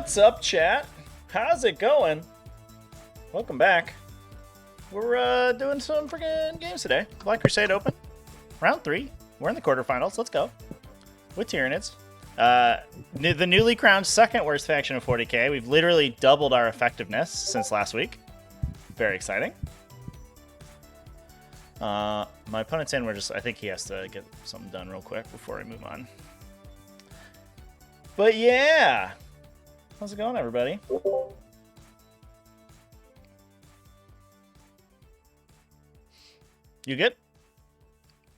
What's up, chat? How's it going? Welcome back. We're doing some freaking games today. Black Crusade Open, round 3. We're in the quarterfinals. Let's go. With Tyranids. The newly crowned second worst faction of 40k. We've literally doubled our effectiveness since last week. Very exciting. My opponent's in. I think he has to get something done real quick before we move on. But yeah. How's it going, everybody? You good?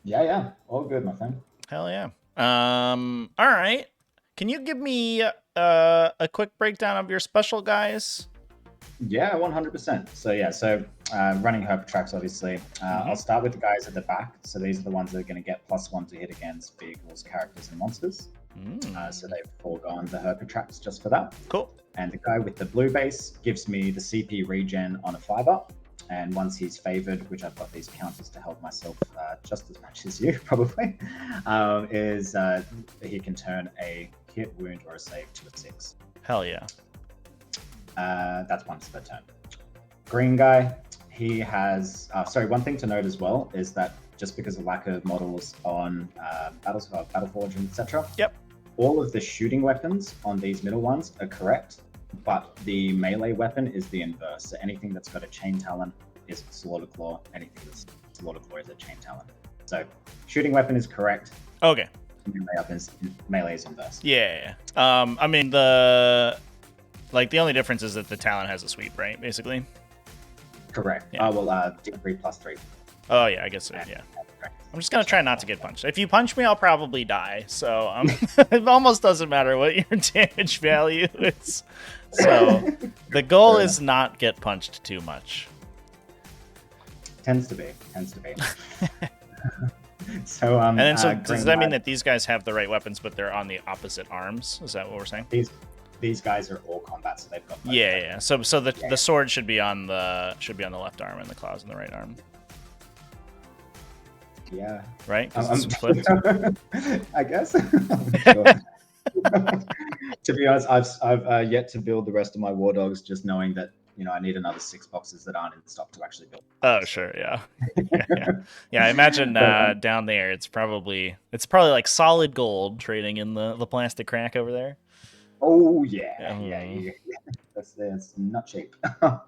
Yeah. All good, my friend. Hell yeah. All right. Can you give me a quick breakdown of your special guys? Yeah, 100%. So running Herp tracks, obviously. I'll start with the guys at the back. So these are the ones that are going to get +1 to hit against vehicles, characters, and monsters. So they've foregone the Herp tracks just for that. Cool. And the guy with the blue base gives me the CP regen on a 5-up. And once he's favored, which I've got these counters to help myself just as much as you, probably, he can turn a hit, wound, or a save to a 6. Hell yeah. That's once per turn. Green guy, he has... one thing to note as well is that just because of lack of models on Battleforge, etc. Yep. All of the shooting weapons on these middle ones are correct, but the melee weapon is the inverse. So anything that's got a chain talon is Slaughter Claw. Anything that's Slaughter Claw is a chain talon. So shooting weapon is correct. Okay. Melee is inverse. Yeah. I mean, the only difference is that the talon has a sweep, right? Basically. Correct. Yeah. D3 +3. Oh yeah, I guess so. Yeah. I'm just gonna try not to get punched. If you punch me, I'll probably die. So it almost doesn't matter what your damage value is. So the goal is not get punched too much. Tends to be. So and then does that mean that these guys have the right weapons, but they're on the opposite arms? Is that what we're saying? These guys are all combat, so they've got. Yeah. So the sword should be on the left arm and the claws on the right arm. Yeah. Right? I guess. Sure. To be honest, I've yet to build the rest of my war dogs, just knowing that I need another 6 boxes that aren't in stock to actually build. Oh sure, yeah. Yeah. I imagine down there it's probably like solid gold trading in the plastic crack over there. Oh yeah. That's not cheap. No.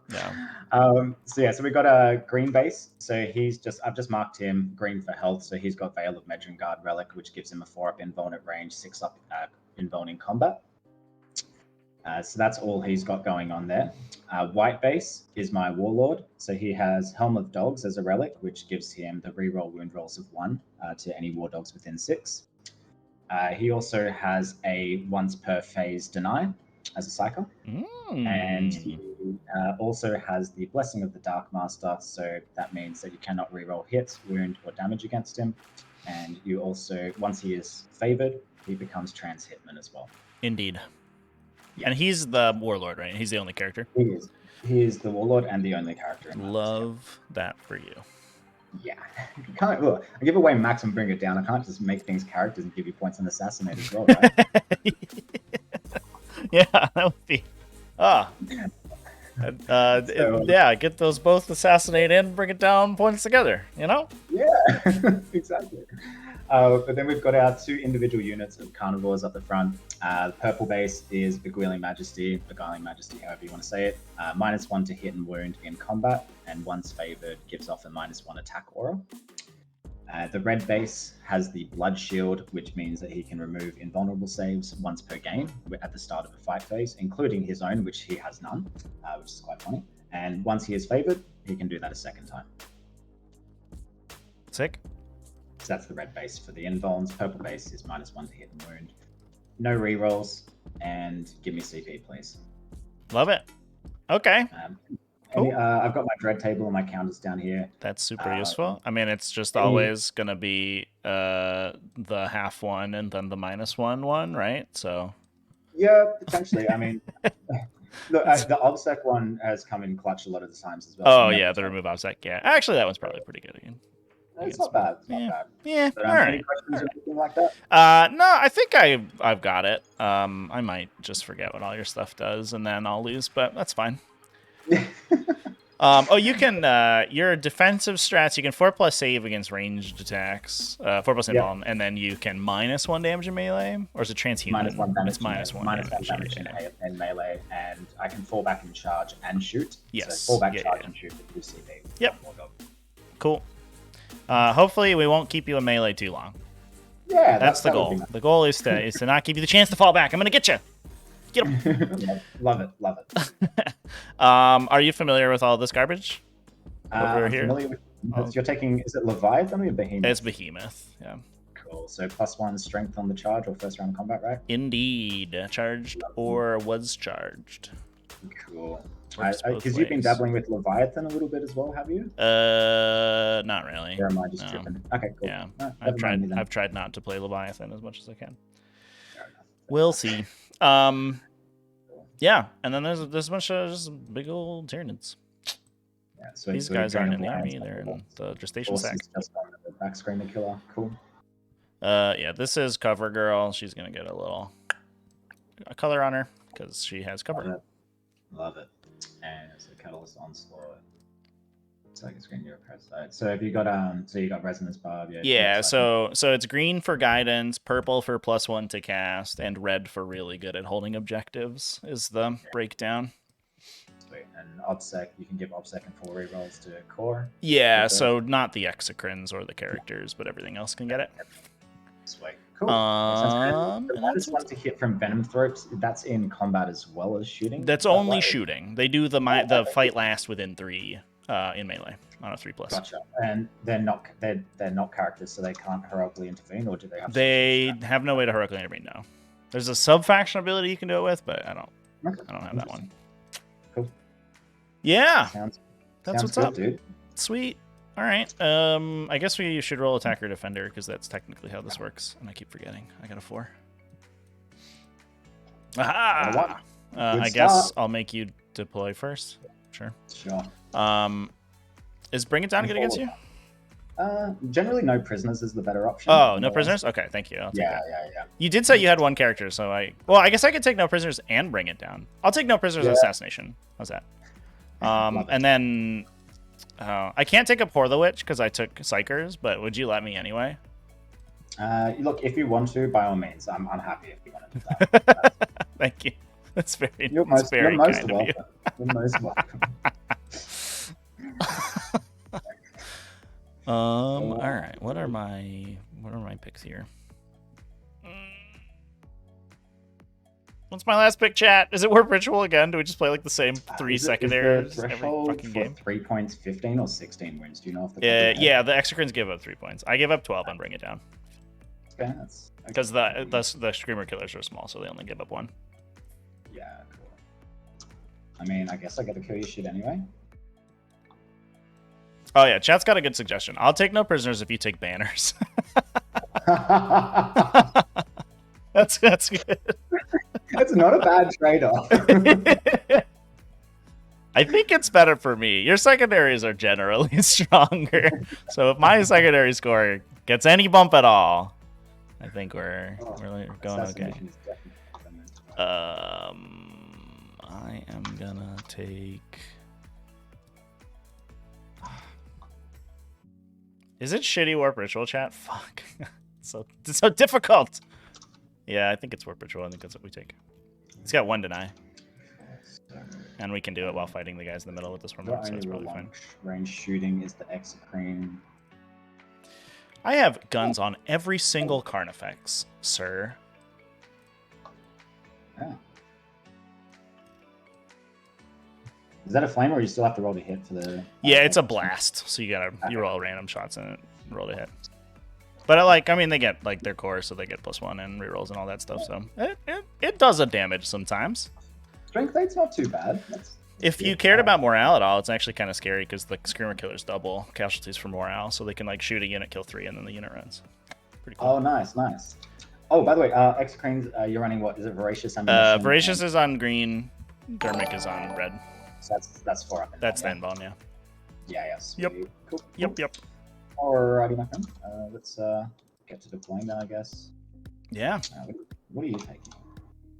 So we got a green base. So I've just marked him green for health. So he's got Veil of Medringard Relic, which gives him a 4-up invuln at range, 6-up invuln in combat. So that's all he's got going on there. White base is my Warlord. So he has Helm of Dogs as a relic, which gives him the reroll wound rolls of 1 to any war dogs within 6. He also has a once per phase deny as a cycle. And he also has the Blessing of the Dark Master, so that means that you cannot reroll hits, wound, or damage against him. And you also, once he is favored, he becomes Trans Hitman as well. Indeed. Yeah. And he's the Warlord, right? He's the only character? He is. He is the Warlord and the only character. Love that for you. Yeah. You can't, look, I give away max and bring it down. I can't just make things characters and give you points on Assassinate as well, right? Yeah, that would be... yeah, get those both Assassinate in, bring it down, points together, Yeah, exactly. But then we've got our 2 individual units of carnivores up the front. Purple base is Beguiling Majesty, however you want to say it. -1 to hit and wound in combat, and once favored gives off a -1 attack aura. The red base has the Blood Shield, which means that he can remove invulnerable saves once per game at the start of a fight phase, including his own, which he has none, which is quite funny. And once he is favored, he can do that a second time. Sick. So that's the red base for the invulns. Purple base is -1 to hit and wound. No rerolls, and give me CP, please. Love it. Okay. Cool. I've got my dread table and my counters down here. That's super useful. I mean, it's just always going to be the half one and then the -1, right? So. Yeah, potentially. I mean, look, the OBSEC one has come in clutch a lot of the times as well. Oh, yeah, the remove OBSEC. Yeah. Actually, that one's probably pretty good again. It's not bad. It's not Yeah. bad. Yeah. But, All any right. questions or anything like that? No, I think I've got it. I might just forget what all your stuff does, and then I'll lose, but that's fine. Oh, you can your defensive strats. You can 4+ save against ranged attacks, 4+ invuln, and then you can -1 damage in melee, or is it transhuman? -1 damage. It's -1 damage in melee, and I can fall back and charge and shoot. Yes. So fall back, charge, and shoot with UCB. Yep. Cool. Hopefully, we won't keep you in melee too long. Yeah, that's the goal. The goal is to not give you the chance to fall back. I'm gonna get you. Get him. Love it. Love it. Are you familiar with all this garbage over here? Familiar with, you're taking, is it Leviathan or Behemoth? It's Behemoth, yeah. Cool. So +1 strength on the charge or first round of combat, right? Indeed. Charged or was charged. Cool. Because you've been dabbling with Leviathan a little bit as well, have you? Not really. Or am I just tripping? Okay, cool. Yeah, No, I've tried not to play Leviathan as much as I can. We'll see. Yeah, and then there's a bunch of just big old Tyranids. Yeah, so these guys aren't in the army; they're in the gestation sack. Just on the back screen killer. Cool. Yeah, this is Cover Girl. She's gonna get a color on her because she has cover. Love it. And it's a Catalyst Onslaught. So I can screen your press side. So have you got so you got Resonance Barb? Yeah, so it's green for guidance, purple for +1 to cast, and red for really good at holding objectives is the breakdown. Sweet. And OBSEC, you can give OBSEC and 4 rerolls to core. Yeah, so not the exocrines or the characters, but everything else can get it. Sweet. Cool. The -1 to hit from Venom Throats, that's in combat as well as shooting? That's only shooting. They do the fight last within 3 in melee on a 3+. Gotcha. And they're not characters, so they can't heroically intervene, or do they have to? They have no way to heroically intervene, no. There's a sub-faction ability you can do it with, but I don't have that one. Cool. Yeah. Sounds what's good, up. Dude. Sweet. All right. I guess we should roll attacker defender because that's technically how this works, and I keep forgetting. I got a 4. Aha! I guess I'll make you deploy first. Sure. Is Bring It Down good against you? Generally, no prisoners is the better option. Oh, no prisoners? Okay, thank you. I'll take that. Yeah. You did say you had 1 character, so I guess I could take no prisoners and Bring It Down. I'll take no prisoners and assassination. How's that? And then I can't take a Pour the Witch because I took Psychers, but would you let me anyway? Look, if you want to, by all means, I'm happy if you want to do that. Thank you. That's very, you're most very welcome. kind of you. You're most welcome. All right. What are my picks here? What's my last pick, chat? Is it Warp Ritual again? Do we just play like the same 3 secondaries every fucking game? 3 points, 15 or 16 wins? Do you know if yeah, the exocrines give up 3 points. I give up 12 and Bring It Down. Okay, that's because the Screamer killers are small, so they only give up 1. Yeah, cool. I mean, I guess I get to kill your shit anyway. Oh yeah, chat's got a good suggestion. I'll take no prisoners if you take banners. That's good. That's not a bad trade-off. I think it's better for me. Your secondaries are generally stronger. So if my secondary score gets any bump at all, I think we're going okay. I am gonna take... Is it shitty Warp Ritual, chat? Fuck. It's so difficult. Yeah, I think it's Warp Ritual. I think that's what we take. It's got 1 deny. And we can do it while fighting the guys in the middle with this remote, so it's probably fine. Range shooting is the exocrine. I have guns on every single Carnifex, sir. Yeah. Is that a flame, or you still have to roll to hit for the? Yeah, it's a blast, so you roll random shots in it, and roll to hit. But I mean, they get like their core, so they get +1 and rerolls and all that stuff. So it does a damage sometimes. Strength 8's not too bad. If you cared about morale at all, it's actually kind of scary because the Screamer killers double casualties for morale, so they can like shoot a unit, kill 3, and then the unit runs. Pretty cool. Oh, nice. Oh, by the way, exocrines, you're running what? Is it Voracious ammunition? Voracious is on green. Dermic is on red. So that's 4 up. That's the Enbone, yeah. Yeah, yes. Yep. Cool. Yep. Alrighty, my friend. Let's get to deploying then, I guess. Yeah. What are you taking?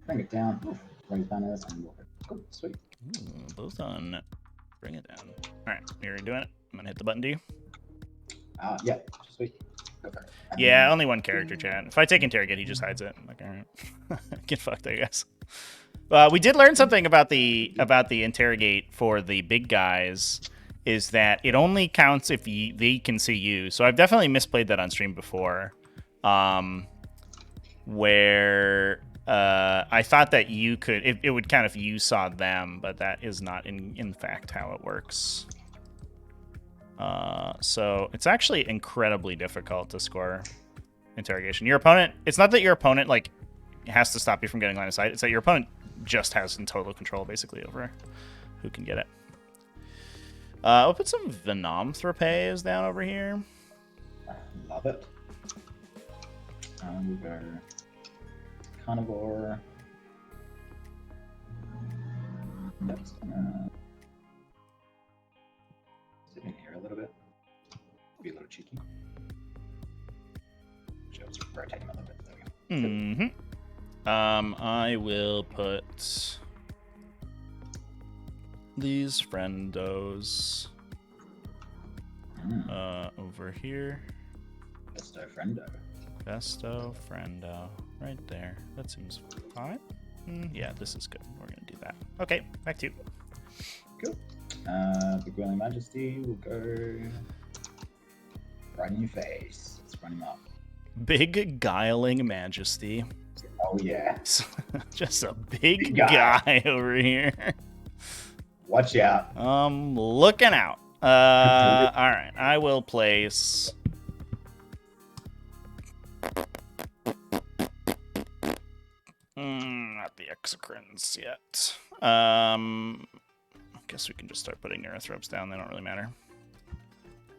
Bring it down. Raise banners and walk it. Cool, sweet. Ooh, both on. Bring it down. All right, you're doing it. I'm gonna hit the button. Do you? Yeah, sweet. Go for it. Yeah, only one character, chat. If I take interrogate, he just hides it. I'm like, all right, get fucked, I guess. We did learn something about the interrogate for the big guys. Is that it only counts if they can see you. So I've definitely misplayed that on stream before, where I thought that you could it would count if you saw them, but that is not in fact how it works. So it's actually incredibly difficult to score interrogation. Your opponent, it's not that your opponent like has to stop you from getting line of sight. It's that your opponent just has in total control basically over who can get it. We'll put some Venomthropes down over here. Love it. We'll go Carnivore. That's gonna sit in here a little bit. Be a little cheeky. Just rotate him a little bit. There we go. I will put these friendos over here. Besto friendo. Besto friendo right there. That seems fine. Yeah, this is good. We're gonna do that. Okay, back to you. Cool. Big Wailing Majesty will go right in your face. Let's run him up. Big Guiling Majesty. Oh yeah. Just a big guy over here. Watch out. Looking out. All right. I will place. Not the Exocrines yet. I guess we can just start putting Neurothropes down. They don't really matter.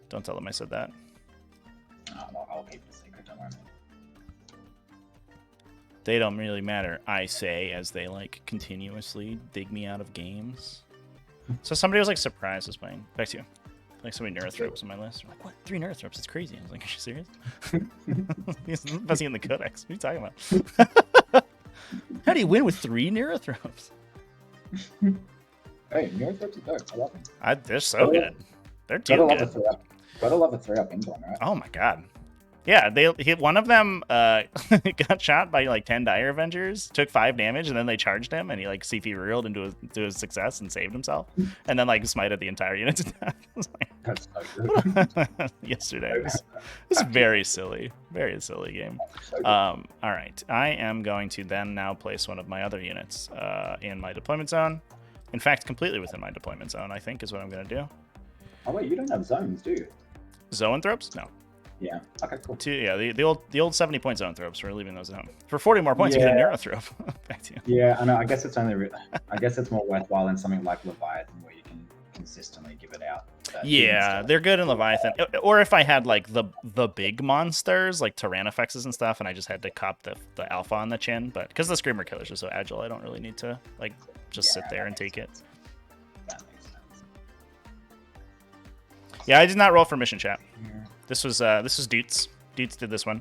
Don't tell them I said that. I'll keep the secret. Don't worry. They don't really matter, I say, as they like continuously dig me out of games. So somebody was like surprised I was playing. Back to you. Like so many Neurothropes on my list. I'm like, what? 3 Neurothropes? It's crazy. I was like, are you serious? He's busting in the codex. What are you talking about? How do you win with 3 Neurothropes? Hey, Neurothropes are dope. I love them. They're so good. They're too good. Gotta love a 3-up Inborn, right? Oh my god. Yeah, one of them got shot by like 10 Dire Avengers, took 5 damage, and then they charged him, and he like CP reeled into a success and saved himself, and then like smited the entire unit to death. That's so good. Yesterday. It was very silly game. All right, I am going to then now place one of my other units in my deployment zone. In fact, completely within my deployment zone, I think is what I'm going to do. Oh wait, you don't have zones, do you? Zoanthropes? No. Yeah. Okay, cool. The old 70-point Zoanthropes. We're leaving those out. For 40 more points, you get a Neurothrope. Back to you. Yeah, I know. I guess it's only. I guess it's more worthwhile in something like Leviathan, where you can consistently give it out. Yeah, they're good in Leviathan. Or if I had like the big monsters like Tyrannifexes and stuff, and I just had to cop the alpha on the chin, but because the Screamer Killers are so agile, I don't really need to like just sit there and take it. That makes sense. Yeah, I did not roll for mission chat. This was Doots. Doots did this one.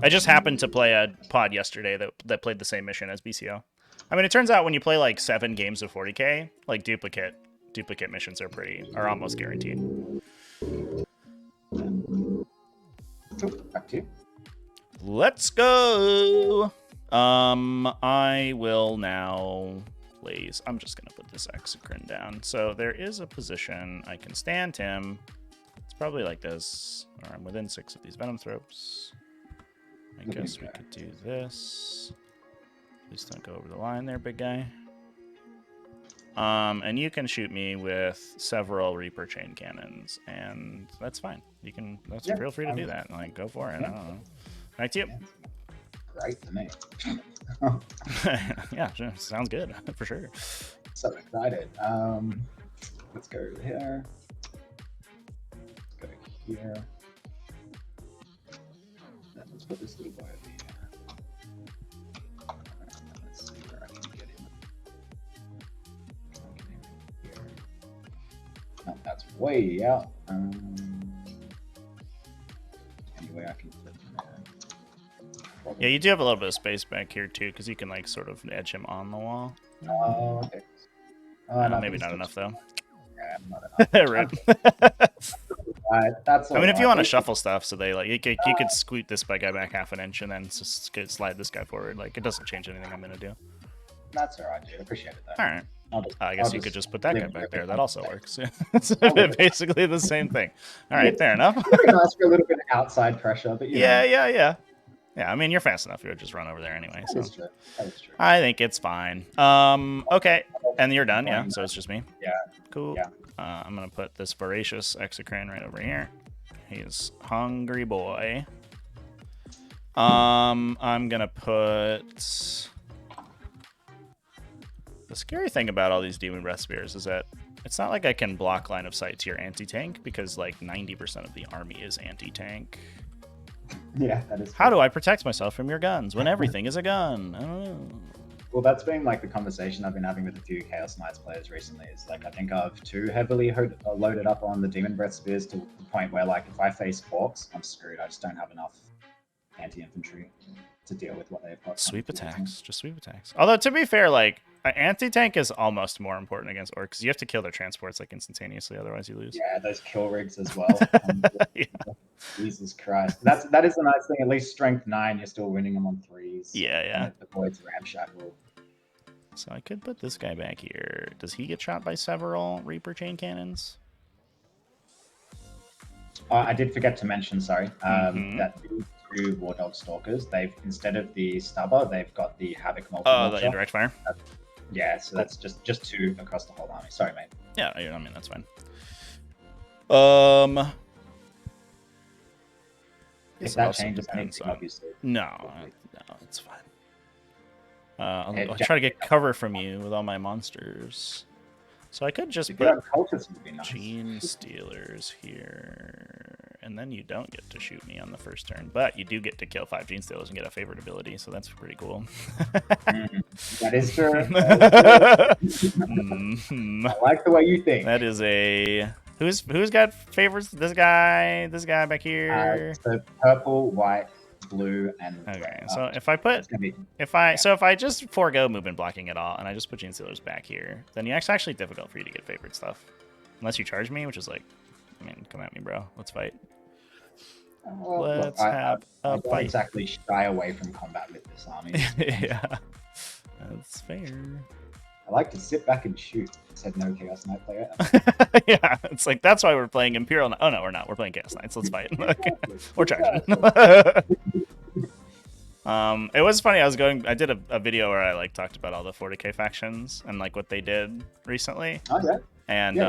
I just happened to play a pod yesterday that played the same mission as BCO. I mean, it turns out when you play like 7 games of 40k, like duplicate missions are almost guaranteed. Back to you. Let's go. I will now place. I'm just gonna put this Exocrine down. So there is a position I can stand him. It's probably like this, or I'm within 6 of these Venomthropes. I guess we could do this. Please don't go over the line there, big guy. And you can shoot me with several Reaper chain cannons, and that's fine. You can. Feel free to do that. Like, go for it. I don't know. Back to you. Great to me. Yeah, sure. Sounds good for sure. So excited. Let's go here. Let's go here. Then let's put this little boy over here. Let's see where I can get him. Here. Oh, that's way out. Yeah, you do have a little bit of space back here too, because you can like sort of edge him on the wall. Oh, okay. Oh, no, Maybe he's not still enough though. Yeah, not enough. Rip. Alright, that's all I mean, if you right. want to shuffle stuff, so they like you could scoot this guy back half an inch and then just slide this guy forward. Like it doesn't change anything I'm gonna do. That's alright, dude. Appreciate it though. All right. I guess you could just put that guy back there. That also works. It's I'll leave it. basically the same thing. All right, fair enough. Pretty nice for a little bit of outside pressure, but you know. Yeah. I mean, you're fast enough. You'll just run over there anyway. That So is true. That is true. I think it's fine. Okay, and you're done. Yeah. So it's just me. Yeah. Cool. Yeah. I'm gonna put this voracious exocrine right over here. He's hungry boy. I'm gonna put. The scary thing about all these demon breath spears is that it's not like I can block line of sight to your anti-tank because like 90% of the army is anti-tank. Yeah, that is. How do I protect myself from your guns when everything is a gun? I don't know. Well, that's been like the conversation I've been having with a few Chaos Knights players recently. Is like I think I've too heavily loaded up on the Demon Breath Spears to the point where like if I face orcs, I'm screwed. I just don't have enough anti-infantry to deal with what they've got. Sweep attacks, just sweep attacks. Although to be fair, like anti-tank is almost more important against orcs because you have to kill their transports like instantaneously, otherwise you lose. Yeah, those kill rigs as well. Yeah. Jesus Christ, that is a nice thing. At least strength 9, you're still winning them on 3s. Yeah. And it avoids ramshackle. So I could put this guy back here. Does he get shot by several Reaper chain cannons? I did forget to mention, sorry, that these two War Dog Stalkers, they've instead of the Stubber, they've got the Havoc multi. Oh, the indirect fire. Yeah, so that's just 2 across the whole army. Sorry, mate. Yeah, I mean that's fine. If that changes anything, obviously. No, it's fine. I'll try to get cover from you with all my monsters. So I could just put Gene Stealers here, and then you don't get to shoot me on the first turn, but you do get to kill 5 Gene Stealers and get a favorite ability, so that's pretty cool. That is true. I like the way you think. That is a who's got favorites? This guy back here. So purple, white, blue, and okay. So if I just forego movement blocking at all and I just put Gene Stealers back here, then it's actually difficult for you to get favorite stuff, unless you charge me, which is like, I mean, come at me, bro. Let's fight. Let's have a fight. I don't exactly shy away from combat with this army. Yeah, that's fair. I like to sit back and shoot, said no Chaos Knight player. Yeah, it's like that's why we're playing Imperial. Oh no, we're not. We're playing Chaos Knights. Let's fight. Okay. We're charging. It was funny. I did a video where I like talked about all the 40k factions and like what they did recently. Oh yeah. And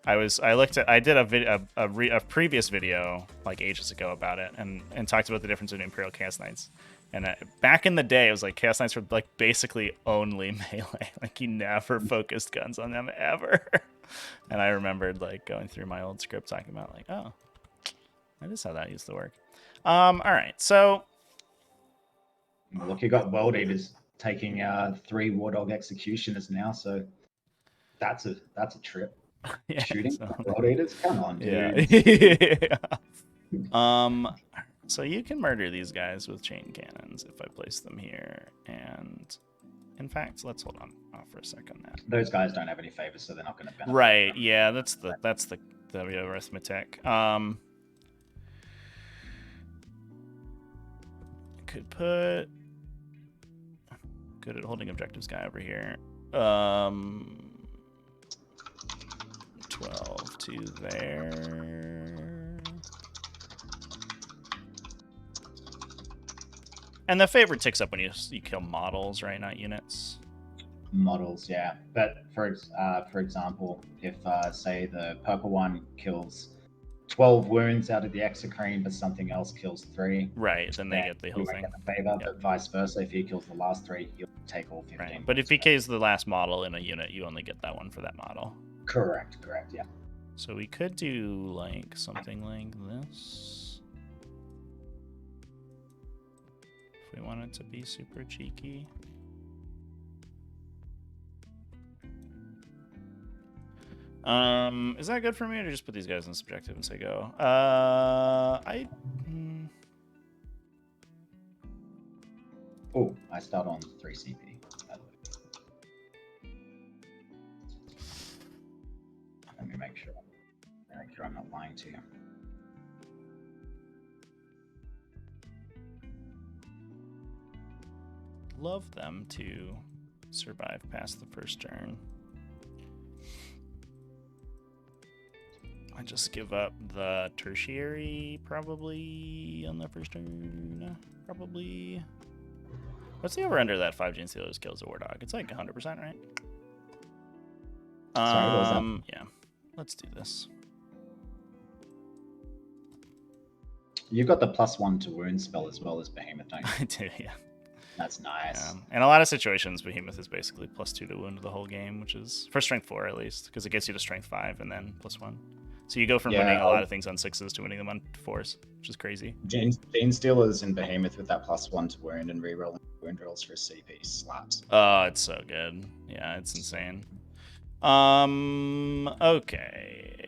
I did a previous video like ages ago about it and talked about the difference between Imperial Chaos Knights. And back in the day, it was like Chaos Knights were like basically only melee. Like you never focused guns on them ever. And I remembered like going through my old script talking about like, oh, that is how that used to work. All right, so look, you got World Eaters taking 3 War Dog Executioners now, so that's a trip. Yeah, shooting World Eaters, come on, dude. Yeah. So you can murder these guys with chain cannons if I place them here, and in fact, let's hold on for a second. Those guys don't have any favors, so they're not going to benefit. Right? Yeah, that's the arithmetic. Could put good at holding objectives guy over here. 12 to there. And the favorite ticks up when you kill models, right? Not units. Models, yeah. But for example, if say the purple one kills 12 wounds out of the exocrine, but something else kills 3. Right, then they get the whole thing. Get the favor, yep. But vice versa, if he kills the last 3, he'll take all 15. Right. But if he kills the last model in a unit, you only get that one for that model. Correct, yeah. So we could do like something like this. If we want it to be super cheeky. Is that good for me, or just put these guys in subjective and say go? I start on 3 CP. Let me make sure I'm not lying to you. Love them to survive past the first turn. I just give up the tertiary probably on the first turn. Probably. What's the over under that 5 Gene Stealers kills a War Dog? It's like 100%, right? Sorry, what was that? Yeah. Let's do this. You've got the +1 to wound spell as well as Behemoth, don't you? I do, yeah. That's nice. In a lot of situations, Behemoth is basically +2 to wound the whole game, which is for strength 4 at least, because it gets you to strength 5 and then +1. So you go from winning a lot of things on 6s to winning them on 4s, which is crazy. Gene Stealers in Behemoth with that +1 to wound and rerolling wound rolls for a CP slaps. Oh, it's so good. Yeah, it's insane. Okay.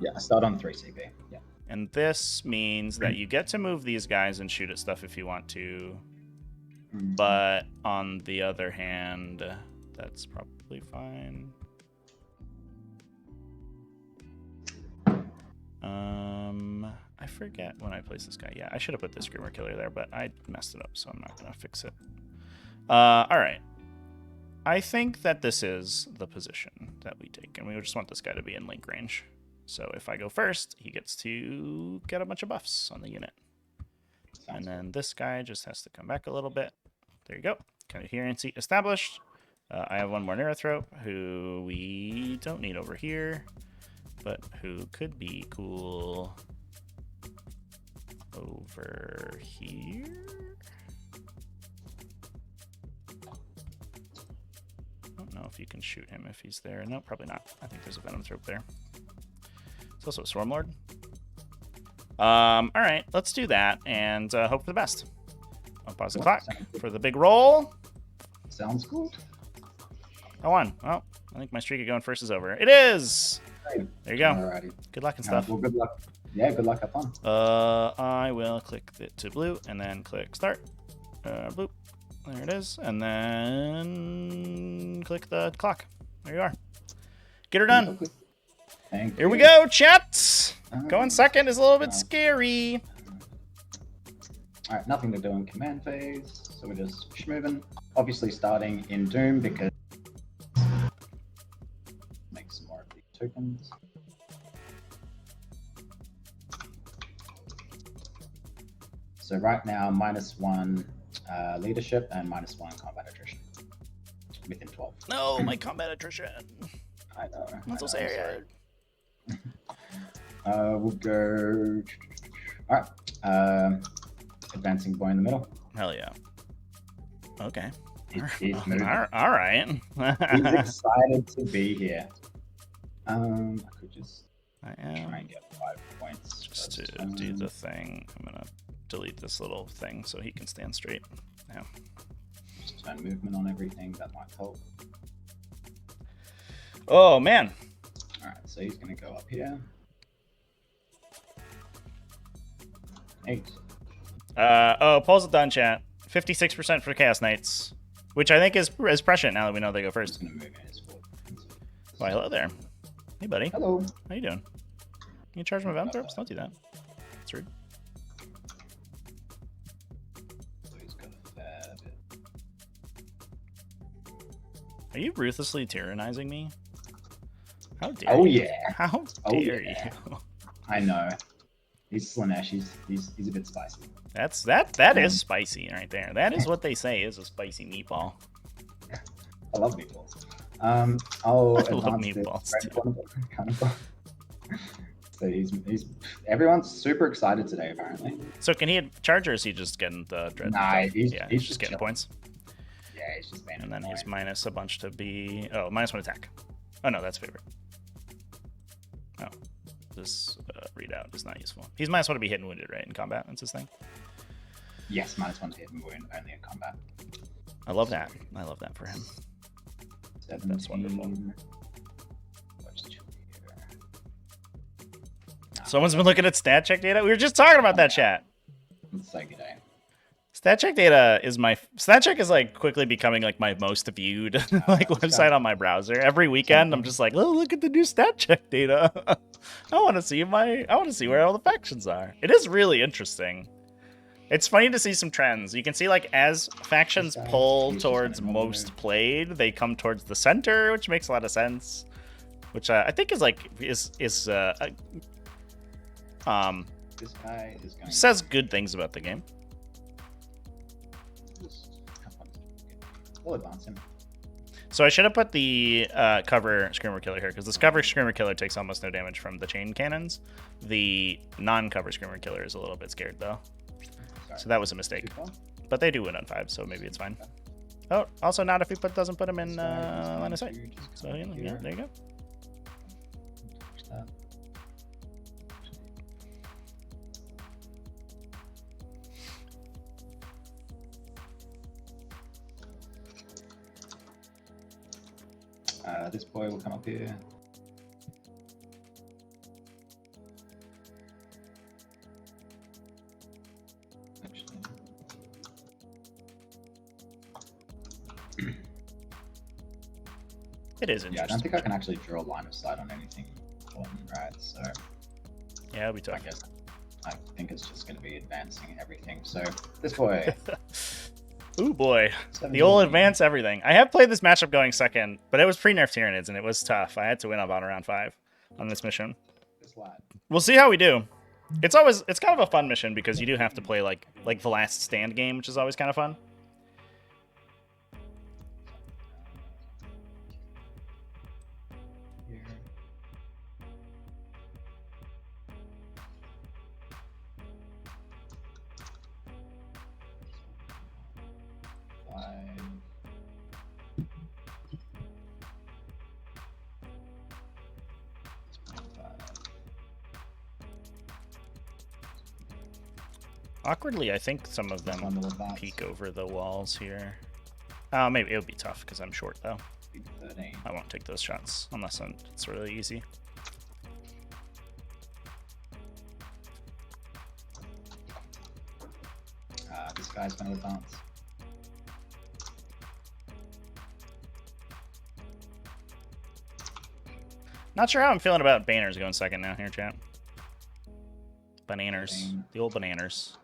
Yeah, I start on 3 CP. Yeah. And this means that you get to move these guys and shoot at stuff if you want to. But on the other hand, that's probably fine. I forget when I placed this guy. Yeah, I should have put this Screamer Killer there, but I messed it up, so I'm not going to fix it. All right. I think that this is the position that we take, and we just want this guy to be in link range. So if I go first, he gets to get a bunch of buffs on the unit. And then this guy just has to come back a little bit. There you go. Coherency established. I have one more Neurothrope who we don't need over here, but who could be cool over here. I don't know if you can shoot him if he's there. No, probably not. I think there's a Venom Thrope there. It's also a Swarmlord. All right, let's do that and hope for the best. I'll pause the clock for the big roll. Sounds good. Oh, on. Well, I think my streak of going first is over. It is. There you go. Alrighty. Good luck and stuff. Well, good luck. Yeah, good luck. Have fun. I will click it to blue and then click start. Bloop. There it is. And then click the clock. There you are. Get her done. Thank Here you. we go, chat. Going second is a little bit scary. All right, nothing to do in command phase, so we're just schmoving. Obviously starting in Doom because make some more of these tokens. So right now, -1 leadership and -1 combat attrition within 12. No, my combat attrition. I know. That's so sad. We'll go. All right. Advancing boy in the middle. Hell yeah. Okay. He's moving. All right. He's excited to be here. I could just I try am and get 5 points. just to do the thing. I'm gonna delete this little thing so he can stand straight. Yeah. Just turn movement on everything. That might help. Oh man. All right, so he's gonna go up here. 8. Polls are done, chat. 56% for Chaos Knights, which I think is prescient now that we know they go Just first. gonna move in his forward. Why, hello there. Hey, buddy. Hello. How you doing? You charge my Venom Throps? Don't do that. It's rude. So he's got a fair bit. Are you ruthlessly tyrannizing me? How dare Oh you? yeah. How Oh, dare yeah. you? I know. He's Slanesh. He's a bit spicy. That is spicy right there. That is what they say is a spicy meatball. I love meatballs. I'll I love advance meatballs, this kind of. So he's everyone's super excited today apparently. So can he charge or is he just getting the dread? Nah, he's he's just just getting chilling. points. Yeah, he's just being And then he's annoying. minus a bunch to be... Oh, -1 attack. Oh, no, that's favorite. Oh, this readout is not useful. He's -1 to be hit and wounded, right, in combat? That's his thing? Yes, -1 to hit and wound only in combat. I love that. I love that for him. 17. That's wonderful. What's 2 here? Someone's been looking at stat check data? We were just talking about that, chat. Let's say good day. Stat check data is stat check is like quickly becoming like my most viewed like website on my browser. Every weekend I'm just like, oh, look at the new stat check data. I want to see where all the factions are. It is really interesting. It's funny to see some trends. You can see like as factions pull towards most played, they come towards the center, which makes a lot of sense. Which I think is like This guy is going says good things about the game. We'll advance him. So I should have put the cover Screamer Killer here, because this cover Screamer Killer takes almost no damage from the chain cannons. The non-cover Screamer Killer is a little bit scared, though. Sorry. So that was a mistake. But they do win on 5, so maybe it's fine. Oh, also not if he doesn't put him in line of sight. So yeah, there you go. This boy will come up here. Actually. It is interesting. Yeah, I don't think I can actually draw a line of sight on anything important, right? So yeah, it'll be tough. I think it's just going to be advancing everything. So this boy. Ooh boy, 17. the old advance everything. I have played this matchup going second, but it was pre-nerf Tyranids and it was tough. I had to win about around 5 on this mission. We'll see how we do. It's kind of a fun mission because you do have to play like the last stand game, which is always kind of fun. Awkwardly, I think some of them peek over the walls here. Maybe it'll be tough because I'm short, though. I won't take those shots unless it's really easy. This guy's going to advance. Not sure how I'm feeling about Banners going second now here, chat. Bananas. The old bananas.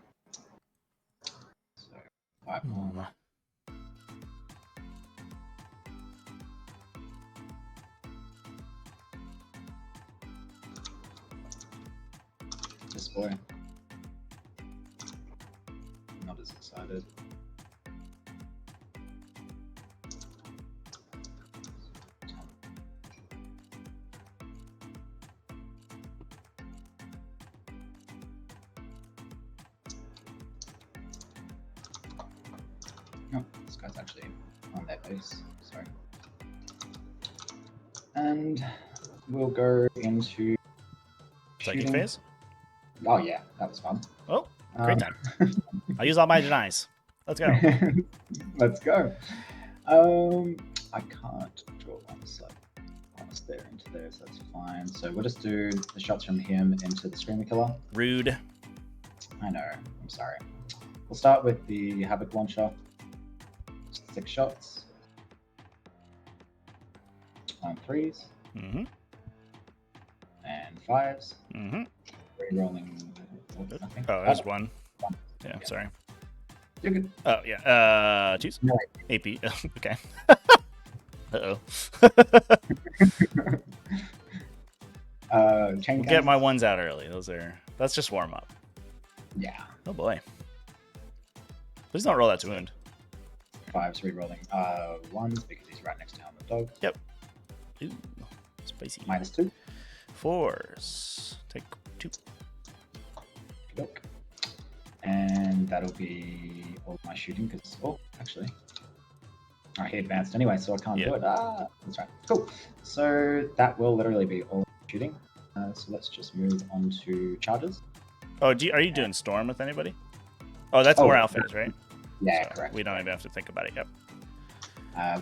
This boy. Not as excited. Oh, this guy's actually on their base. Sorry. And we'll go into second phase. Oh yeah, that was fun. Oh, great time. I'll use all my denies. Let's go. Let's go. I can't draw one side honest there into there, so that's fine. So we'll just do the shots from him into the Screamer Killer. Rude. I know. I'm sorry. We'll start with the Havoc Launcher. 6 shots. On 3s. Mm-hmm. And 5s. Mm-hmm. Re-rolling. Oh, there's one. Yeah, sorry. You're good. Oh, yeah. Choose. No, AP. Okay. Uh-oh. Chain Get my ones out early. That's just warm up. Yeah. Oh boy. Please don't roll that to wound. 5s re-rolling 1s because he's right next to Helmet Dog. Yep. Ooh, spicy. -2. 4s. Take 2. Look. And that'll be all my shooting because actually. Oh, he advanced anyway, so I can't do it. That's right. Cool. So that will literally be all shooting. So let's just move on to charges. Oh, are you doing Storm with anybody? Oh, that's more alphas, right? Yeah, so correct. We don't even have to think about it. Yep.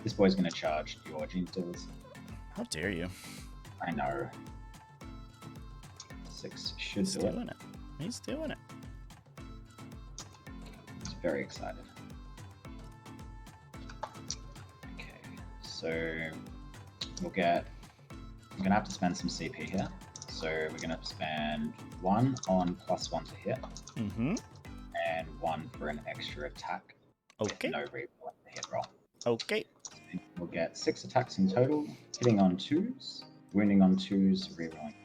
This boy's going to charge your Gene Stealers. How dare you? I know. 6 should do it. He's doing it. Very excited. Okay, so we'll get. I'm gonna have to spend some CP here. So we're gonna spend 1 on +1 to hit, and 1 for an extra attack. Okay. With no reroll to hit roll. Okay. We'll get 6 attacks in total, hitting on 2s, wounding on 2s, rerolling.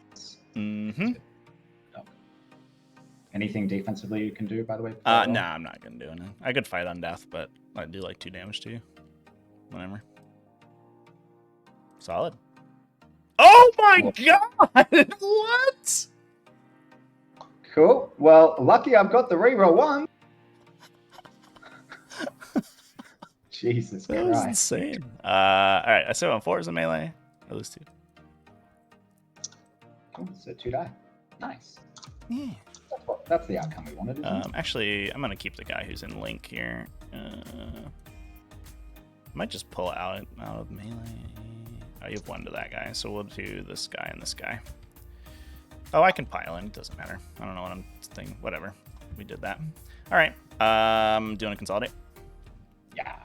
Anything defensively you can do, by the way? Nah, I'm not gonna do anything. I could fight on death, but I do like 2 damage to you. Whatever. Solid. Oh my god! What? Cool. Well, lucky I've got the reroll 1. Jesus That was Christ. insane. Alright, I still on 4 as a melee. I lose 2. Cool. So 2 die. Nice. Yeah. That's the outcome we wanted, isn't it? Actually, I'm gonna keep the guy who's in Link here. Might just pull out of melee. Oh, you have 1 to that guy, so we'll do this guy and this guy. Oh, I can pile in. It doesn't matter. I don't know what I'm thinking. Whatever. We did that. All right. Do you want to consolidate? Yeah.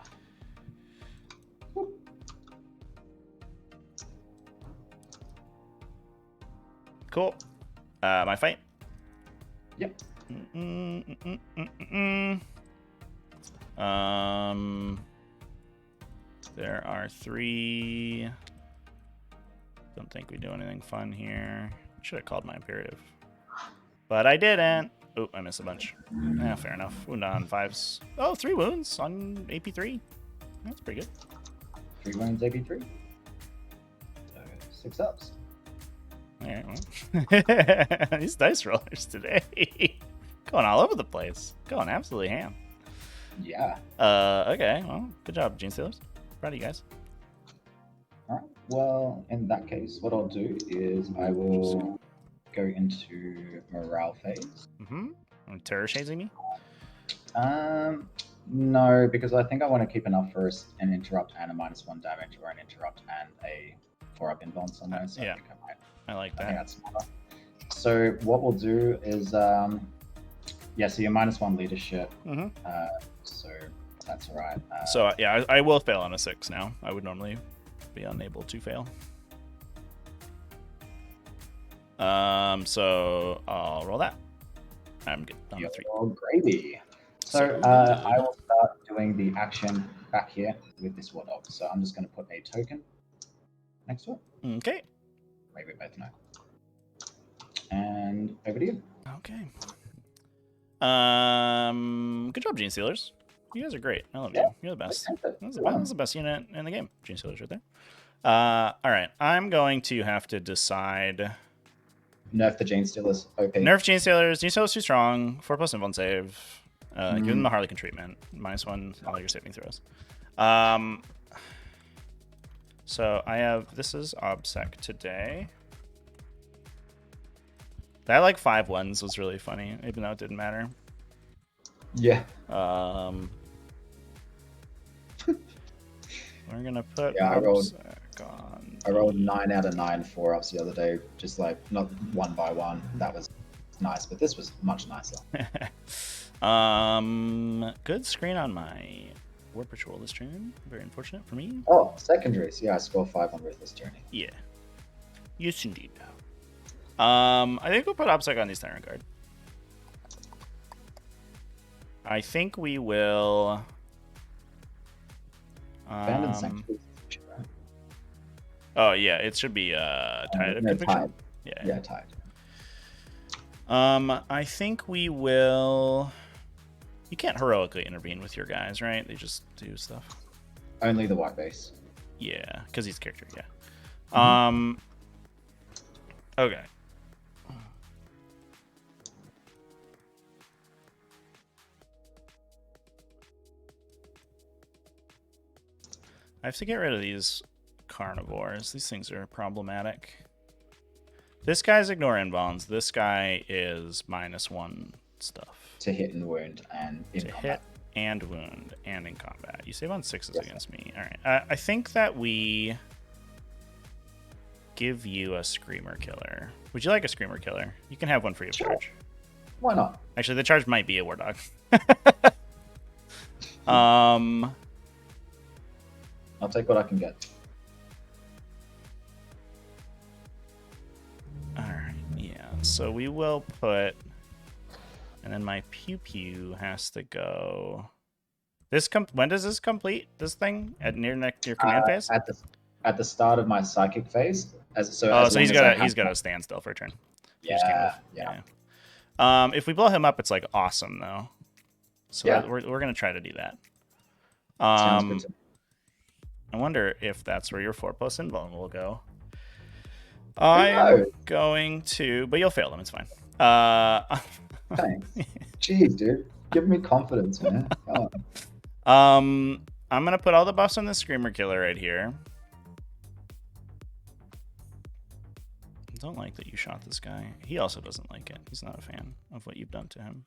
Cool. My fight? Yep. There are 3. Don't think we do anything fun here. Should have called my imperative, but I didn't. Oh, I missed a bunch. Yeah, fair enough. Wound on 5s. Oh, 3 wounds on AP3. That's pretty good. 3 wounds, AP3. So 6 ups. All right, well. These dice rollers today. Going all over the place. Going absolutely ham. Yeah. Okay, well, good job, Gene Stealers. Proud of you guys. Alright, well, in that case, what I'll do is I will go into morale phase. Terror shading me? No, because I think I want to keep enough for an interrupt and a -1 damage, or an interrupt and a 4-up invuln somewhere. So yeah, I think I like that. I think that's smarter. So what we'll do is, yeah, so you're -1 leadership. So that's all right. So yeah, I will fail on a 6 now. I would normally be unable to fail. So I'll roll that. I'm good on the 3. Gravy. So I will start doing the action back here with this war dog. So I'm just going to put a token next to it. Okay. Maybe both know. And over to you. Okay. Good job, Gene Stealers. You guys are great. I love you. You're the best. That's the best unit in the game. Gene Stealers right there. All right. I'm going to have to decide. Nerf the Gene Stealers. OP. Nerf Gene Stealers. Gene Stealers too strong. 4+ invuln save. Give them the Harlequin treatment. -1 all your saving throws. So I have. This is OBSEC today. That like 5 ones was really funny, even though it didn't matter. Yeah. We're gonna put I rolled on. I rolled 9 out of 9 4-ups the other day, just like not 1 by 1. That was nice, but this was much nicer. Good screen on my War Patrol this turn. Very unfortunate for me. Oh, secondaries. Yeah, I scored 5 on Ruthless Journey. Yeah. Yes, indeed. I think we'll put OBSEC on these Tyrant Guard. I think we will. Abandoned Sanctuary. Oh yeah, it should be Tide of Conviction. Tide. Yeah, Tide. I think we will. You can't heroically intervene with your guys, right? They just do stuff. Only the white base. Yeah, because he's a character. Yeah. Okay. I have to get rid of these carnivores. These things are problematic. This guy's ignore invulns. This guy is -1 stuff. To hit and wound and in to combat. Hit and wound and in combat. You save on 6s against me. All right. I think that we give you a Screamer Killer. Would you like a Screamer Killer? You can have one free of charge. Why not? Actually, the charge might be a War Dog. All I'll take what I can get. right, yeah. So we will put, and then my pew pew has to go. When does this complete? This thing at near your command phase? At the start of my psychic phase. So he's got to stand still for a turn. He just can't move. Yeah. If we blow him up, it's like awesome though. So Yeah. we're gonna try to do that. Sounds good to me. I wonder if that's where your 4+ invuln will go. I'm going to, but you'll fail them. It's fine. Thanks. Jeez, dude, give me confidence, man. I'm gonna put all the buffs on the Screamer Killer right here. I don't like that you shot this guy. He also doesn't like it. He's not a fan of what you've done to him.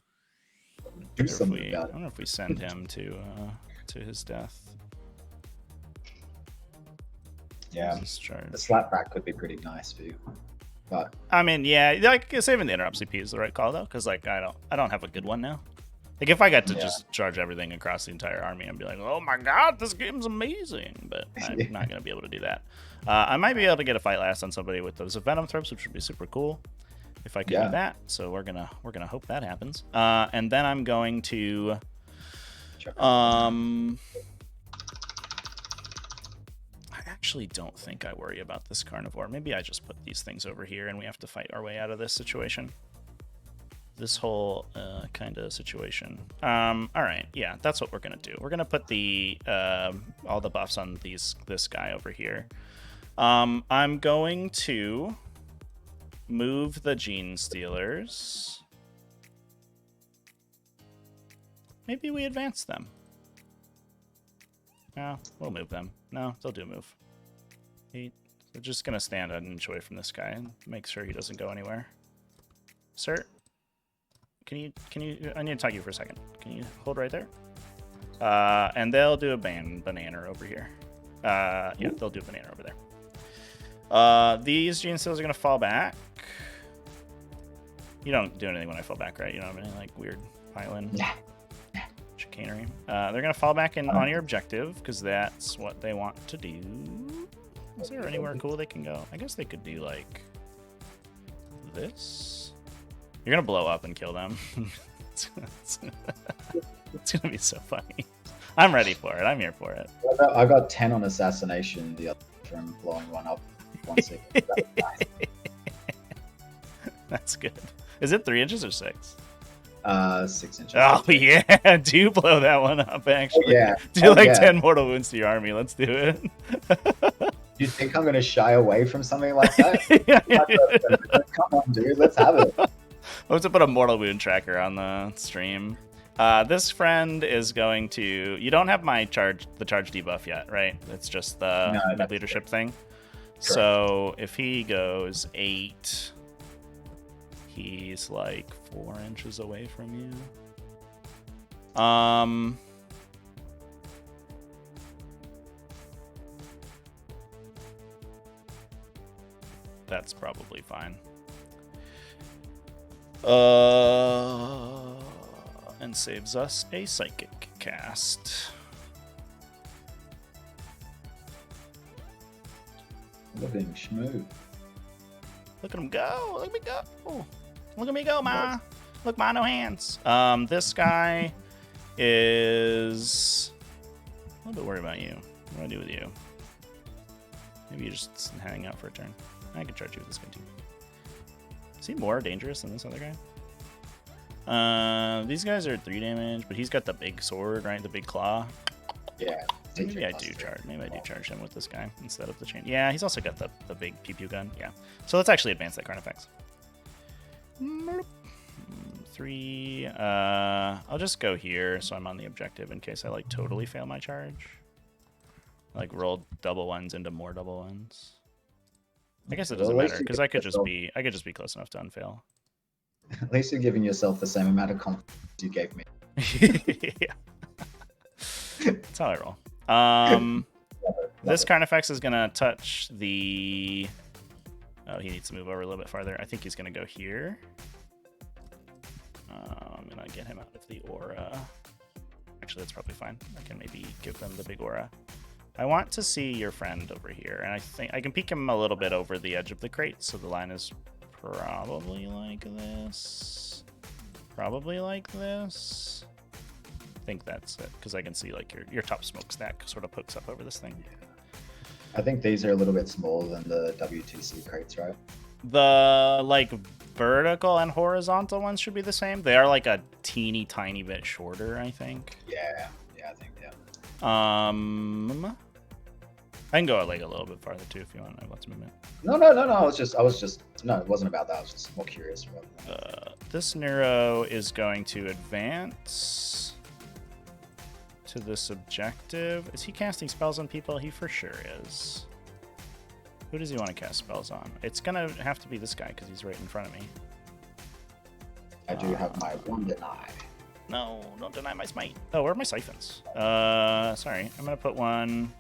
Do something about it. I don't know if we send him to his death. Yeah, the slapback could be pretty nice for you, but I mean, yeah, like saving the interrupt CP is the right call though, because like I don't have a good one now. Like if I got to just charge everything across the entire army, I'd be like, oh my god, this game's amazing. But I'm not gonna be able to do that. I might be able to get a fight last on somebody with those venom throats, which would be super cool if I could do that. So we're gonna hope that happens. And then I'm going to I actually don't think I worry about this carnivore. Maybe I just put these things over here and we have to fight our way out of this situation. This whole kind of situation. All right, yeah, that's what we're gonna do. We're gonna put the all the buffs on this guy over here. I'm going to move the Gene Stealers. Maybe we advance them. No, we'll move them. No, they'll do move. They're just gonna stand an inch away from this guy and make sure he doesn't go anywhere. Sir, can you? I need to talk to you for a second. Can you hold right there? And they'll do a banana over here. Yeah, they'll do a banana over there. These Gene Stealers are gonna fall back. You don't do anything when I fall back, right? You don't have any like weird island chicanery. They're gonna fall back in on your objective because that's what they want to do. Is there anywhere cool they can go? I guess they could do like this. You're gonna blow up and kill them. It's gonna be so funny. I'm ready for it. I'm here for it. I got 10 on assassination the other from blowing one up. That's good. Is it 3 inches or 6? 6 inches. Oh yeah, do blow that one up actually. Do 10 mortal wounds to your army. Let's do it. You think I'm gonna shy away from something like that? Come on, dude. Let's have it. I want to put a mortal wound tracker on the stream. This friend is going to. You don't have the charge debuff yet, right? It's just the leadership thing. Correct. So if he goes 8, he's like 4 inches away from you. That's probably fine. And saves us a psychic cast. Looking smooth. Look at him go! Look at me go! Look at me go, ma! Look, ma, no hands. This guy is a little bit worried about you. What do I do with you? Maybe you just hang out for a turn. I can charge you with this guy too. Is he more dangerous than this other guy? These guys are 3 damage, but he's got the big sword, right? The big claw. Yeah. Maybe I do charge. Maybe I do charge him with this guy instead of the chain. Yeah, he's also got the big pew pew gun. Yeah. So let's actually advance that Carnifex. 3. I'll just go here so I'm on the objective in case I like totally fail my charge. Like roll double ones into more double ones. I guess it doesn't matter because I could just be close enough to unfail. At least you're giving yourself the same amount of confidence you gave me. Yeah. That's how I roll. This Carnifex is gonna touch the. Oh, he needs to move over a little bit farther. I think he's gonna go here. I'm gonna get him out of the aura. Actually, Actually, that's probably fine. I can maybe give them the big aura. I want to see your friend over here, and I think I can peek him a little bit over the edge of the crate, so the line is probably like this. Probably like this. I think that's it, because I can see like your top smokestack sort of pokes up over this thing. I think these are a little bit smaller than the WTC crates, right? The like vertical and horizontal ones should be the same. They are like a teeny tiny bit shorter, I think. Yeah, I think, yeah. I can go like a little bit farther too if you want to know what's movement. No. I was just. No, it wasn't about that. I was just more curious. This Neuro is going to advance to this objective. Is he casting spells on people? He for sure is. Who does he want to cast spells on? It's gonna have to be this guy because he's right in front of me. I do have my one deny. No, don't deny my smite. Oh, where are my siphons? Sorry. I'm gonna put one.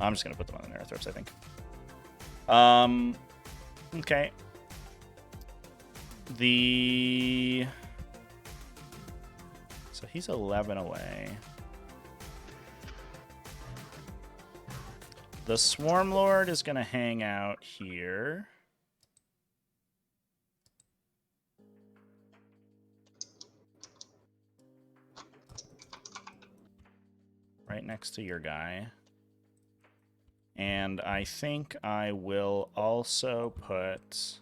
I'm just gonna put them on the Neurothrips, I think. Okay. So he's 11 away. The Swarm Lord is gonna hang out here. Right next to your guy. And I think I will also put...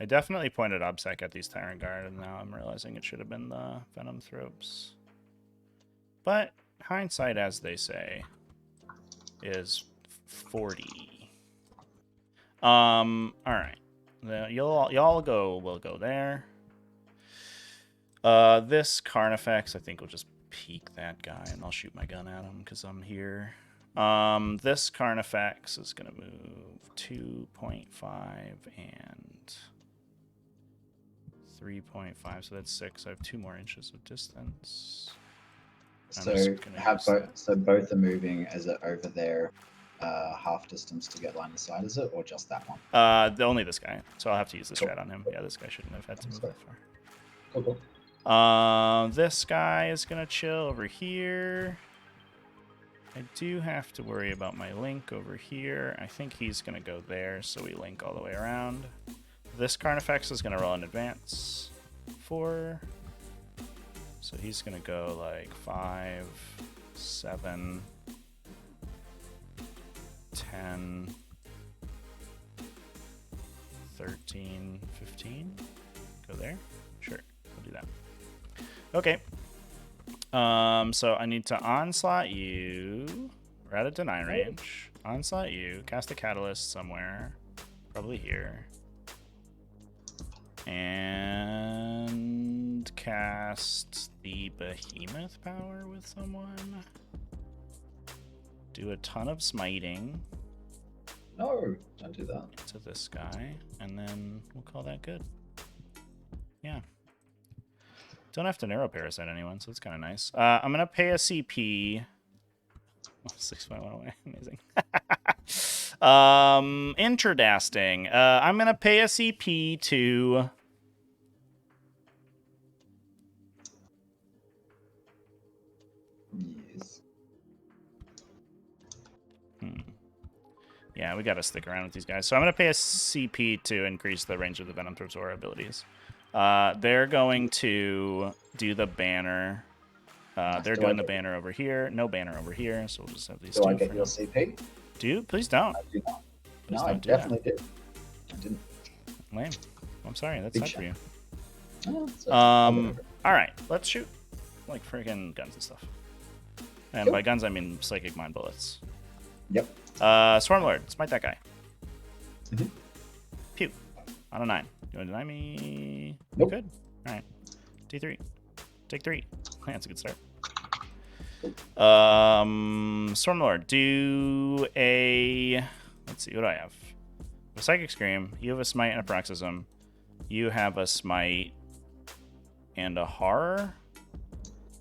I definitely pointed Obsec at these Tyrant Guard, and now I'm realizing it should have been the Venom Thropes. But hindsight, as they say, is 40. Alright. Y'all will go there. This Carnifex, I think, will just peek that guy, and I'll shoot my gun at him because I'm here. This Carnifex is going to move 2.5 and 3.5, so that's 6. I have 2 more inches of distance. So both are moving. Is it over there, half distance to get line of sight? Is it, or just that one? Only this guy. So I'll have to use the strat on him. Yeah, this guy shouldn't have had to move that far. Cool. This guy is gonna chill over here. I do have to worry about my link over here. I think he's gonna go there, so we link all the way around. This Carnifex is gonna roll in advance. 4. So he's gonna go like 5, 7, 10, 13, 15. Go there? Sure, we'll do that. Okay. So I need to onslaught you. We're at a deny range. Onslaught you. Cast a catalyst somewhere. Probably here. And cast the Behemoth power with someone. Do a ton of smiting. No, don't do that. To this guy. And then we'll call that good. Yeah. Don't have to narrow parasite anyone, so it's kind of nice. I'm gonna pay a CP. Oh, 6.1 away. Amazing. Interdasting. I'm gonna pay a CP to. Yes. Yeah, we gotta stick around with these guys. So I'm gonna pay a CP to increase the range of the Venom Thropes aura abilities. They're going to do the banner. They're doing the banner over here. No banner over here, so we'll just have these two. Do I get your CP? Do? Please don't. I do not. Please No, don't I do definitely did. I didn't. Lame. I'm sorry, that's Big sad for you. Oh, so Alright, let's shoot. Like friggin' guns and stuff. And Cool. by guns, I mean psychic mind bullets. Yep. Swarm Lord, smite that guy. Mhm. Pew. On a 9. You want to deny me? Nope. Good. Alright. D3. Take 3. That's a good start. Storm Lord, do a... Let's see, what do I have? A Psychic Scream. You have a Smite and a Paroxysm. You have a Smite and a Horror.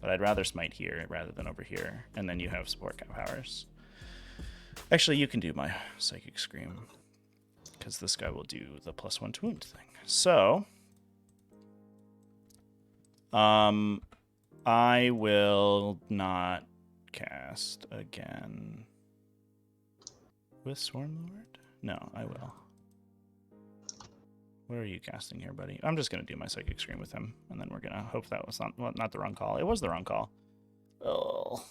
But I'd rather Smite here rather than over here. And then you have Support powers. Actually, you can do my Psychic Scream. Because this guy will do the +1 to wound thing. So... I will not cast again with Swarmlord. No, I will. Where are you casting here, buddy? I'm just gonna do my Psychic Scream with him, and then we're gonna hope that was not the wrong call. It was the wrong call. Oh,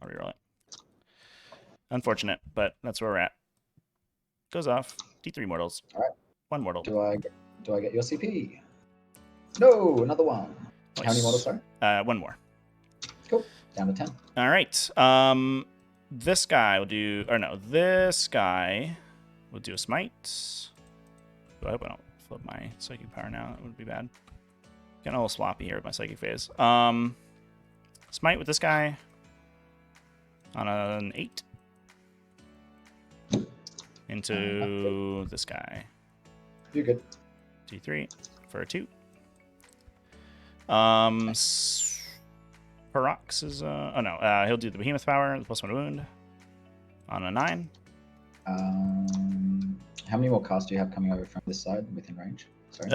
I'll reroll it. Unfortunate, but that's where we're at. Goes off. D3 mortals. All right. 1 mortal. Do I get your CP? No, another one. Nice. How many mortals, sorry? 1 more. Cool. Down to 10. All right. This guy will do, or no, this guy will do a smite. I hope I don't flip my psychic power now. That would be bad. Getting a little sloppy here with my psychic phase. Smite with this guy on an 8 into this guy. You're good. D3 for a 2. Parox is oh no, he'll do the behemoth power, the +1 wound on a 9. How many more casts do you have coming over from this side within range? Sorry.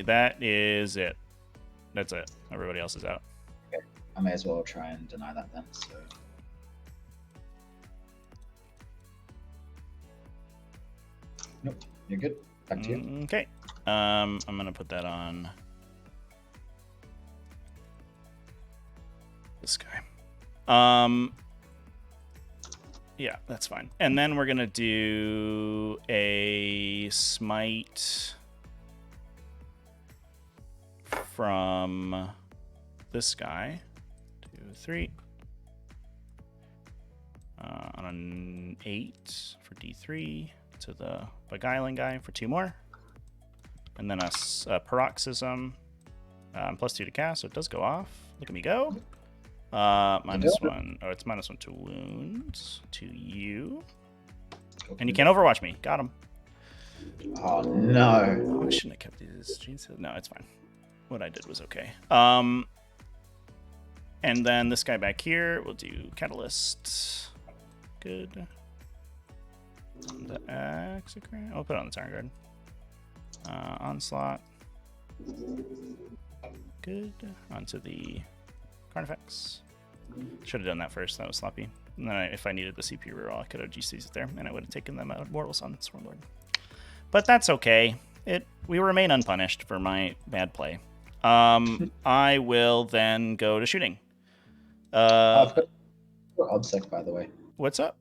That is it. That's it. Everybody else is out. Okay. I may as well try and deny that then. So. Nope. You're good. Back to you. Okay. I'm gonna put that on this guy. Yeah, that's fine. And then we're gonna do a smite from this guy. 2, 3. On an 8 for D3 to the beguiling guy for 2 more. And then a paroxysm +2 to cast, so it does go off. Look at me go. -1. Oh, it's -1 to wounds to you. And you can't overwatch me. Got him. Oh no. I shouldn't have kept these streams. No, it's fine. What I did was okay. And then this guy back here will do Catalyst. Good. The Execrate. I'll put it on the Tyranids. Onslaught. Good. Onto the Carnifex. Should have done that first. That was sloppy. And then if I needed the CP reroll, I could have GC'd it there, and I would have taken them out mortals on Swarmlord. But that's okay. We remain unpunished for my bad play. I will then go to shooting. I've got Obsec, by the way. What's up?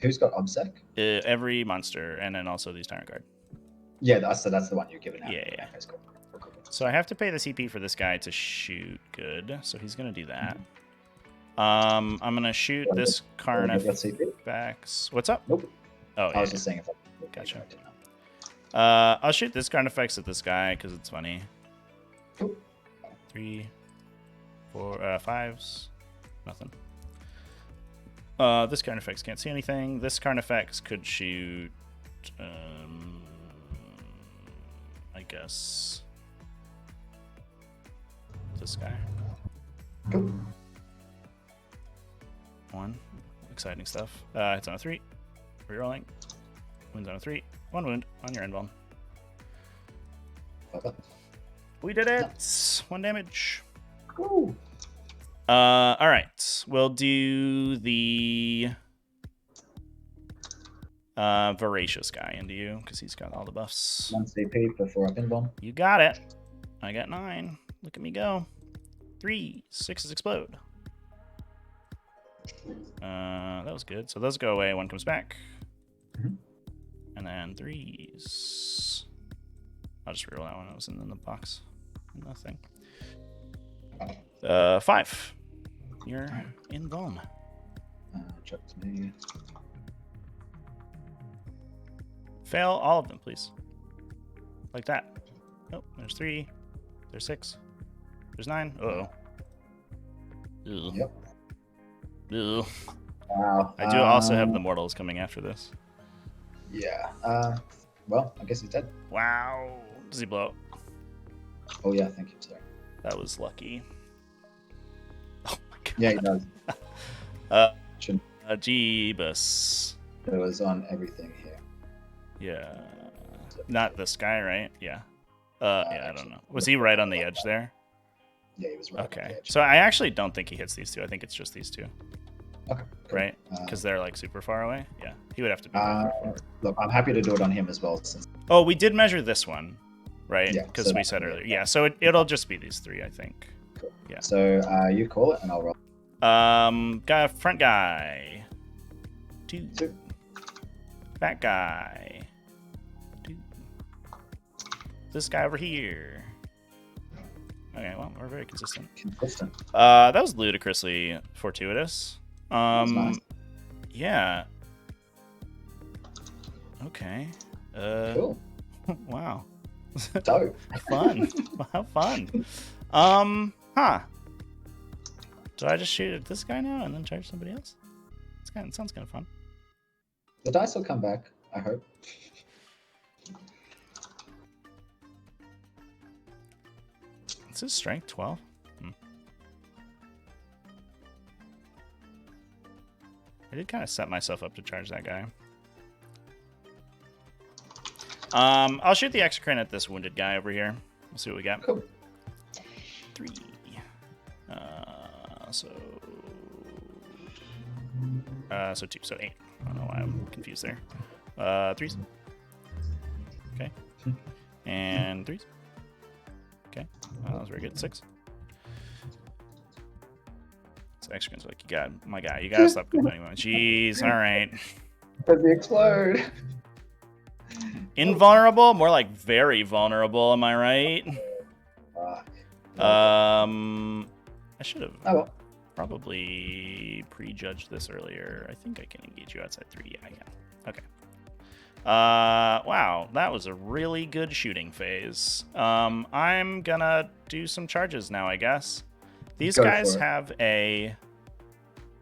Who's got Obsec? Every monster, and then also these Tyrant Guard. Yeah, that's the one you're giving out. Yeah. Okay, cool. So I have to pay the CP for this guy to shoot. Good. So he's gonna do that. I'm gonna shoot this Carnifex. What's up? Nope. Oh, I was just saying if I gotcha. I'll shoot this Carnifex at this guy because it's funny. Cool. 3, 4, 5s. Nothing. This Carnifex can't see anything. This Carnifex could shoot. I guess this guy. Cool. 1. Exciting stuff. It's on a 3. Rerolling. Wounds on a 3. 1 wound on your invuln. We did it. Nice. 1 damage. Cool. All right. We'll do the voracious guy into you because he's got all the buffs. 1 CP for 4 up invuln. You got it. I got 9. Look at me go. 3. 6s explode. That was good. So those go away. 1 comes back. Mm-hmm. And then 3s. I'll just reroll that one. That was in the box. Nothing. 5. You're in Vuln. Check to me. Fail all of them, please. Like that. Nope. There's 3. There's 6. There's 9. Uh-oh. Ew. Yep. Ew. Wow. I do also have the mortals coming after this. Yeah. Well, I guess he's dead. Wow. Does he blow up? Oh yeah, thank you, sir. That was lucky. Oh my god. Yeah, he does. Jeebus. It was on everything here. Yeah. Not this guy, right? Yeah. Yeah, I don't know. Was he right on the edge there? Yeah, he was right on Okay. the edge. So I actually don't think he hits these two. I think it's just these two. Okay. Cool. Right? Because they're like super far away. Yeah. He would have to be pretty forward. Look, I'm happy to do it on him as well. Since Oh, we did measure this one, right? Yeah, Because so we said earlier. Yeah. So it'll just be these three, I think. Cool. Yeah. So you call it, and I'll roll. Front guy. 2. 2. Back guy. 2. This guy over here. Okay, well, we're very consistent. Consistent. That was ludicrously fortuitous. That's nice. Yeah. Okay. Cool. Wow. Dope. Fun. How fun. Huh. Do I just shoot at this guy now and then charge somebody else? It sounds kind of fun. The dice will come back, I hope. Is his strength 12? I did kind of set myself up to charge that guy. I'll shoot the exocrine at this wounded guy over here. We'll see what we got. Cool. 3. So 2. So 8. I don't know why I'm confused there. 3s. Okay. And 3s. Okay. That was very good. 6. So exocrine's like, my guy, you gotta stop complaining about me. Jeez. All right. Does he explode? Invulnerable? More like very vulnerable, am I right? I should have probably prejudged this earlier. I think I can engage you outside 3. Yeah, I can. Okay. Wow, that was a really good shooting phase. I'm gonna do some charges now, I guess. These guys have they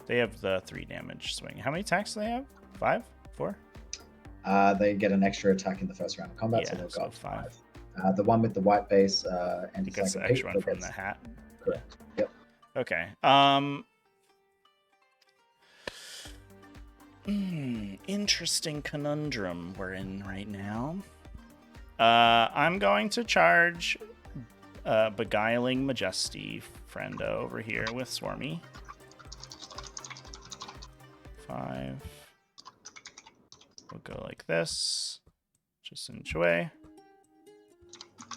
have the 3 damage swing. How many attacks do they have? 5? 4? They get an extra attack in the first round of combat, so they've got 5. The one with the white base and he gets the extra one from the hat. Correct. Yep. Okay. Interesting conundrum we're in right now. I'm going to charge Beguiling Majesty friendo over here with Swarmy. 5. We'll go like this. Just enjoy.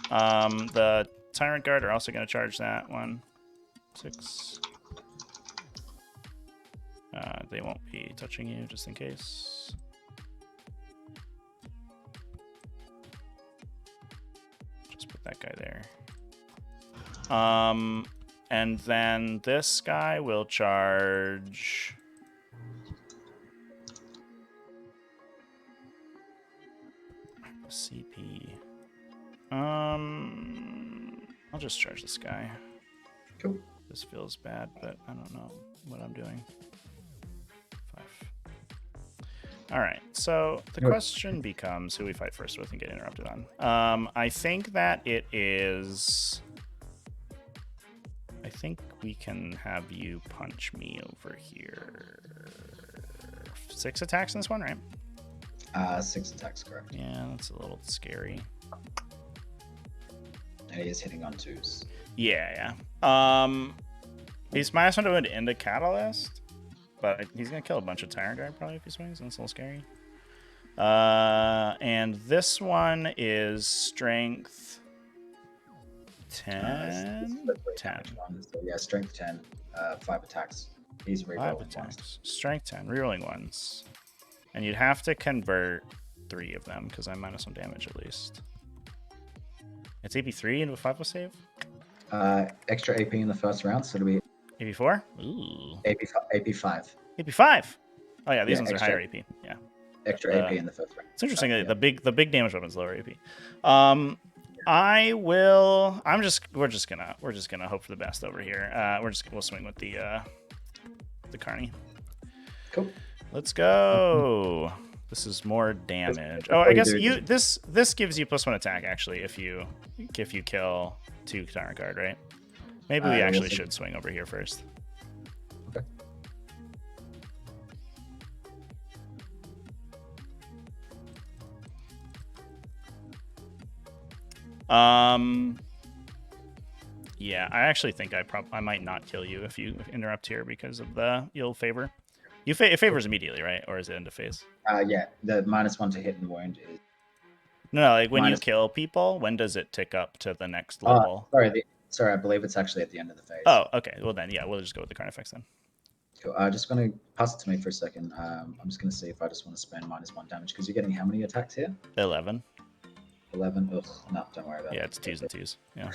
The Tyrant Guard are also going to charge that one. 6. They won't be touching you, just in case. Just put that guy there. And then this guy will charge... CP. I'll just charge this guy. Cool. This feels bad, but I don't know what I'm doing. 5. All right, so the question becomes who we fight first with and get interrupted on. I think that it is... I think we can have you punch me over here. 6 attacks in this one, right? 6 attacks, correct. Yeah, that's a little scary. And he is hitting on 2s. Yeah. He's -1 to wound into Catalyst, but he's gonna kill a bunch of Tyrant Guard probably if he swings, and it's a little scary. And this one is Strength 10? 10. So yeah, Strength 10, 5 attacks. He's rerolling 5 attacks. Strength 10, rerolling ones. And you'd have to convert 3 of them, because I'm -1 damage at least. It's AP3 into a 5 save? Extra AP in the first round, so it'll be AP4? Ooh. AP5. AP5? Oh yeah, these ones are extra, higher AP. Yeah. Extra AP in the first round. It's interesting that the big damage weapon's lower AP. We're just gonna hope for the best over here. We'll swing with the Carney. Cool. Let's go. This is more damage. Oh, I guess this gives you +1 attack actually if you kill 2 Tyrant Guard, right? Maybe we actually should swing over here first. Okay. Yeah, I actually think I might not kill you if you interrupt here because of the you'll favor. It favors immediately, right? Or is it end of phase? Yeah, the -1 to hit and wound is. No, like when you Minus- kill people, when does it tick up to the next level? Sorry, I believe it's actually at the end of the phase. Oh, okay. Well then, yeah, we'll just go with the Carnifex then. Cool. Just going to pass it to me for a second. I'm just going to see if I just want to spend -1 damage because you're getting how many attacks here? 11. 11. Ugh, no, don't worry about it. Yeah, it's 2s and 2s. Yeah.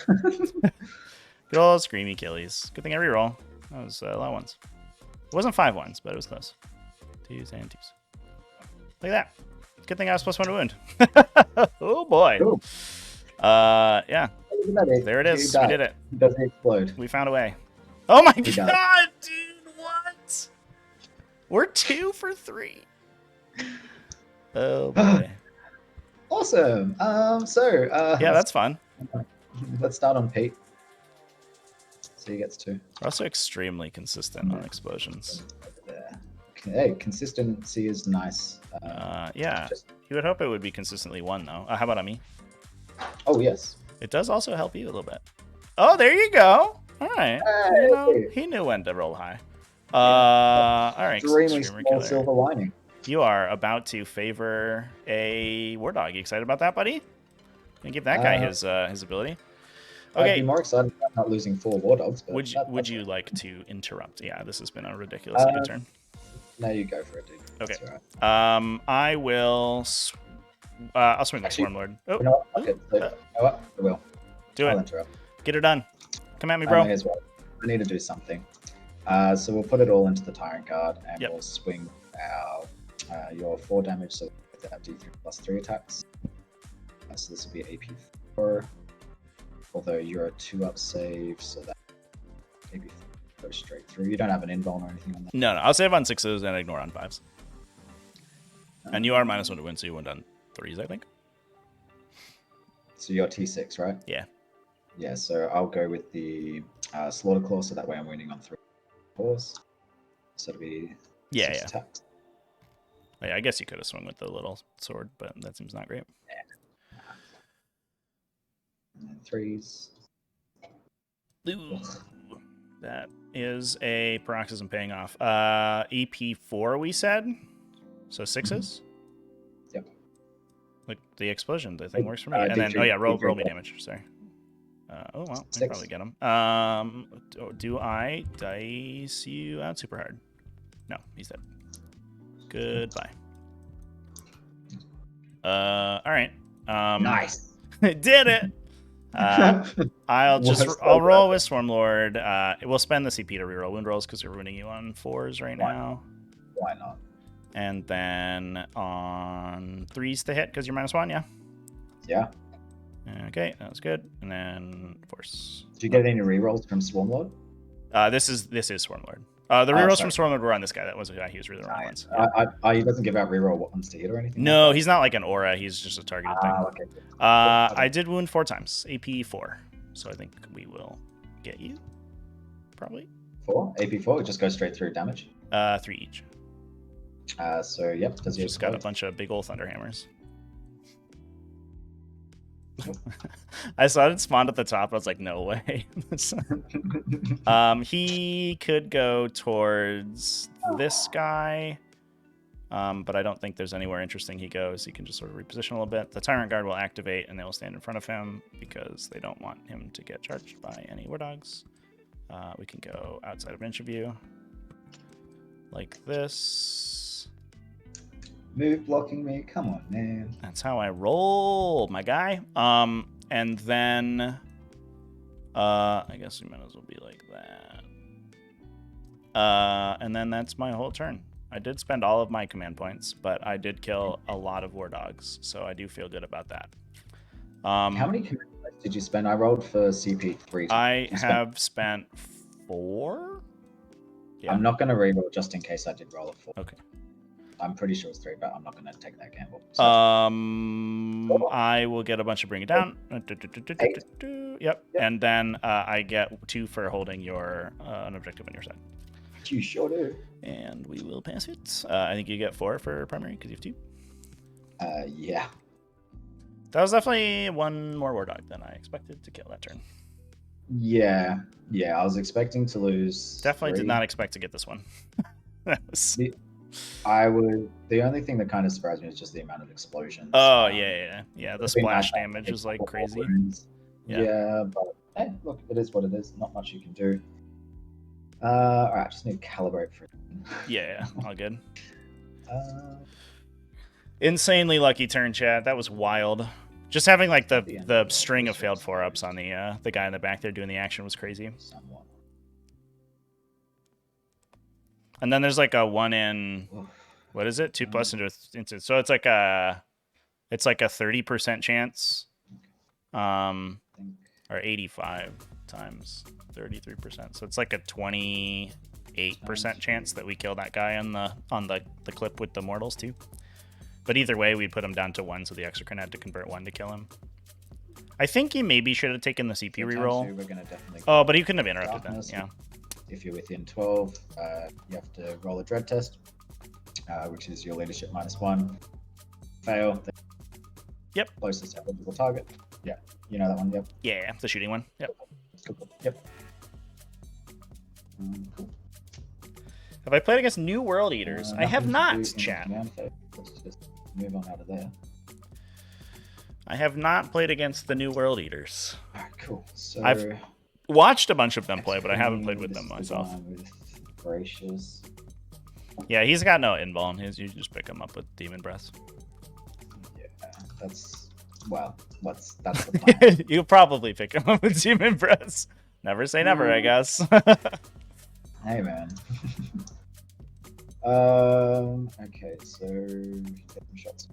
Good old screamy killies. Good thing I reroll. That was a lot of ones. It wasn't 5 ones, but it was close. 2s and 2s. Look at that. Good thing I was +1 to wound. Oh boy. Cool. Yeah. There it is. We did it. Does it explode? We found a way. Oh my We god, got it. dude, what? We're 2 for 3. Oh boy. Awesome. Yeah, that's fun. Let's start on Pete. So he gets 2. We're also extremely consistent on explosions. Okay, consistency is nice. Yeah, you would hope it would be consistently 1 though. How about on me? Oh yes. It does also help you a little bit. Oh, there you go. All right. Hey. You know, he knew when to roll high. All right. Extremely Extreme small Killer. silver lining. You are about to favor a War Dog. You excited about that, buddy? Gonna give that guy his ability. I'd Okay. be more excited about not losing 4 War Dogs. But Would you like to interrupt? Yeah, this has been a ridiculously good turn. No, you go for it, dude. Okay. That's all right. I will. I'll swing the Actually, Swarmlord. Oh, You know what? Okay, so, you know what? I will. do I'll it. interrupt. Get her done. Come at me, I bro. may as well. I need to do something. So we'll put it all into the Tyrant Guard, and Yep. we'll swing your 4 damage, so that D3 plus 3 attacks. So this will be AP4. Although you're a 2-up save, so that AP4 goes straight through. You don't have an invuln or anything on that. No, I'll save on 6s and ignore on 5s. And you are -1 to win, so you went on 3s, I think. So you're T6, right? Yeah. Yeah, so I'll go with the Slaughter Claw, so that way I'm winning on 3 4s. So it'll be 6 attacks. Oh, yeah, I guess you could have swung with the little sword, but that seems not great. And then 3s. Ooh, that is a paroxysm paying off. EP4, we said? So 6s? Yep. Like the explosion, the thing works for me. And D3, then, oh yeah, roll D3. me damage. Sorry. Oh well, I 6. probably get him. Do I dice you out super hard? No, he's dead. Goodbye. All right. Nice. Did it. I'll roll with Swarmlord. We'll spend the CP to reroll wound rolls because we're ruining you on 4s right now. Why not? And then on 3s to hit because you're -1, yeah? Yeah. Okay, that was good. And then force. Did you get any rerolls from Swarmlord? This is Swarmlord. The rerolls from Swarmlord were on this guy. That was a guy he was really the wrong ones. Yeah. He doesn't give out reroll ones to hit or anything? No, he's not like an aura. He's just a targeted thing. Okay. I did wound 4 times. AP 4. So I think we will get you. Probably. 4? AP4? It just goes straight through damage? 3 each. So, yep. Does he Just got a bunch of big old thunderhammers. I saw it spawned at the top. I was like, no way. He could go towards this guy, but I don't think there's anywhere interesting he goes. He can just sort of reposition a little bit. The Tyrant Guard will activate, and they will stand in front of him because they don't want him to get charged by any War Dogs. We can go outside of inch of view, like this. Move blocking me. Come on, man. That's how I roll, my guy. And then I guess we might as well be like that. And then that's my whole turn. I did spend all of my command points, but I did kill a lot of War Dogs, so I do feel good about that. How many command points did you spend? I rolled for CP3. I have spent 4. Yeah. I'm not going to reroll just in case I did roll a 4. Okay. I'm pretty sure it's 3, but I'm not going to take that gamble. So I will get a bunch of bring it down. Yep. And then I get 2 for holding your an objective on your side. You sure do. And we will pass it. I think you get 4 for primary because you have 2. Yeah. That was definitely one more War Dog than I expected to kill that turn. Yeah, I was expecting to lose. Definitely 3. did not expect to get this one. That was... The only thing that kind of surprised me is just the amount of explosions. Oh, yeah. The splash nice damage is like crazy. Yeah, but hey, look, it is what it is. Not much you can do. All right, just need to calibrate for it. Yeah, all good. Uh, Insanely lucky turn, chat. That was wild. Just having like the end string of failed 4-ups on the guy in the back there doing the action was crazy. somewhat. And then there's like a 1 in, what is it? 2+ into so it's like a 30% chance, or 85 times 33%. So it's like a 28% chance that we kill that guy on the clip with the mortals too. But either way, we'd put him down to 1, so the Exocrine had to convert 1 to kill him. I think he maybe should have taken the CP reroll. Oh, but he couldn't have interrupted them. Yeah. If you're within 12, you have to roll a dread test, which is your leadership -1. Fail. Yep. Closest eligible target. Yeah. You know that one. Yep. Yeah, the shooting one. Yep. Cool. Yep. Cool. Have I played against New World Eaters? I have not, chat. Let's just move on out of there. I have not played against the New World Eaters. Alright, cool. So I've watched a bunch of them play, but I haven't played with them myself. Gracious. Yeah, he's got no invuln. You just pick him up with Demon Breath. Yeah, that's the plan. You probably pick him up with Demon Breath. Never say never, I guess. Hey, man. Okay, so get some shots.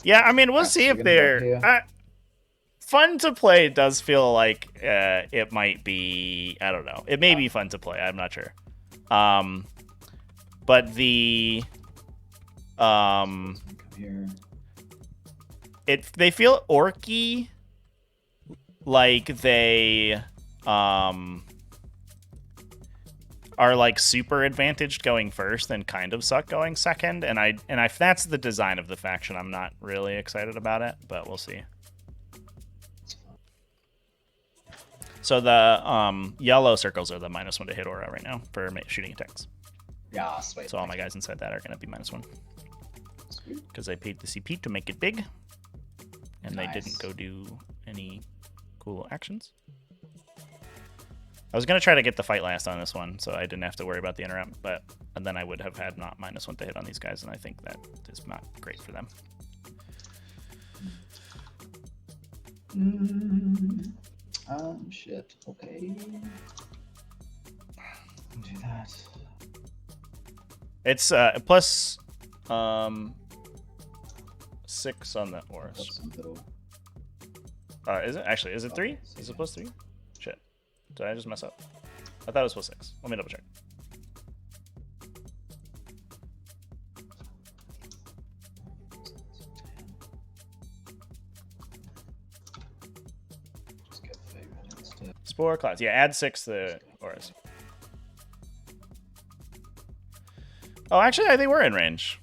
Yeah, I mean, we'll see if they're fun to play. Does feel like it might be. I don't know. It may be fun to play. I'm not sure. But the they feel orky, like they are like super advantaged going first and kind of suck going second, and if that's the design of the faction, I'm not really excited about it, but we'll see. So the yellow circles are the -1 to hit aura right now for shooting attacks. Yeah, sweet. So all my guys inside that are going to be -1 because I paid the CP to make it big, and they didn't go do any cool actions. I was going to try to get the fight last on this one, so I didn't have to worry about the interrupt, and then I would have had not -1 to hit on these guys, and I think that is not great for them. Shit. Okay. Do that. It's plus 6 on the auras. Is it actually? Is it 3? Is it +3? Shit. Did I just mess up? I thought it was +6. Let me double check. Spore clouds. Yeah, add 6 to the auras. Oh, actually, they were in range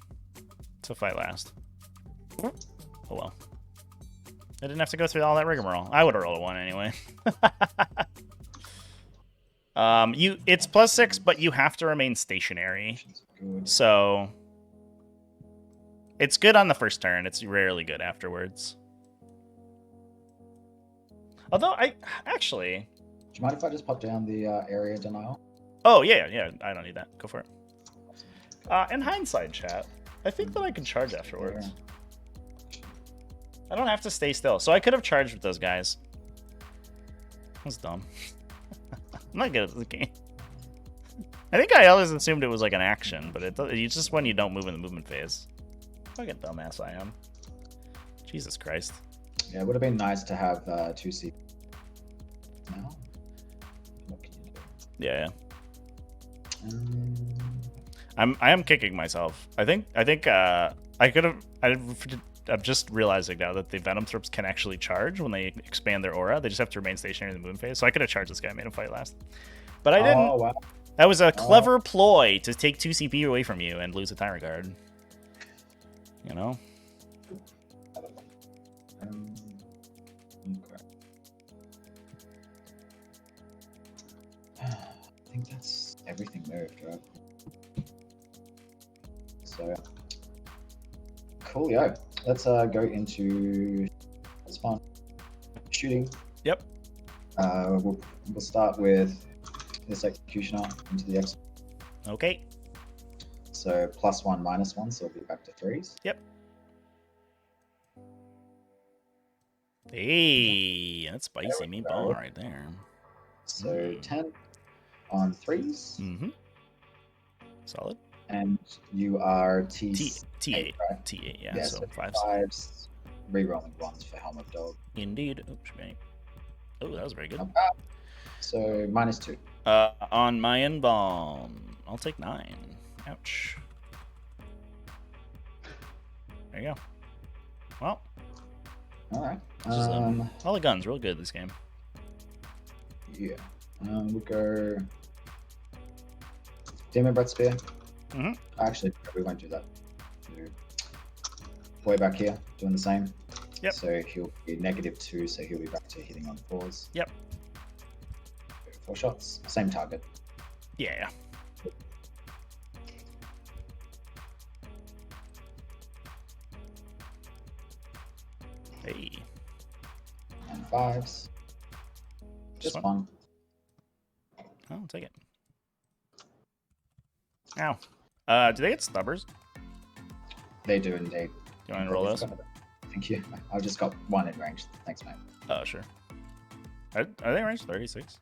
to fight last. Oh well. I didn't have to go through all that rigmarole. I would have rolled a 1 anyway. It's +6, but you have to remain stationary. So it's good on the first turn. It's rarely good afterwards. Although actually. Do you mind if I just pop down the area denial? Oh yeah. I don't need that. Go for it. In hindsight, chat, I think that I can charge afterwards. I don't have to stay still, so I could have charged with those guys. That's dumb. I'm not good at this game. I think I always assumed it was like an action, but it's just when you don't move in the movement phase. Fucking dumbass I am. Jesus Christ. Yeah, it would have been nice to have 2 C. Now, what can you do? Yeah. I am kicking myself. I think I could have. I'm just realizing now that the Venom Thrips can actually charge when they expand their aura. They just have to remain stationary in the movement phase. So I could have charged this guy, made him fight last. But I didn't. Oh, wow. That was a clever ploy to take 2 CP away from you and lose a Tyrant Guard. you know? Okay. I think that's everything moved, right? So, coolio. Let's go into it's fun shooting. Yep. We'll start with this executioner into the X. Okay. So +1, -1, so we'll be back to 3s. Yep. Hey, that's spicy There we meatball go. right there. So 10 on 3s, Mm-hmm. Solid. and you are T8, right? T8, yeah. Yeah, So so 5s. 5s, re-rolling 1s for Helm of Dog. Indeed. Oops, right. Oh, that was very good. Not bad. So -2. On my embalm, I'll take 9. Ouch. There you go. Well, All right. just, all the guns real good this game. Yeah. We'll go Demon Breath Spear. Mm-hmm. Actually, we won't do that. Do Boy back here, doing the same. Yep. So he'll be -2, so he'll be back to hitting on 4s. Yep. 4 shots, same target. Yeah. Hey. And 5s. Just one. I'll take it. Ow. Do they get stubbers? They do indeed. Do you want to roll those? Thank you. I just got 1 in range. Thanks, mate. Oh, sure. Are they in range? 36?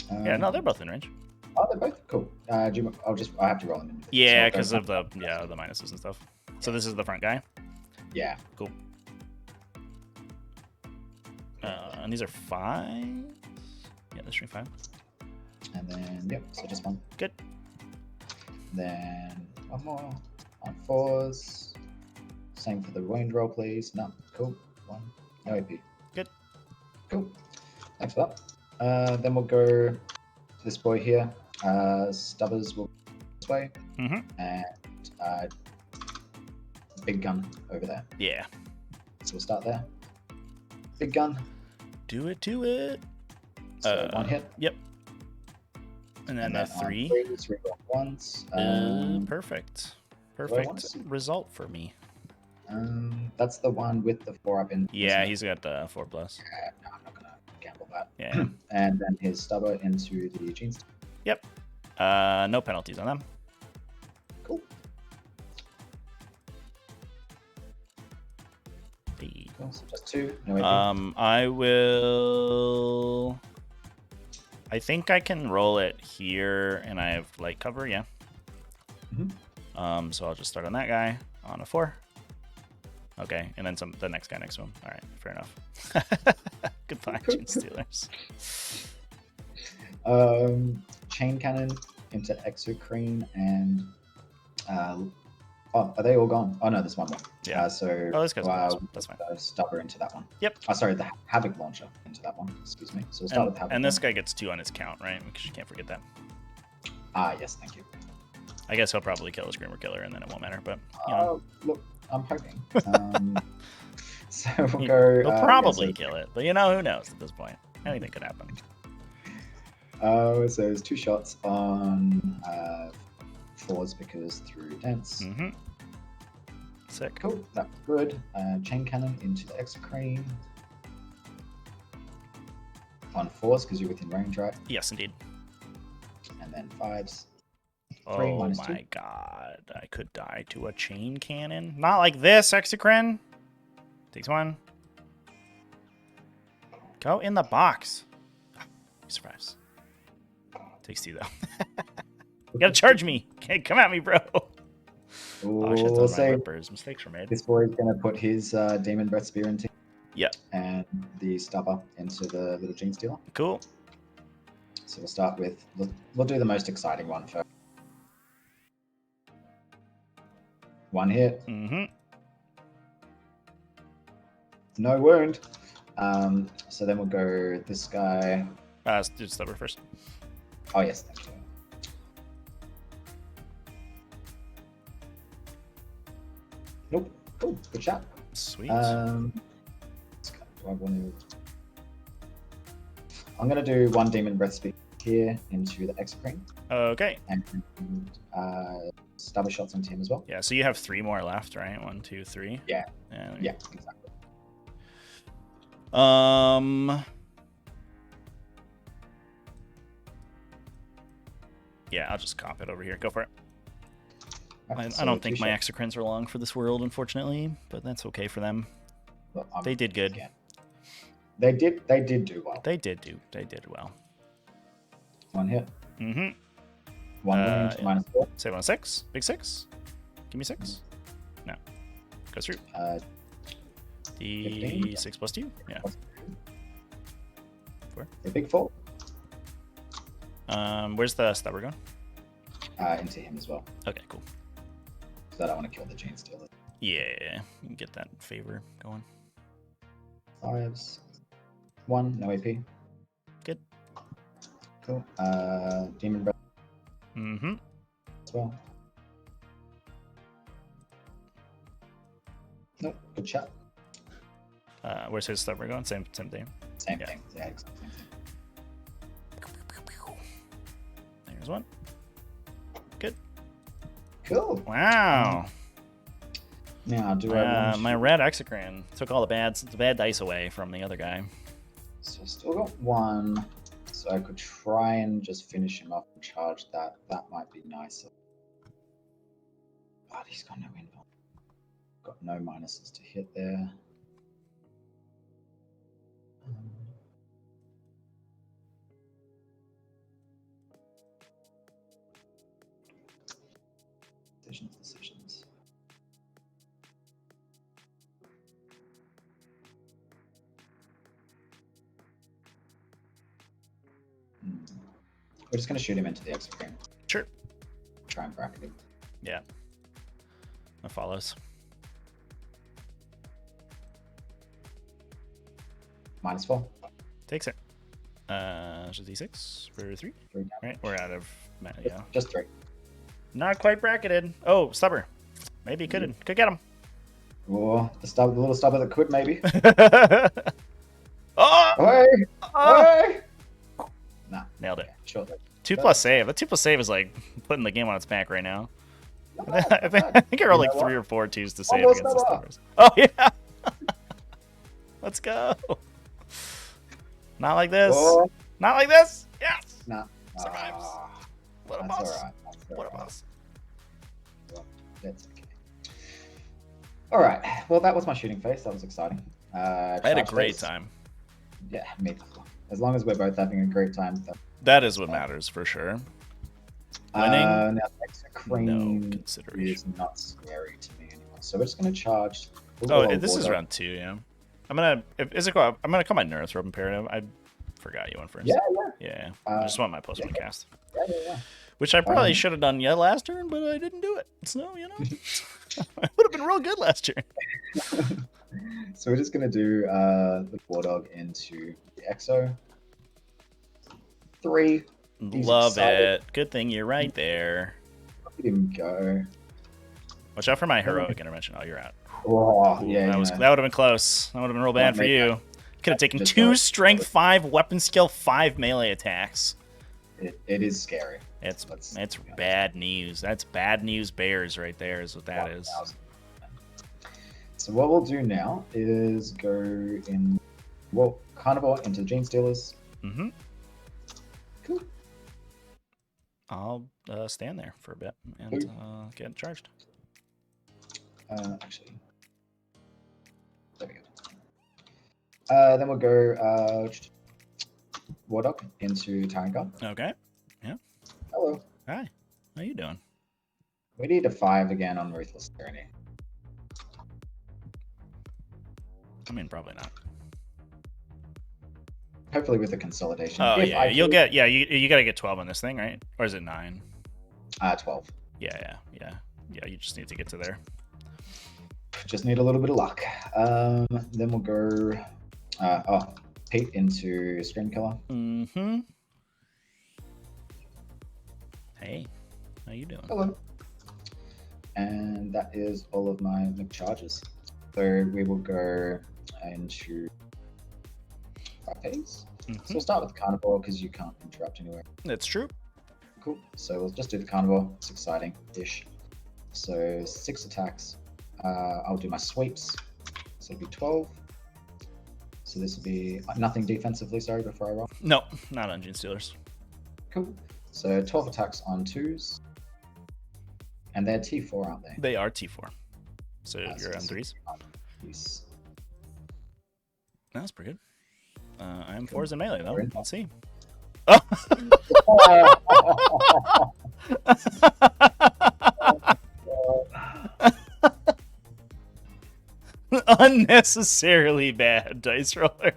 Yeah, no, they're both in range. Oh, they're both cool. I have to roll them in. Yeah, because of the minuses and stuff. So this is the front guy. Yeah. Cool. And these are 5s. Yeah, this string 5. And then yep, so just 1. Good. Then 1 more on 4s. Same for the wound roll, please. No, cool. 1. No AP. Good. Cool. Thanks for that. Then we'll go this boy here. Stubbers will go this way. Mm-hmm. And big gun over there. Yeah. So we'll start there. Big gun. Do it. So 1 hit. Yep. And then a 3. 3s, reroll 1s. Perfect. I wanna Perfect see? result for me. That's the one with the 4 up in. Yeah, he's got 4+. Yeah, no, I'm not gonna gamble that. Yeah. And then his stubber into the jeans. Yep. No penalties on them. Cool. Hey. Cool. So just 2. No AP. I will. I think I can roll it here, and I have light cover. Yeah. Mm-hmm. So I'll just start on that guy on a 4. Okay, and then the next guy next to him. All right, fair enough. Goodbye, Gene Steelers. Chain cannon into exocrine and are they all gone? Oh no, there's one more. Yeah. So this guy's that's fine. Stubber into that one. Yep. Sorry, the Havoc launcher into that one. Excuse me. So we'll start with Havoc. And this guy gets 2 on his count, right? Because you can't forget that. Yes, thank you. I guess he'll probably kill a Screamer Killer, and then it won't matter. But you know. Look, I'm hoping. So we'll go. He'll probably kill it, but you know, who knows at this point? Anything could happen. So there's 2 shots on 4s because through dense. Mm-hmm. Sick. Cool, that's good. Chain cannon into the exocrine. On 4s because you're within range, right? Yes, indeed. And then 5s. 3 Oh minus my 2. god, I could die to a chain cannon. Not like this, Exocrine. Takes 1. Go in the box. He survives. Takes 2 though. You gotta charge me. Can't come at me, bro. Oh, I should have We'll thrown my say whippers. Mistakes were made. this boy is going to put his Demon Breath Spear into. Yep. And the stubber into the little Gene Stealer. Cool. So we'll start with. We'll do the most exciting one first. 1 hit. Mm-hmm. No wound. So then we'll go this guy. Let's do stubber first. Oh yes, thank you. Nope. Cool. Good shot. Sweet. Do I want to? I'm gonna do one demon breath speed here into the exocrine Okay. and stubber shots onto him as well. Yeah, so you have 3 more left, right? 1, 2, 3. Yeah. Yeah. Yeah, exactly. Yeah, I'll just cop it over here. Go for it. Okay, I so don't think 2 my shots. exocrines are long for this world, unfortunately, but that's okay for them. Well, They did good. yeah. They did do well. They did well. 1 hit, Mm-hmm. 1 wound, yeah. -4. Say 1 6. Big 6. Give me 6. No. Goes through. D6 plus 2. Yeah. A big 4 Where's the stubber going? into him as well. Okay, cool. So I don't want to kill the Gene Stealer. Yeah, you can get that favor going. 5s. 1, no AP. Good. Cool. Demon breath Mm-hmm. as well. Nope. Good shot. Where's his stubber going? Same thing. Same Yeah. thing. Yeah, exactly. Same thing. There's 1. Good. Cool. Wow. Now, do I want to... My red exocrine took all the bad dice away from the other guy. So I still got 1. So I could try and just finish him up and charge that. That might be nicer. But he's got no invul. Got no minuses to hit there. Decisions. We're just going to shoot him into the exocrine. Sure. Try and bracket him. Yeah. That follows. -4. Takes it. Just D6 for 3. 3 damage. Right, we're out of mana, yeah. Just 3. Not quite bracketed. Oh, stubber. Maybe could get him. Oh, the little stubber that could maybe. Oh! Hey! Oh! Hey! Nah. Nailed it. Okay, sure. 2+ save. That 2+ save is like putting the game on its back right now. Not I bad, think, not bad. I rolled You like know 3 what? or 4 2s to save Almost against the stubber. stubbers. Oh yeah. Let's go. Not like this. Oh, Not like this. Yes. nah. Survives. Ah, What a that's boss. alright. That's What a alright. boss. Well, that's okay. Alright. Well, that was my shooting phase. That was exciting. I had a Charge great phase. time. Yeah, me too. As long as we're both having a great time. That is what matters for sure. Winning, Now, no exocrine consideration. is not scary to me anymore. So we're just going to charge. Oh, this is round 2, yeah. I'm gonna I'm gonna call my Nerf Rope Imperative. I forgot you went first. Yeah. Yeah. I just want my plus 1 cast. Yeah. Which I probably should have done last turn, but I didn't do it. So, you know. I would have been real good last turn. So we're just going to do the War Dog into the Exo. 3. He's Love excited. it. Good thing you're right there. Look at him go. Watch out for my heroic intervention. Oh, you're out. Oh, Ooh, yeah. that would have been close. That would have been real bad for make you. Could have taken Just 2 go. strength 5, weapon skill 5 melee attacks. It is scary. It's Let's be honest. bad news. That's bad news bears right there is what that is. 1,000%. So what we'll do now is go in, well, Carnivore into the Gene Stealers. Mm-hmm. Cool. I'll stand there for a bit and get charged. Actually, there we go. Then we'll go War Dog into Tyranids. Okay. Hello. Hi. How you doing? We need a 5 again on Ruthless Tyranny. I mean, probably not. Hopefully with the consolidation. Oh If yeah, I you'll could- get you gotta get 12 on this thing, right? Or is it 9? 12. Yeah. You just need to get to there. Just need a little bit of luck. Then we'll go Pete into Screen Killer. Mm-hmm. Hey, how you doing? Hello. And that is all of my charges. So we will go into 5 phase. So we'll start with the carnivore because you can't interrupt anywhere. That's true. Cool. So we'll just do the carnivore. It's exciting-ish. So 6 attacks. I'll do my sweeps. So it'll be 12. So this will be nothing defensively, sorry, before I roll. No, not on Gene Stealers. Cool. So 12 attacks on 2s. And they're T4, aren't they? They are T4. So you're on 3s. Yes. That's pretty good. I am 4s in melee, though. Let's see. Unnecessarily bad dice roller.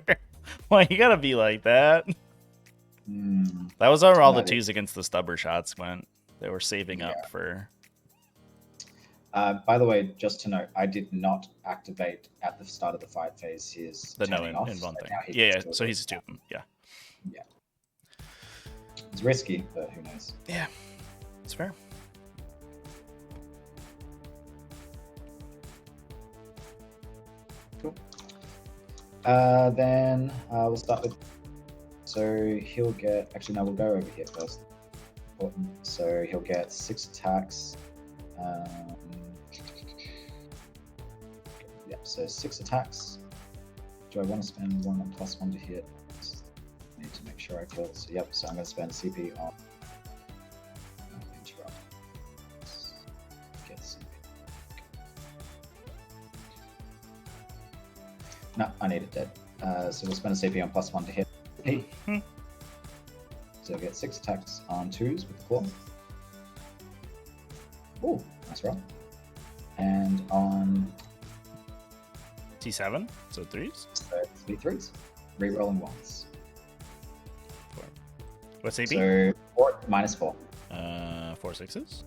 Why you gotta be like that? That was where all the 2s against the stubber shots went. They were saving up for. By the way, just to note, I did not activate at the start of the fight phase his The no turning off, in one so thing. now he Yeah, can still so do he's a it. 2. Yeah. Yeah. It's risky, but who knows? Yeah, it's fair. Cool. Then we'll start with. So he'll get. Actually, no, we'll go over here first. Important. So he'll get 6 attacks. Yeah, so 6 attacks. Do I want to spend 1 and +1 to hit? I need to make sure I kill. So yep, so I'm going to spend CP on. Interrupt. Get CP. No, I need it dead. So we'll spend a CP on +1 to hit. So we'll get 6 attacks on 2s with the claw. Ooh, nice roll. And on T7, so 3s. so 3 3s, rerolling once. What's AP? So 4 -4. 4 6s?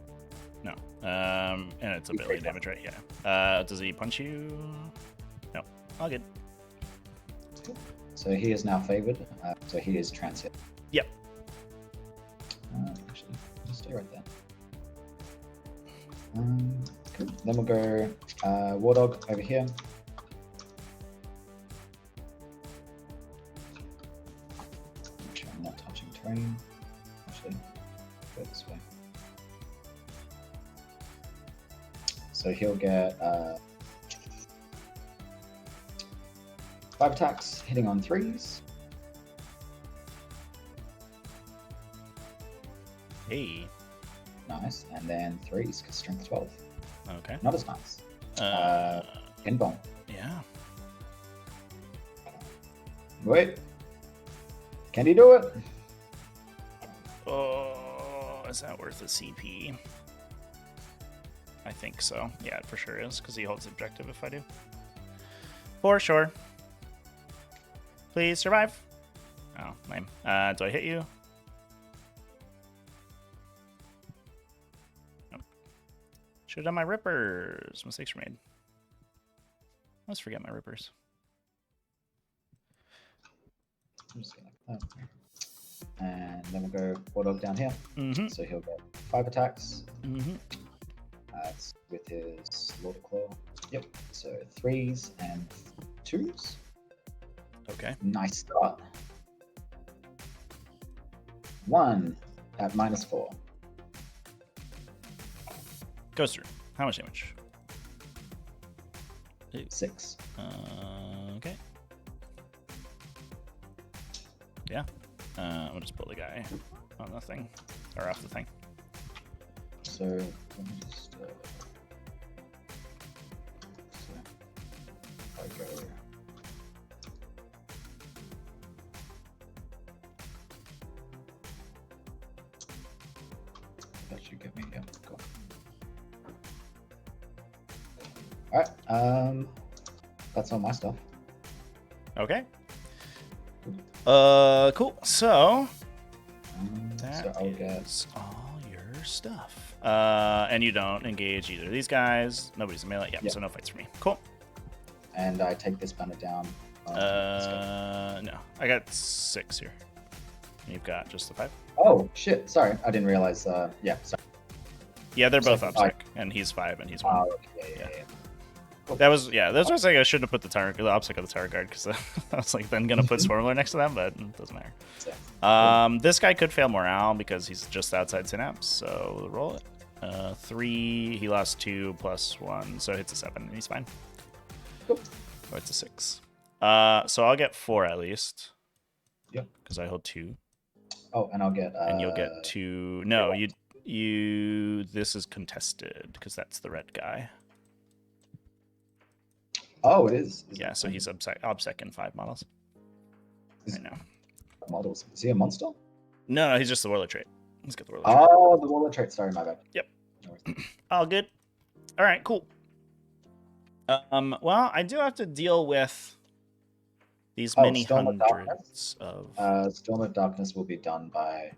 No. And it's ability damage, right? Yeah. Does he punch you? No. All good. So he is now favored. So he is transit. Yep. Actually, just stay right there. Cool. Then we'll go War Dog over here. Make sure I'm not touching terrain. Actually, go this way. So he'll get 5 attacks, hitting on 3s. Hey. Nice. And then 3s, because strength 12. Okay. Not as nice. Pinball. Yeah. Wait. Can he do it? Oh, is that worth a CP? I think so. Yeah, it for sure is, because he holds the objective if I do. For sure. Please survive. Oh, lame. Do I hit you? Nope. Should have done my rippers. Mistakes were made. Let's forget my rippers. I'm just gonna like that. And then we'll go War Dog down here. So he'll get 5 attacks. That's with his Slaughter Claw. Yep. So 3s and 2s. Okay. Nice start. 1 at -4. Goes through. How much damage? 6. Okay. Yeah. We'll just pull the guy on the thing. Or off the thing. So let me just so if I go. That should get me. Yeah, cool. All right. That's all my stuff. Okay. Cool. So that I'll get is all your stuff. And you don't engage either of these guys. Nobody's in melee. Yep. So no fights for me. Cool. And I take this banner down. No. I got 6 here. You've got just the 5. Oh shit! Sorry, I didn't realize. Yeah, sorry. Yeah, they're both Second OBSEC, and he's 5 and he's 1. Okay, yeah. That's what I was saying. I shouldn't have put the OBSEC of the Tower Guard because I was like then gonna put Swarmler next to them, but it doesn't matter. This guy could fail morale because he's just outside Synapse, so we'll roll it. 3, he lost 2 plus 1, so it hits a 7, and he's fine. Cool. Oh, it's a 6. So I'll get 4 at least. Yep. Because I hold 2. Oh, and I'll get. And you'll get 2. No, you. This is contested because that's the red guy. Oh, it is. Yeah, so he's OBSEC in 5 models. I know. Models. Is he a monster? No, he's just the Warlord trait. He's got the Warlord trait. Oh, the Warlord trait. Sorry, my bad. Yep. No worries. All good. All right, cool. Well, I do have to deal with these many Storm of hundreds of. Storm of Darkness will be done by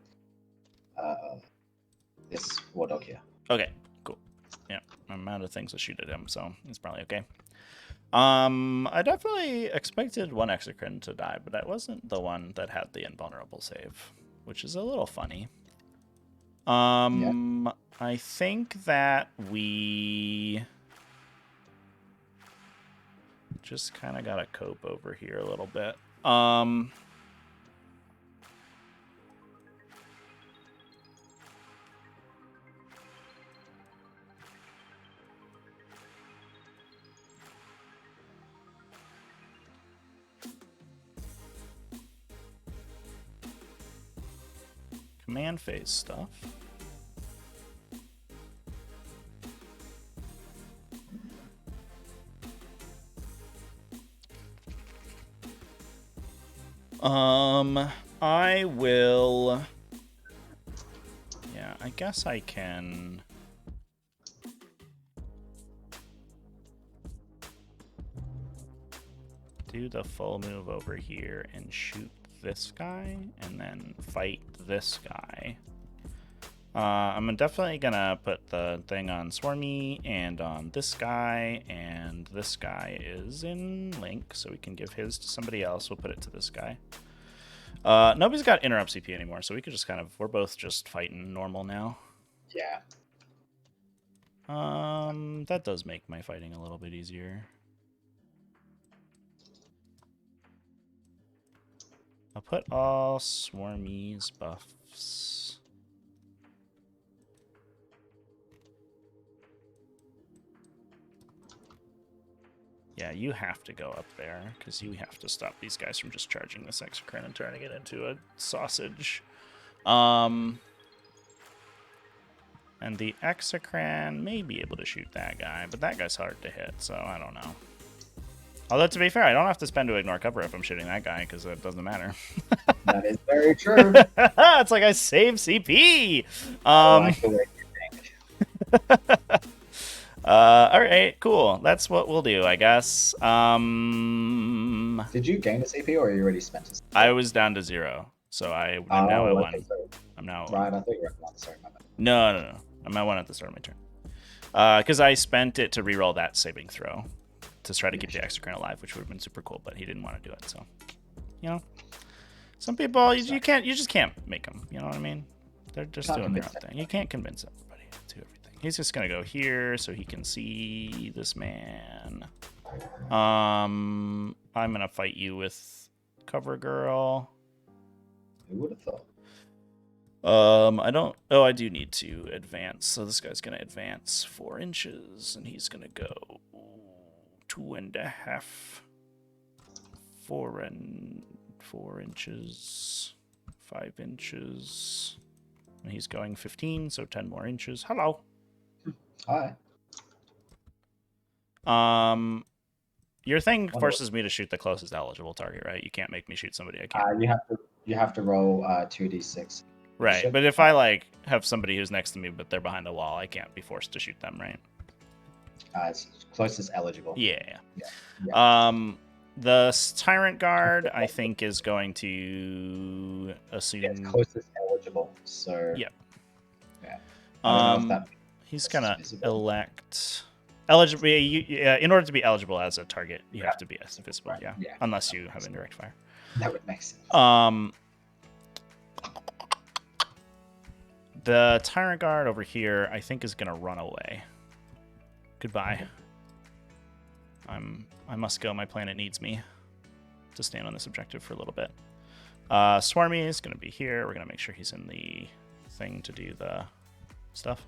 this War Dog here. Okay, cool. Yeah, I'm out of things to shoot at him, so it's probably okay. I definitely expected one Exocrine to die, but that wasn't the one that had the invulnerable save, which is a little funny. Yeah. I think that we just kind of gotta cope over here a little bit. Command phase stuff. I will. Yeah, I guess I can. Do the full move over here and shoot this guy, and then fight this guy. I'm definitely gonna put the thing on Swarmy and on this guy, and this guy is in Link, so we can give his to somebody else. We'll put it to this guy. Nobody's got interrupt CP anymore, so we could just we're both just fighting normal now. Yeah. That does make my fighting a little bit easier. I'll put all Swarmy's buffs. Yeah, you have to go up there, because you have to stop these guys from just charging this Exocrine and trying to get into a sausage. And the Exocrine may be able to shoot that guy, but that guy's hard to hit, so I don't know. Although, to be fair, I don't have to spend to ignore cover if I'm shooting that guy, because it doesn't matter. That is very true. It's like I save CP! I like the way you think. Alright, cool. That's what we'll do, I guess. Did you gain a CP, or are you already spent it? I was down to 0, so I'm now at 1. I'm now at 1. Right, I thought you were at 1. Sorry, my bad. No. I'm at 1 at the start of my turn. Because I spent it to reroll that saving throw to try to keep the Exocrine alive, which would have been super cool, but he didn't want to do it, so. You know, some people, you just can't make them, you know what I mean? They're just doing their own thing. You can't convince everybody to do everything. He's just going to go here so he can see this man. I'm going to fight you with Cover Girl. Who would have thought? I do need to advance. So this guy's going to advance 4 inches, and he's going to go 2.5, 4 inches, 5 inches. And he's going 15, so 10 more inches. Hello. Hi. Your thing forces me to shoot the closest eligible target, right? You can't make me shoot somebody I can't. You have to roll 2d6. Right, but if I have somebody who's next to me but they're behind a wall, I can't be forced to shoot them, right? It's closest eligible. Yeah. Yeah. The Tyrant Guard, I think, is going to assume... It's closest eligible, so... Yep. Yeah. I don't know if that he's going to elect... Eligible. In order to be eligible as a target, you have to be visible, yeah. Unless you have indirect fire. That would make sense. The Tyrant Guard over here, I think, is going to run away. Goodbye. I must go. My planet needs me to stand on this objective for a little bit. Swarmy is going to be here. We're going to make sure he's in the thing to do the stuff.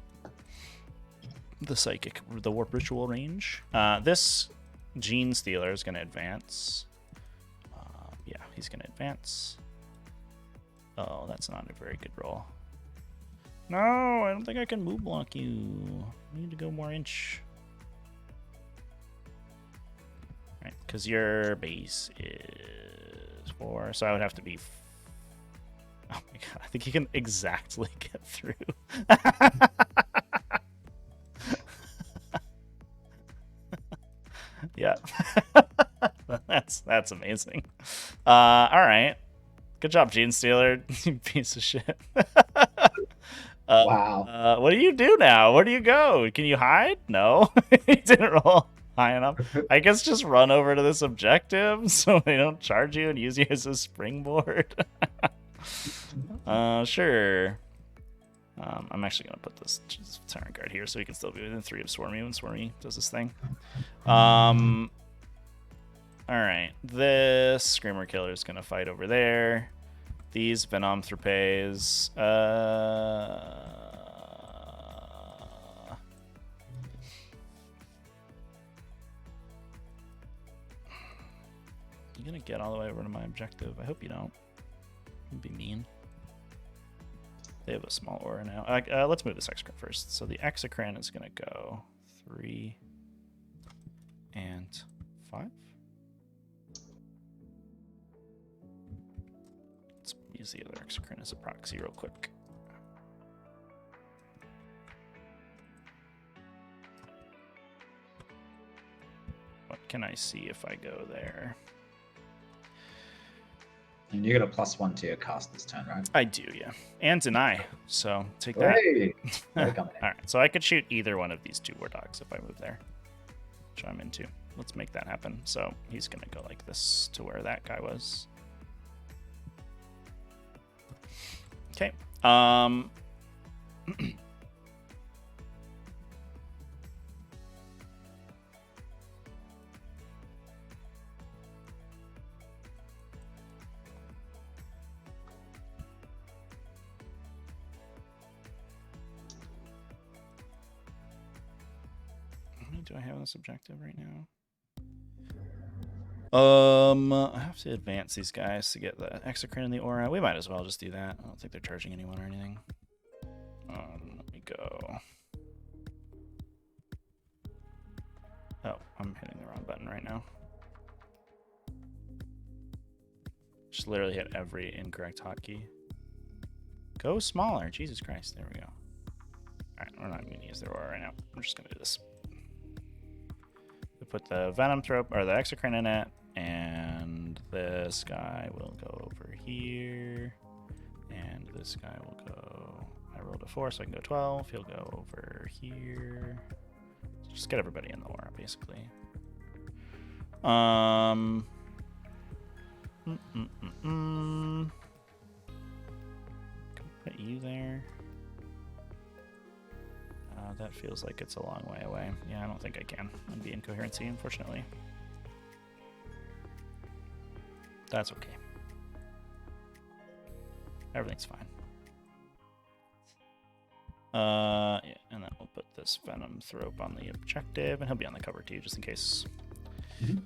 The psychic, the warp ritual range. This Gene Stealer is going to advance. Yeah, he's going to advance. Oh, that's not a very good roll. No, I don't think I can move block you. I need to go more inch. Right, because your base is 4, so I would have to be. Oh my god, I think you can exactly get through. Yeah. That's amazing. All right. Good job, Gene Stealer. You piece of shit. Wow. What do you do now? Where do you go? Can you hide? No. You didn't roll high enough. I guess just run over to this objective so they don't charge you and use you as a springboard. Sure. I'm actually going to put this Tyrant Guard here so he can still be within 3 of Swarmy when Swarmy does this thing. Alright. This Screamer Killer is going to fight over there. These Venomthropes. You going to get all the way over to my objective? I hope you don't. It'd be mean. They have a small aura now. Let's move this Exocrine first. So the Exocrine is going to go 3 and 5. Let's use the other Exocrine as a proxy real quick. What can I see if I go there? And you get a +1 to your cast this turn, right? I do, yeah. And deny. So take that. Hey! Alright, so I could shoot either one of these 2 War Dogs if I move there. Which I'm into. Let's make that happen. So he's going to go like this to where that guy was. Okay. Do I have this objective right now? I have to advance these guys to get the Exocrine and the aura. We might as well just do that. I don't think they're charging anyone or anything. Let me go. Oh, I'm hitting the wrong button right now. Just literally hit every incorrect hotkey. Go smaller. Jesus Christ. There we go. Alright, we're not going to use their aura right now. We're just going to do this. We put the Venomthrope or the Exocrine in it, and this guy will go over here, and this guy will go. I rolled a 4, so I can go 12. He'll go over here. Just get everybody in the aura, basically. Can we put you there? That feels like it's a long way away. Yeah, I don't think I can. It'd be incoherency, unfortunately. That's okay. Everything's fine. Yeah, and then we'll put this Venomthrope on the objective, and he'll be on the cover too, just in case. Mm-hmm.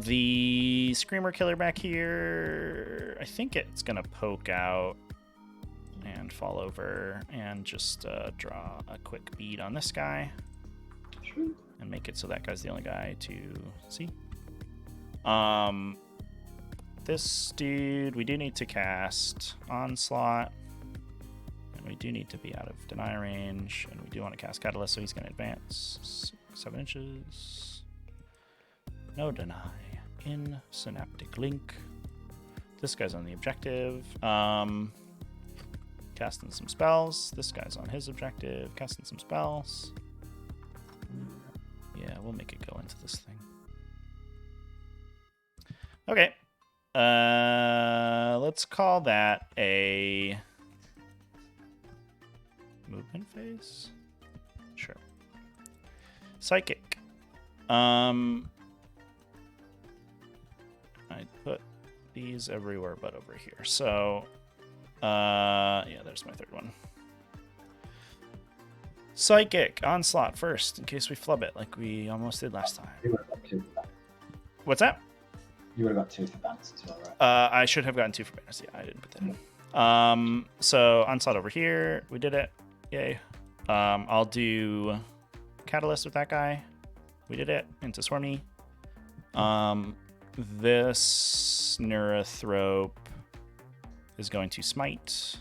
The Screamer Killer back here, I think it's gonna poke out and fall over and just draw a quick bead on this guy. Sure. And make it so that guy's the only guy to see. This dude, we do need to cast Onslaught, and we do need to be out of deny range, and we do want to cast Catalyst, so he's going to advance 7 inches. No deny. In Synaptic Link. This guy's on the objective. Casting some spells. This guy's on his objective. Casting some spells. Yeah, we'll make it go into this thing. Okay. Let's call that a hint phase? Sure. Psychic. I put these everywhere but over here. So, yeah, there's my third one. Psychic. Onslaught first, in case we flub it like we almost did last time. You would have got 2 for that. What's that? You would have got 2 for balance as well, right? I should have gotten 2 for bonus. Yeah, I didn't put that in. So onslaught over here. We did it. Yay. I'll do catalyst with that guy. We did it. Into Swarmy. This Neurothrope is going to smite.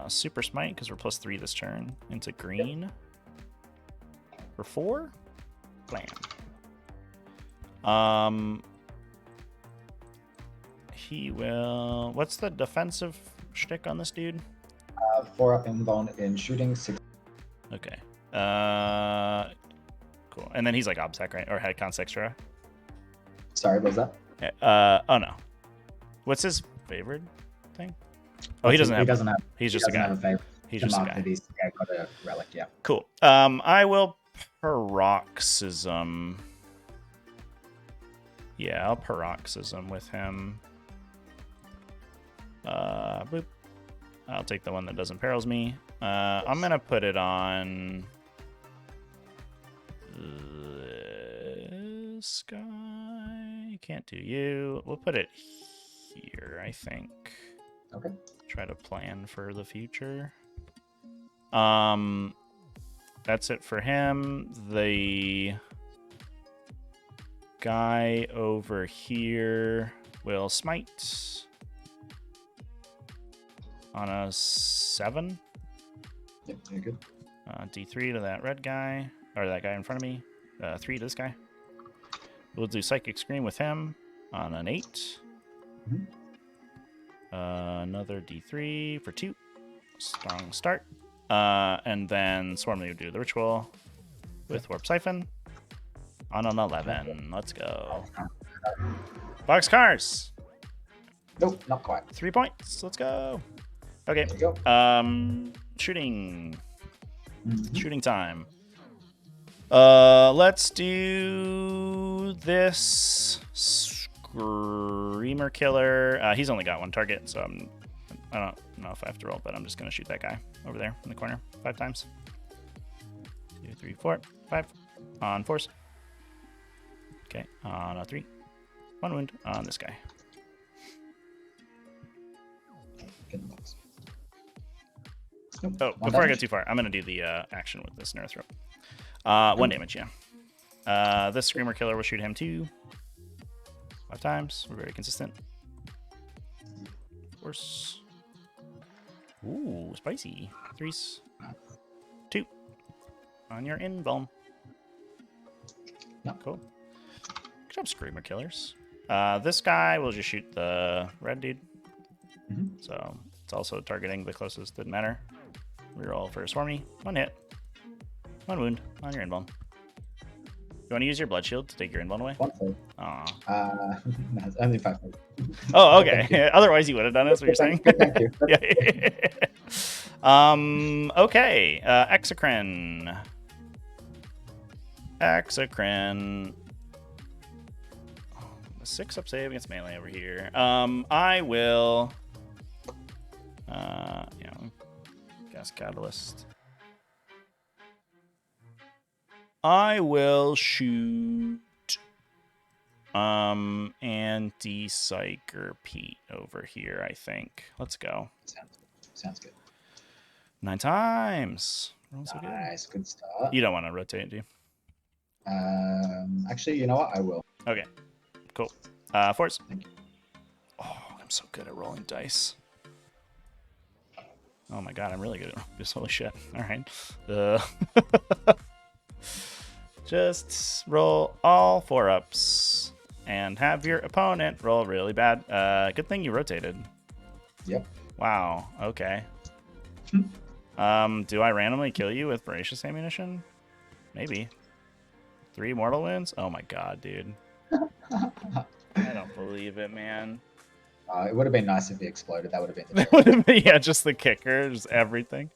Super smite because we're +3 this turn. Into green. For 4. Blam. He will. What's the defensive shtick on this dude? 4 up invuln in shooting, 6. Okay. Cool. And then he's like obsec, right? Or had cons extra. Sorry, what was that? Oh no. What's his favored thing? Oh, he doesn't have. He's just a guy. Have a favorite. He's just a guy. He's got a relic, yeah. Cool. I will paroxysm. Yeah, I'll paroxysm with him. Boop. I'll take the one that doesn't perils me. I'm gonna put it on this guy. Can't do you. We'll put it here, I think. Okay. Try to plan for the future. That's it for him. The guy over here will smite on a 7. Yep, you're good. D3 to that red guy, or that guy in front of me. 3 to this guy. We'll do Psychic Scream with him on an 8. Mhm. Another D3 for 2. Strong start. And then Swarmly would do the ritual with Warp Siphon on an 11. Let's go. Box cars. Nope, not quite. 3 points. Let's go. Okay. There you go. Shooting. Mhm. Shooting time. Let's do this Screamer Killer. He's only got 1 target, so I don't know if I have to roll, but I'm just gonna shoot that guy over there in the corner 5 times. 2, 3, 4, 5 on force. Okay, on a 3. 1 wound on this guy. Get in the box. Oh, One before I damage. go too far, I'm gonna do the action with this Neurothrope. 1 damage, yeah. This Screamer Killer will shoot him 2. 5 times. We're very consistent. Force. Ooh, spicy. 3s. 2. On your invuln. No. Cool. Good job, Screamer Killers. This guy will just shoot the red dude. Mhm. So it's also targeting the closest. Didn't matter. Reroll for Swarmy. 1 hit. 1 wound on your invuln. You want to use your blood shield to take your invuln away? 1 save. Aw. No, it's only 5 saves. Oh, okay. Otherwise, you would have done it. That's what you're saying. Thank you. Yeah. Okay. Exocrine. Exocrine. 6 up save against melee over here. I will. Gas catalyst. I will shoot. Anti-Psyker Pete over here, I think. Let's go. Sounds good. 9 times. Rolling so good. Nice, good start. You don't want to rotate, do you? Actually, you know what? I will. Okay. Cool. Force. Thank you. Oh, I'm so good at rolling dice. Oh my god, I'm really good at this. Holy shit. Alright. Just roll all 4-ups and have your opponent roll really bad. Good thing you rotated. Yep. Wow. Okay. Do I randomly kill you with voracious ammunition? Maybe. 3 mortal wounds? Oh my god, dude. I don't believe it, man. It would have been nice if he exploded. That would have been the That would have been, yeah, just the kicker, just everything.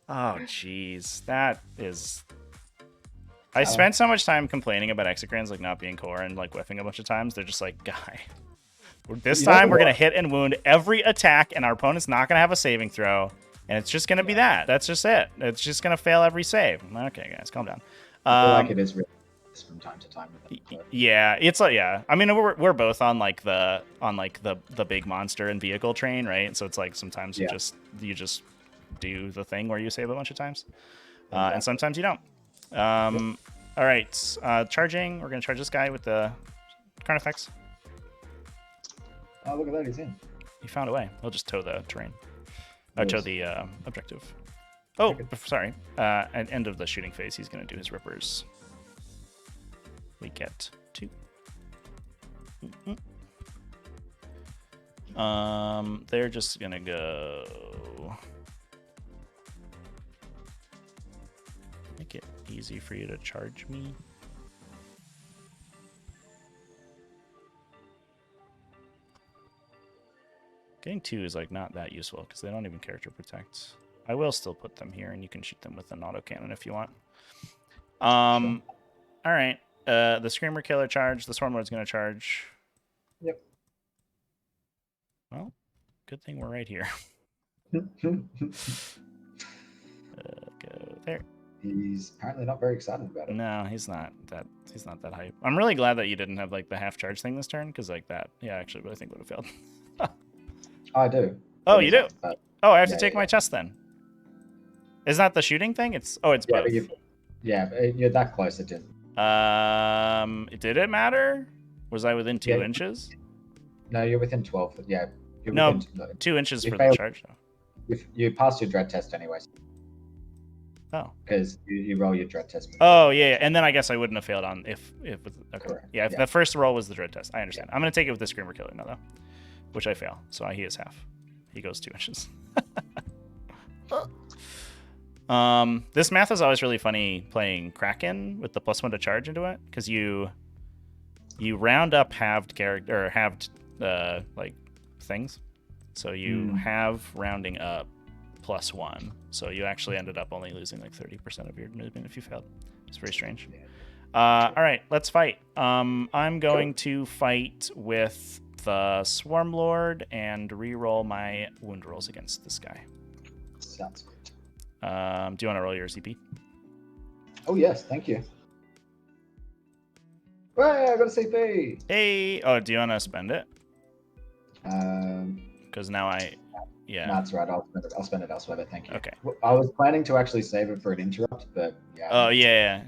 Oh, jeez. That is... I spent so much time complaining about Exocrines like not being core and like whiffing a bunch of times. They're just like, guy, this time we're going to hit and wound every attack and our opponent's not going to have a saving throw. And it's just going to be that. That's just it. It's just going to fail every save. Okay, guys, calm down. I feel like it is really from time to time. With them, yeah, it's like, yeah. I mean, we're both on like the big monster and vehicle train, right? So it's like sometimes you just do the thing where you save a bunch of times, and sometimes you don't. All right, charging. We're gonna charge this guy with the Carnifex. Oh, look at that, he's in. He found a way. He'll just tow the terrain. Tow the objective. Oh, sorry. At end of the shooting phase, he's gonna do his rippers. We get 2. They're just gonna go. Make it easy for you to charge me. Getting 2 is like not that useful because they don't even character protect. I will still put them here, and you can shoot them with an autocannon if you want. All right. The Screamer Killer charge. The Swarmlord's going to charge. Yep. Well, good thing we're right here. Go there. He's apparently not very excited about it. No, he's not that hype. I'm really glad that you didn't have like the half charge thing this turn, because like that, yeah, actually, I think would have failed. I do. Oh, you do? Oh, I have to take my yeah. chest then. Is that the shooting thing? It's both. But you're that close. It didn't. Did it matter? Was I within 2 inches? No, you're within 12. Yeah. You're No, within, 2 inches you for failed. the charge though. You passed your dread test anyways. Oh. Because you roll your dread test. Oh yeah, and then I guess I wouldn't have failed on if okay. Correct. Yeah, if the first roll was the dread test. I understand. I'm gonna take it with the Screamer Killer now though, which I fail. So he is half. He goes 2 inches. This math is always really funny playing Kraken with the +1 to charge into it, because you round up halved character or halved like things. So you have rounding up +1. So you actually ended up only losing like 30% of your movement if you failed. It's very strange. All right, let's fight. I'm going to fight with the Swarmlord and re-roll my wound rolls against this guy. Sounds good. Do you want to roll your CP? Oh yes, thank you. Hey, I got a CP. Hey, oh, do you want to spend it? Because now yeah. No, that's right. I'll spend it elsewhere, but thank you. Okay. I was planning to actually save it for an interrupt, but yeah. Oh yeah.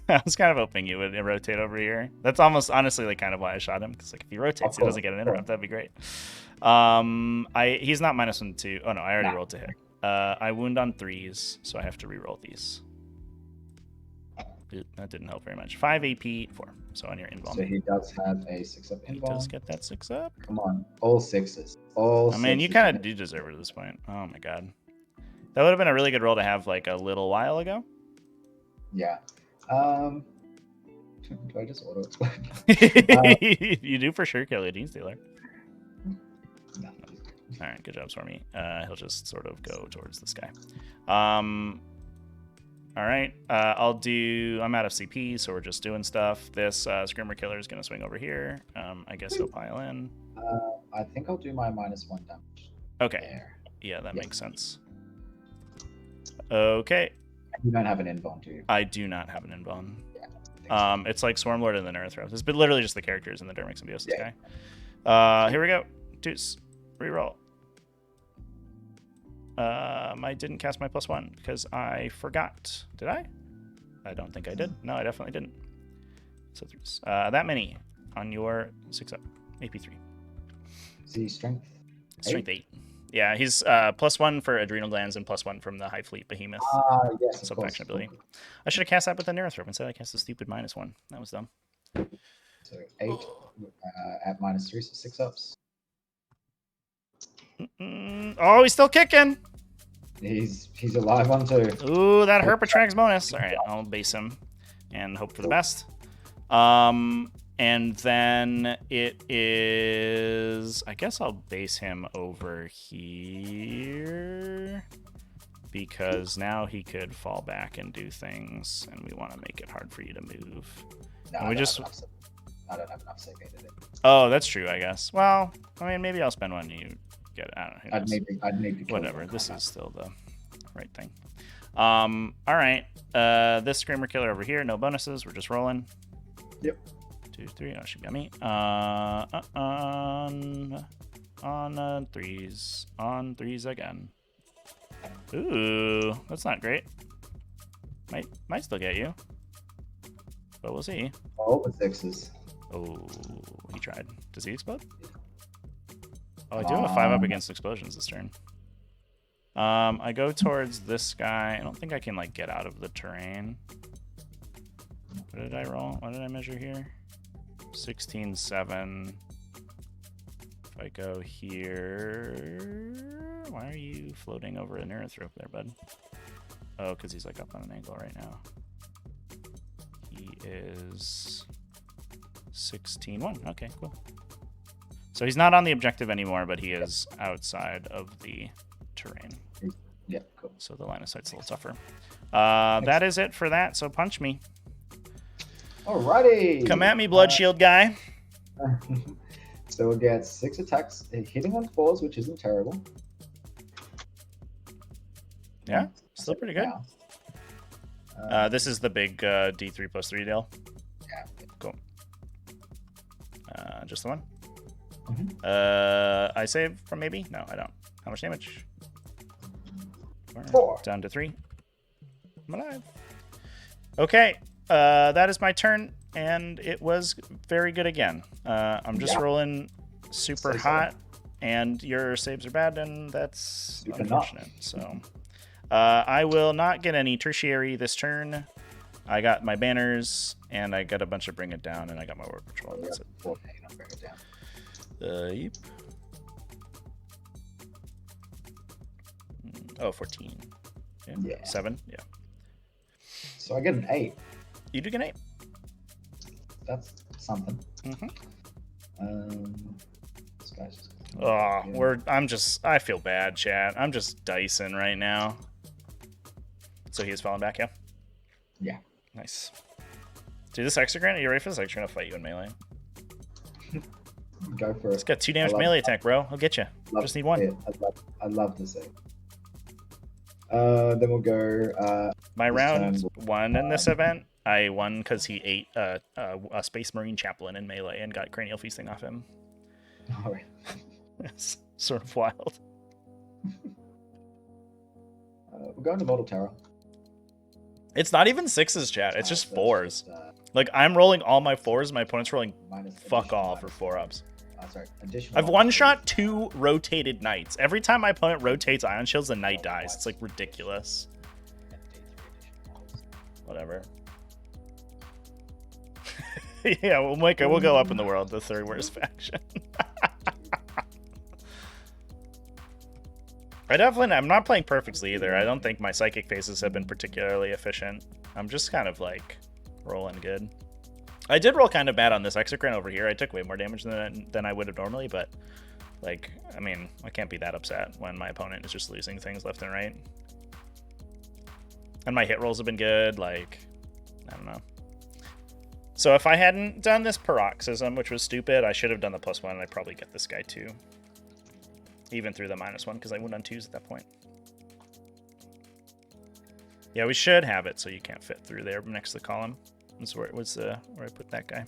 I was kind of hoping you would rotate over here. That's almost honestly like kind of why I shot him, because like if he rotates, he doesn't get an interrupt. That'd be great. He's not -1 to. Oh no, I already rolled to hit. I wound on 3s, so I have to re-roll these. That didn't help very much. 5 AP, 4. So on your invuln. So he does have a 6-up invuln. He does get that 6-up. Come on, all 6s. All. I mean, you kind of do deserve it at this point. Oh my god, that would have been a really good roll to have like a little while ago. Yeah. Do I just auto explode? You do for sure kill a Gene Stealer. No. All right, good job, Swarmy. He'll just sort of go towards this guy. All right, I'm out of CP, so we're just doing stuff. This Screamer Killer is going to swing over here. I guess he'll pile in. I think I'll do my -1 damage. Okay. There. Yeah, that makes sense. Okay. You don't have an invuln, do you? I do not have an invuln. Yeah. It's like Swarmlord and then Earthrow. It's literally just the characters in the Dermic Symbiosis guy. Here we go. Deuce. Reroll. I didn't cast my +1 because I forgot. Did I? I don't think I did. No, I definitely didn't. So that many on your 6-up. AP3. See, strength. Strength 8. Yeah, he's +1 for adrenal glands and +1 from the High Fleet Behemoth. Yes, Subfaction ability. I should have cast that with the Neurothrope. Instead, I cast the stupid -1. That was dumb. So 8 at -3, so 6-ups. Oh, he's still kicking. He's alive on 2. Ooh, that Herpetrax bonus. All right, I'll base him and hope for the best. And then it is... I guess I'll base him over here. Because now he could fall back and do things. And we want to make it hard for you to move. No, And we just... I don't have enough save to do. Oh, that's true, I guess. Well, I mean, maybe I'll spend one and you get it. I don't know. Who knows? I'd need to kill Whatever. him. This is still the right thing. All right. This Screamer Killer over here. No bonuses. We're just rolling. Yep. 2, 3. Oh, should be on me. On threes. On threes again. Ooh, that's not great. Might still get you. But we'll see. All the 6s. Oh, he tried. Does he explode? Oh, I do have a 5-up against explosions this turn. I go towards this guy. I don't think I can, like, get out of the terrain. What did I roll? What did I measure here? 16-7. If I go here... Why are you floating over an earth rope there, bud? Oh, because he's, like, up on an angle right now. He is 16-1. Okay, cool. So he's not on the objective anymore, but he is outside of the terrain. Yeah, cool. So the line of sight's a little tougher. That is it for that, so punch me. Alrighty. Come at me, Blood Shield guy. So we'll get 6 attacks, hitting on 4s, which isn't terrible. Yeah, still pretty good. This is the big D3+3 deal. Yeah. Cool. Just the one? Mm-hmm. I save from maybe? No, I don't. How much damage? 4. Down to 3. I'm alive. Okay, that is my turn, and it was very good again. I'm just rolling super hot, and your saves are bad, and that's unfortunate. So I will not get any tertiary this turn. I got my banners, and I got a bunch of Bring It Down, and I got my War Patrol. And that's it. 4 pain on Bring It Down. Yep. Oh, 14. Yeah. 7. Yeah. So I get an 8. You do get an 8. That's something. Mm-hmm. This guy's just... I feel bad, chat. I'm just dicing right now. So he is falling back, yeah? Yeah. Nice. Dude, this Exegran, are you ready for this? I'm trying to fight you in melee. Go for it. It's got 2 damage melee attack, bro. I'll get you. Just need 1. I'd love to see. Then we'll go... My round 1 in this event, I won because he ate a Space Marine Chaplain in melee and got Cranial Feasting off him. All right. It's sort of wild. We're going to Mortal Terror. It's not even 6s, chat. It's just 4s. Like, I'm rolling all my 4s, my opponent's rolling fuck all for 4-ups. Sorry, additional. I've one-shot 2 rotated knights. Every time my opponent rotates Ion Shields, the knight dies. It's, like, ridiculous. Whatever. Yeah, well, Micah, we'll go up in the world, the 3rd worst faction. I'm not playing perfectly either. I don't think my psychic phases have been particularly efficient. I'm just kind of, like, rolling good. I did roll kind of bad on this Execran over here. I took way more damage than I would have normally, but, like, I mean, I can't be that upset when my opponent is just losing things left and right. And my hit rolls have been good, like, I don't know. So if I hadn't done this paroxysm, which was stupid, I should have done the +1, and I'd probably get this guy too. Even through the -1, because I went on 2s at that point. Yeah, we should have it so you can't fit through there next to the column. That's where where I put that guy.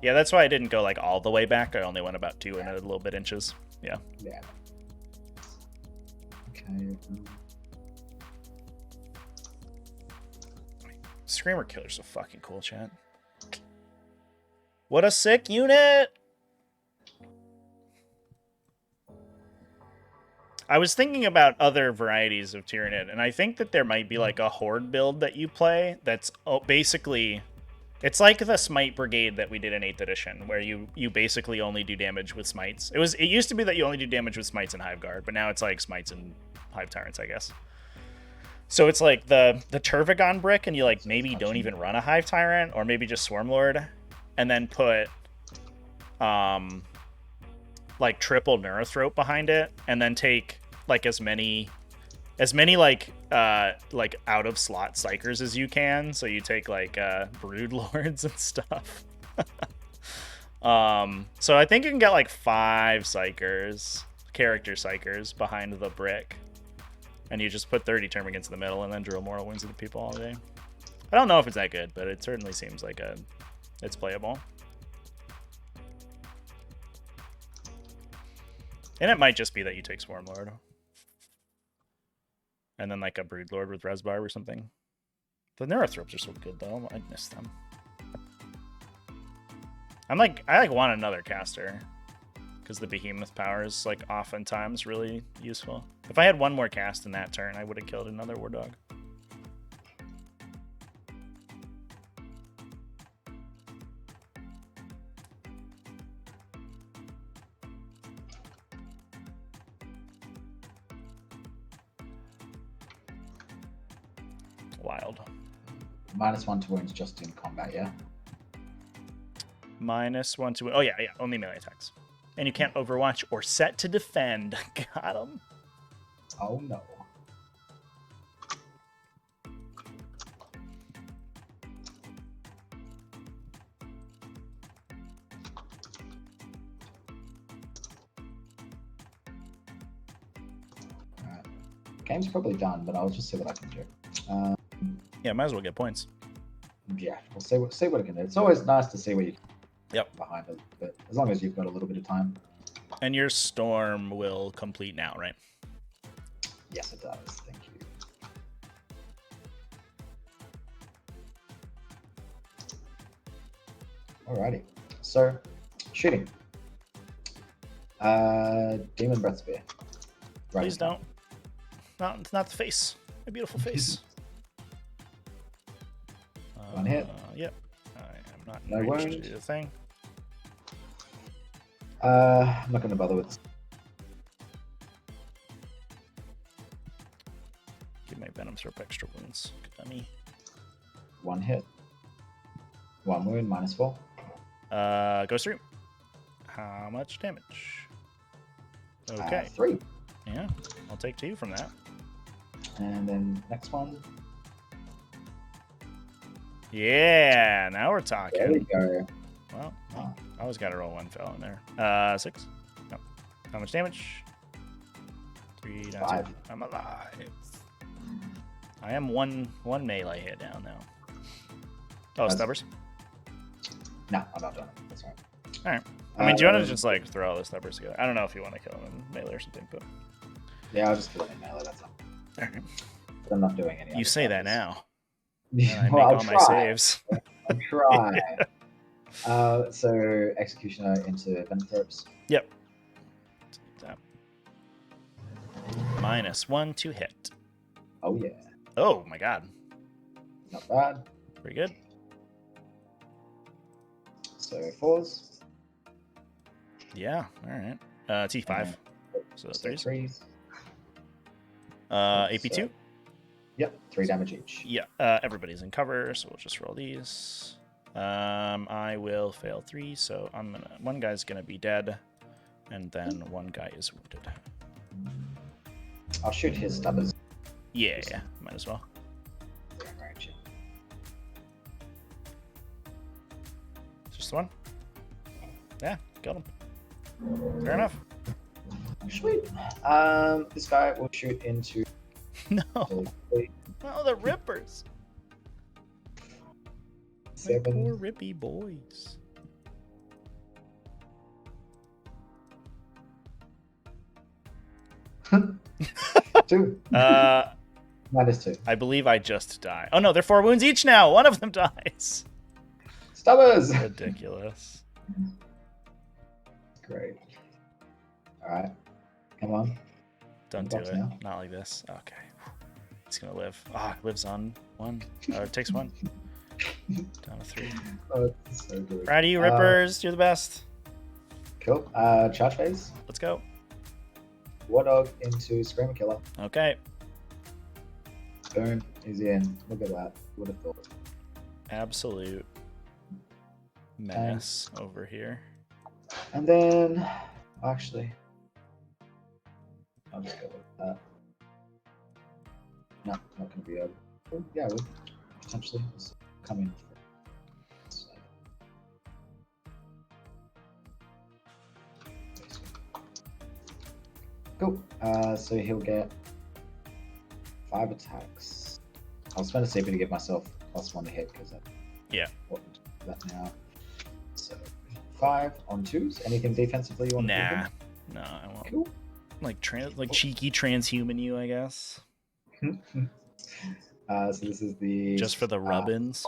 Yeah, that's why I didn't go like all the way back. I only went about 2 and a little bit inches. Yeah. Yeah. Okay. Screamer Killer's so fucking cool, chat. What a sick unit! I was thinking about other varieties of Tyranid, and I think that there might be like a horde build that you play that's basically... It's like the Smite Brigade that we did in 8th edition, where you basically only do damage with Smites. It used to be that you only do damage with Smites and Hive Guard, but now it's like Smites and Hive Tyrants, I guess. So it's like the Turvagon brick, and you like maybe don't even run a Hive Tyrant, or maybe just Swarmlord, and then put like triple Neurothrope behind it, and then take like as many like out of slot Psychers as you can. So you take like Brood Lords and stuff. So I think you can get like 5 Psychers, character Psychers behind the brick. And you just put 30 Termagants in the middle and then drill Mortal Wounds into people all day. I don't know if it's that good, but it certainly seems like it's playable. And it might just be that you take Swarmlord. And then like a Broodlord with Resbarb or something. The Neurothropes are so good though. I miss them. I want another caster. Because the Behemoth power is like oftentimes really useful. If I had one more cast in that turn, I would have killed another War Dog. Wild. -1 to wounds just in combat, yeah? -1 to... Oh, yeah, only melee attacks. And you can't overwatch or set to defend. Got him. Oh, no. Alright. Game's probably done, but I'll just see what I can do. Yeah, might as well get points. Yeah, we'll see what I can do. It's always nice to see what you can Yep. behind it, but as long as you've got a little bit of time. And your storm will complete now, right? Yes, it does. Thank you. Alrighty. So, shooting. Demon Breath Spear. Right. Please don't. Not the face. A beautiful face. One hit. Yep. I am not No ready to wound. do the thing. I'm not going to bother with this. Give my Venom Thrope extra wounds. Good on me. 1 hit. 1 wound, -4. Goes through. How much damage? Okay. 3. Yeah, I'll take 2 from that. And then next one. Yeah, now we're There we talking. go. Well, I always got to roll 1 fell in there. 6. No. How much damage? 3 down 5. 2. I'm alive. I am one melee hit down now. Oh, That's- Stubbers? No, I'm not done. That's all right. Alright. I mean, do you want to just like throw all the Stubbers together? I don't know if you want to kill them in melee or something, but... Yeah, I'll just kill it in melee, that's all. Alright. But I'm not doing any You other say that stuff. now. And I make Well, I'll all my try. saves. I'll try. So, Executioner into Venomthropes. Yep. That. -1 to hit. Oh, yeah. Oh my god. Not bad. Pretty good. So, 4s. Yeah, alright. T5. So So 3s. 3s. AP2. Yep, 3 damage each. Yeah, everybody's in cover, so we'll just roll these. I will fail 3, so one guy's gonna be dead, and then one guy is wounded. I'll shoot his Stubbers. Yeah, might as well. Range. Just the one? Yeah, killed him. Fair enough. Sweet. This guy will shoot into. No. Oh, the Rippers. My 7. poor Rippy boys. Two. Uh, -2. I believe I just died. Oh no, they're 4 wounds each now. One of them dies. Stubbers! Ridiculous. Great. Alright. Come on. Don't do Box it. now. Not like this. Okay. It's gonna live. Ah, it lives on 1. Or it takes 1. Down to 3. Oh, it's so good. Proud of you, Rippers. You're the best. Cool. Charge phase. Let's go. War Dog into Screamer Killer. Okay. Boom. He's in. Look at that. Would have thought. Absolute menace over here. And then, actually, I'll just go with that. No, not going to be able. Oh, yeah, we'll potentially just come in. Cool. So he'll get 5 attacks. I'll spend a CP to give myself +1 to hit because Yeah. important that now. So 5 on 2s. Anything defensively you want to do? Nah. No, I won't. Cool. Like cheeky transhuman you, I guess. So this is the Just for the rub-ins.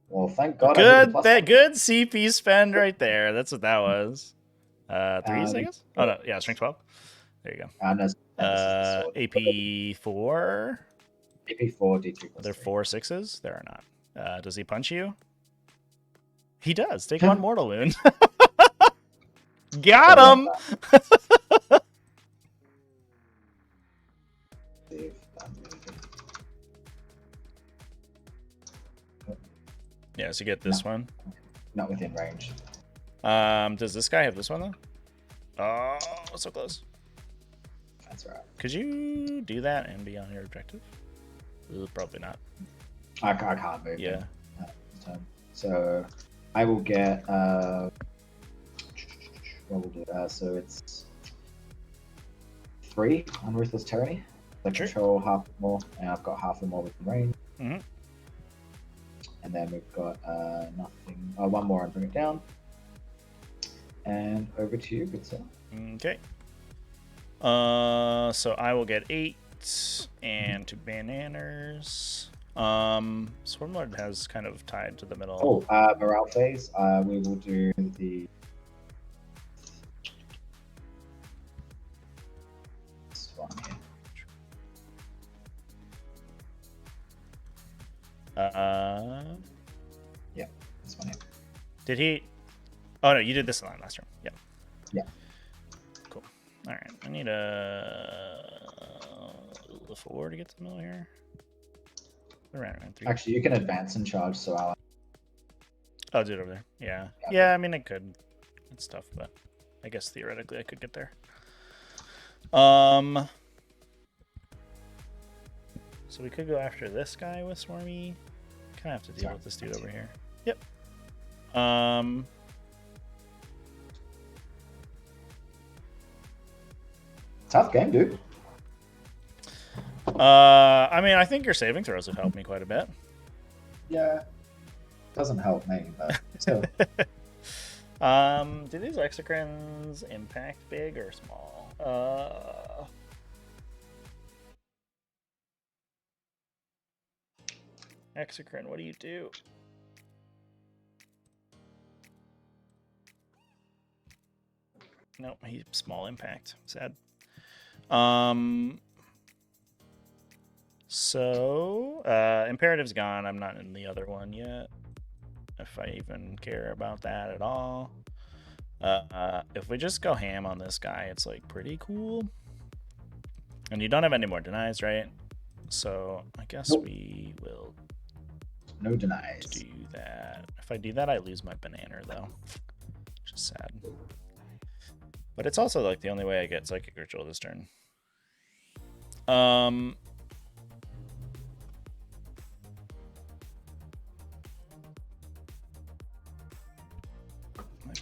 Well, thank God. Good CP spend right there. That's what that was. 3s, I guess. Oh no, yeah, strength 12. There you go. And this is the sword. AP4. AP4 D3 Are plus there 3. 4 6s? There are not. Does he punch you? He does. Take 1 mortal wound. Got him. Yeah, so you get this one. Not within range. Does this guy have this one though? Oh, so close. That's right. Could you do that and be on your objective? Probably not. I can't move. Yeah. So I will get. What we'll do. So it's 3 on Ruthless Tyranny. I Sure. control half more, and I've got half or more within range. Mhm. And then we've got nothing. 1 more and bring it down. And over to you, good sir. Okay. So I will get 8 and 2 bananas. Swarmlord has kind of tied to the middle. Oh, morale phase. We will do the. This one here. Yeah, this one here. Did he? Oh no, you did this line last turn. Yeah. Yeah. Cool. All right, I need a 4 to get to the middle here. Around 3. Actually, you can advance and charge, so I'll do it over there. Yeah. Yeah, I mean, I could. It's tough, but I guess theoretically I could get there. So we could go after this guy with Swarmy. Kind of have to deal with this dude over here. Yep. tough game, dude. I mean, I think your saving throws have helped me quite a bit. Yeah, doesn't help me, but still. Do these exocrines impact big or small? Exocrine, what do you do? Nope, he's small impact. Sad. So Imperative's gone. I'm not in the other one yet, if I even care about that at all. If we just go ham on this guy, it's like pretty cool. And you don't have any more denies, right? So I guess we will No denies. do that. If I do that, I lose my banana though, which is sad. But it's also like the only way I get Psychic Ritual this turn.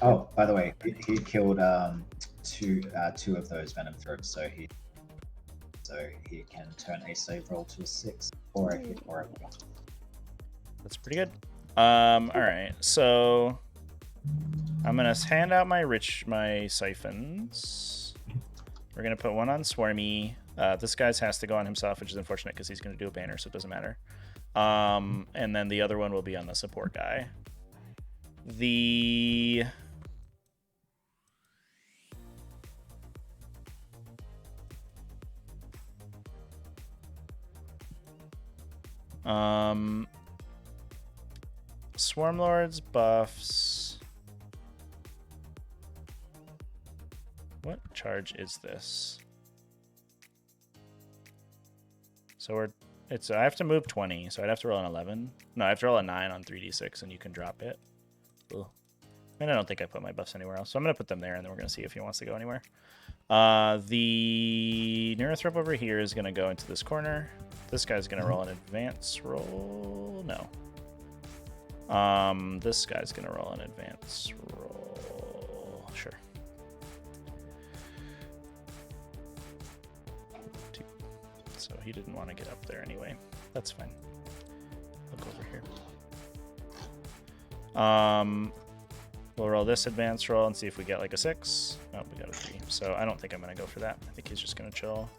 Oh, by the way, he killed two of those Venom Throats, so he can turn a save roll to a 6 or a hit or a block. That's pretty good. All right, so I'm gonna hand out my siphons. We're gonna put one on Swarmy. This guy's has to go on himself, which is unfortunate because he's gonna do a banner, so it doesn't matter. And then the other one will be on the support guy. Swarmlord's buffs. What charge is this? So I have to move 20, so I'd have to roll an 11. No, I have to roll a 9 on 3d6, and you can drop it. Ugh. I don't think I put my buffs anywhere else, so I'm going to put them there, and then we're going to see if he wants to go anywhere. The Neurothrop over here is going to go into this corner. This guy's going to roll an advance roll. No. This guy's going to roll an advance roll. Sure. 2. So he didn't want to get up there anyway. That's fine. I'll go over here. We'll roll this advance roll and see if we get like a 6. Oh, we got a 3. So I don't think I'm going to go for that. I think he's just going to chill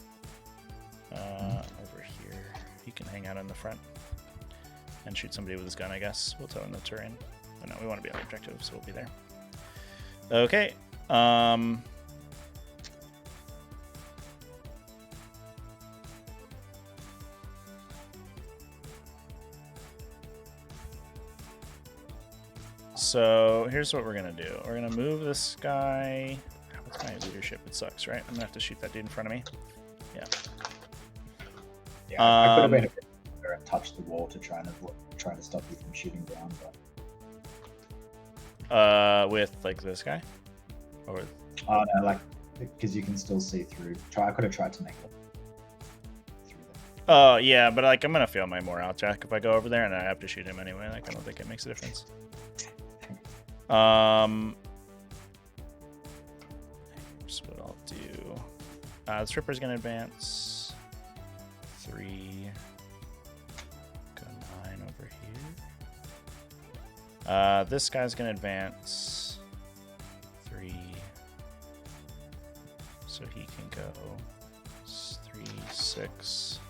over here. He can hang out in the front and shoot somebody with his gun, I guess. We'll tow in the terrain. Oh, no, we want to be on the objective, so we'll be there. Okay. So here's what we're going to do. We're going to move this guy. What's my leadership? It sucks, right? I'm going to have to shoot that dude in front of me. Yeah. Yeah, I could have made a bit better and touched the wall to try to stop you from shooting down, but... With, like, this guy? Or... Oh, no, like, because you can still see through. I could have tried to make it through there. Oh, yeah, but, like, I'm going to fail my morale check if I go over there, and I have to shoot him anyway. Like, I don't think it makes a difference. Here's what I'll do. This Ripper's gonna advance 3. Go 9 over here. This guy's gonna advance 3, so he can go 3, 6,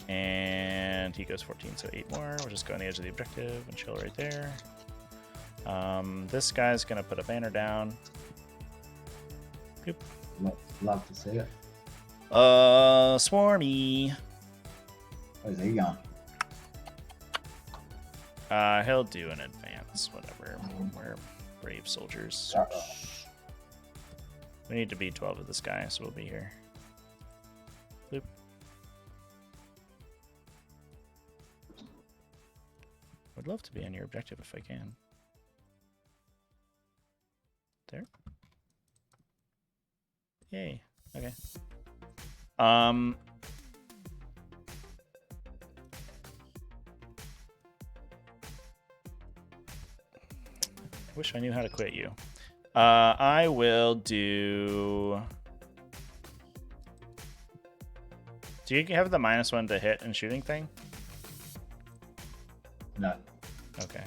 and he goes 14, so 8 more. We'll just go on the edge of the objective and chill right there. This guy's gonna put a banner down. Boop. Love to see it. Swarmy. Where's he going? He'll do an advance, whatever. We're brave soldiers. Uh-oh. We need to be 12 of this guy, so we'll be here. Bloop. Would love to be on your objective if I can. There. Yay. Okay. Wish I knew how to quit you. I will do... Do you have the -1 to hit and shooting thing? No, Okay.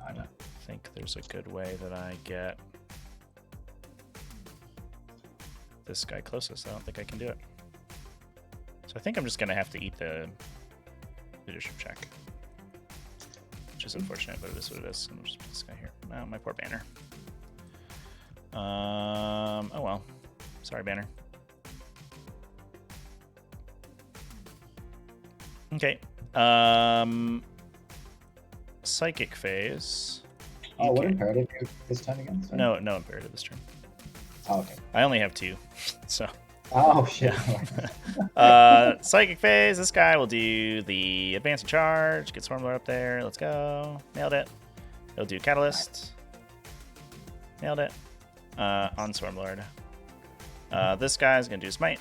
I don't. I think there's a good way that I get this guy closest. I don't think I can do it. So I think I'm just going to have to eat the leadership check. Which is unfortunate, but it is what it is. I'm just put this guy here. Oh, my poor banner. Oh well. Sorry, banner. Okay. Psychic phase. Oh, what imperative this time again? Sorry. No imperative this turn. Oh, okay. I only have 2, so. Oh, shit. Psychic phase. This guy will do the advance and charge. Get Swarmlord up there. Let's go. Nailed it. He'll do Catalyst. Nailed it. On Swarmlord. This guy's gonna do Smite.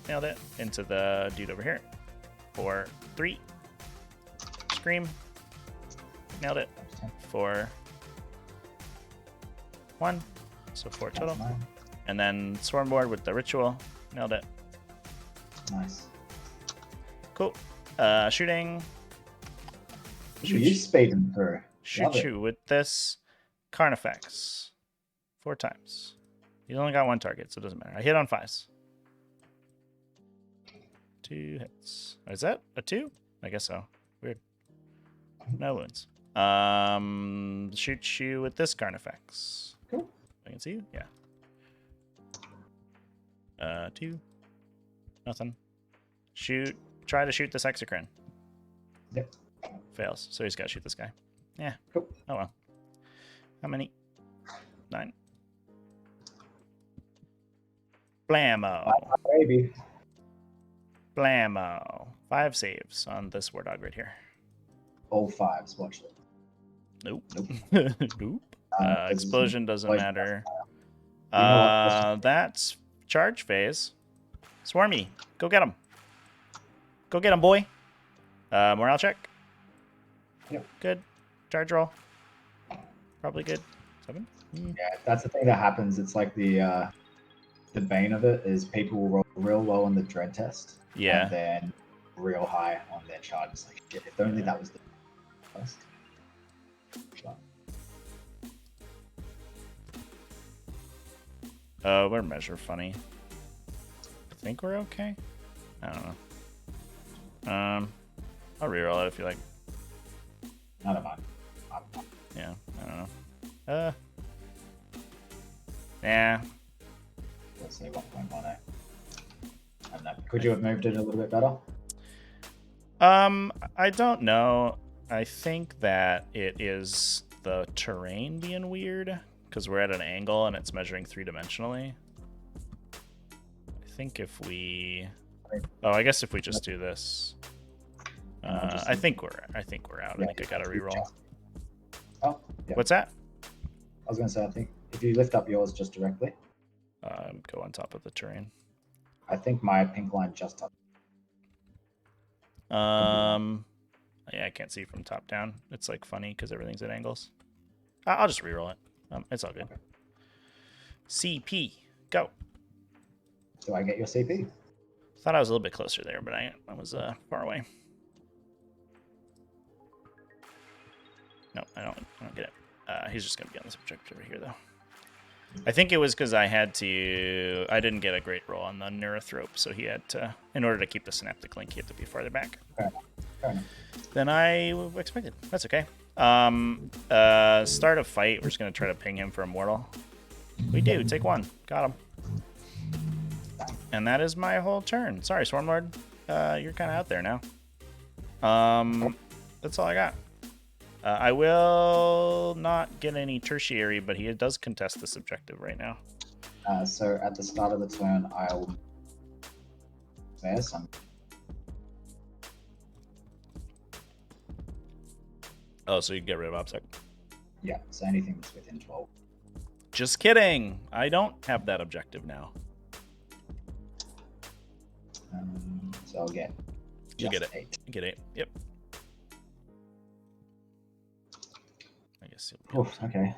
Nailed it. Into the dude over here. 4, 3. Scream. Nailed it. 4, 1. So 4 total. And then Swarmlord with the ritual. Nailed it. Nice. Cool. Shooting. You speed him through. Shoot you with this Carnifex 4 times. He's only got 1 target, so it doesn't matter. I hit on 5s. 2 hits. Is that a 2? I guess so. Weird. No wounds. Shoot you with this Carnifex. Cool. I can see you? Yeah. 2. Nothing. Shoot. Try to shoot this Exocrine. Yep. Fails. So he's got to shoot this guy. Yeah. Cool. Oh well. How many? 9. Blammo. Baby. Blammo. 5 saves on this war dog right here. All 5s. Watch it. Nope. Nope. Nope. This is- Explosion doesn't explosion matter. You know what? That's charge phase. Swarmy, go get him. Go get him, boy. Morale check. Yep. Good. Charge roll. Probably good. 7. Yeah, that's the thing that happens. It's like the bane of it is people will roll real low on the dread test. Yeah. And then real high on their charge. It's like, shit, if only that was the first. But We're measure funny. I think we're okay. I don't know. I'll reroll it if you like. Never mind. Yeah, I don't know. Yeah. Let's say 1.18. I don't know. Could you have moved it a little bit better? I don't know. I think that it is the terrain being weird because we're at an angle and it's measuring 3-dimensionally. I think if we, I guess if we just do this, I think we're out. I think I got to reroll. Oh, yeah. What's that? I was gonna say, I think if you lift up yours just directly, Go on top of the terrain. I think my pink line just touched. Yeah, I can't see from top down. It's like funny because everything's at angles. I'll just reroll it. It's all good. Okay. CP, go. Do I get your CP? Thought I was a little bit closer there, but I was far away. No, I don't get it. He's just gonna be on this objective over here, though. I think it was because I didn't get a great roll on the Neurothrope, so he had to, in order to keep the Synaptic Link, he had to be farther back Fair enough. than I expected. That's okay. Start a fight. We're just gonna try to ping him for Immortal. We do. Take 1. Got him. And that is my whole turn. Sorry, Swarmlord. You're kind of out there now. That's all I got. I will not get any tertiary, but he does contest this objective right now. So at the start of the turn, I'll spare some. Oh, so you can get rid of OBSEC. Yeah, so anything that's within 12. Just kidding. I don't have that objective now. So I'll get. You get it. 8. You get 8. Yep. I guess you'll be Oof, okay.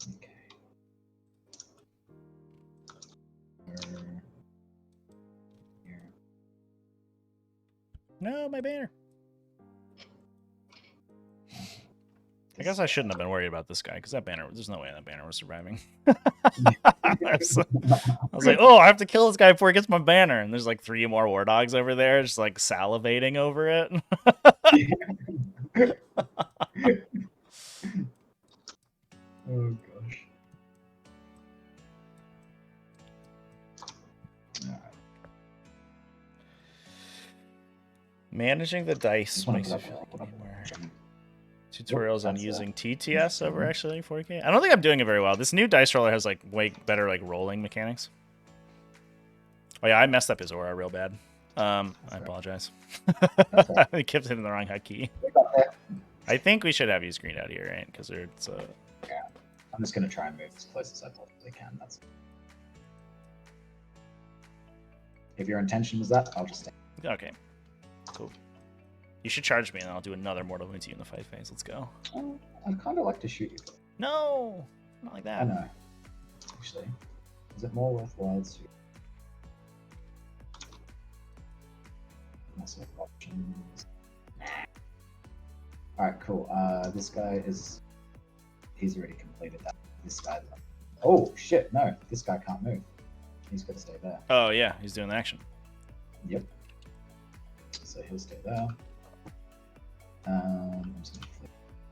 Okay. Here. No, my banner. I guess I shouldn't have been worried about this guy because that banner, there's no way that banner was surviving. I was like, oh, I have to kill this guy before he gets my banner. And there's like 3 more war dogs over there just like salivating over it. Oh gosh. Managing the dice Just wanna makes you put feel up- like you need more Yep, tutorials on that's, using TTS over actually 40k. I don't think I'm doing it very well. This new dice roller has like way better like rolling mechanics. Oh yeah, I messed up his aura real bad. I apologize. I kept hitting the wrong hotkey. I think we should have you screened out here, right? Because it's I'm just gonna try and move as close as I possibly can. That's. If your intention was that, I'll just stay. okay. Cool. You should charge me, and I'll do another mortal wound to you in the fight phase. Let's go. I'd kind of like to shoot you. No, not like I that. know. Actually, is it more worthwhile to? Massive options. All right, cool. This guy he's already completed that. This guy. Oh shit! No, this guy can't move. He's got to stay there. Oh yeah, he's doing the action. Yep. So he'll stay there. I'm just gonna flip.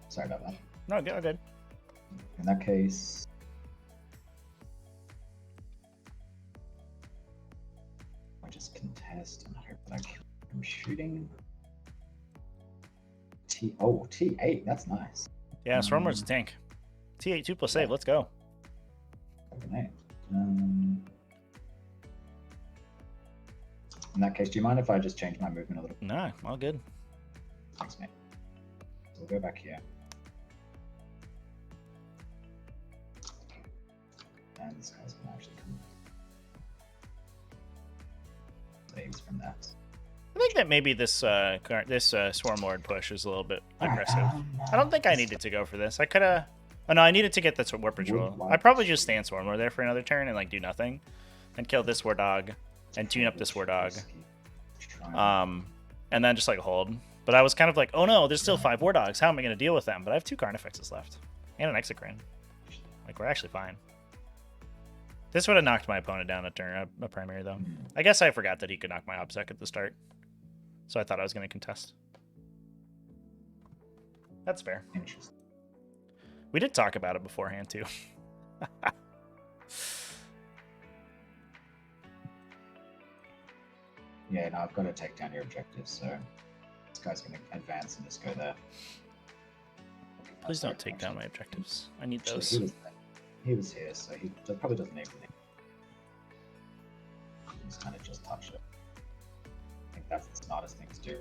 Sorry about that. No, good, good. In that case, I just contest and hope that I kill him shooting. T8. That's nice. Yeah, Stormlord's a tank. T8 2+ save. Let's go. Fucking In that case, do you mind if I just change my movement a little bit? No, all good. Thanks, mate. So we'll go back here. And this guy's gonna actually come. Saves from that. I think that maybe this Swarm Lord push is a little bit aggressive. I don't think I needed to go for this. I could have... Oh, no, I needed to get this Warp Patrol. I'd probably just stand Swarm Lord there for another turn and, like, do nothing. And kill this War Dog. And tune up this War Dog. And then just, like, hold. But I was kind of like, oh, no, there's still 5 War Dogs. How am I going to deal with them? But I have 2 Carnifexes left. And an Exocrine. Like, we're actually fine. This would have knocked my opponent down a turn, a primary, though. I guess I forgot that he could knock my Obsec at the start. So I thought I was going to contest. That's fair. Interesting. We did talk about it beforehand, too. Yeah, no, I've got to take down your objectives, so this guy's going to advance and just go there. Please don't take down my objectives. I need Actually, those. he was here, so he probably doesn't need anything. He's kind of just touch it. I think that's the smartest thing to do,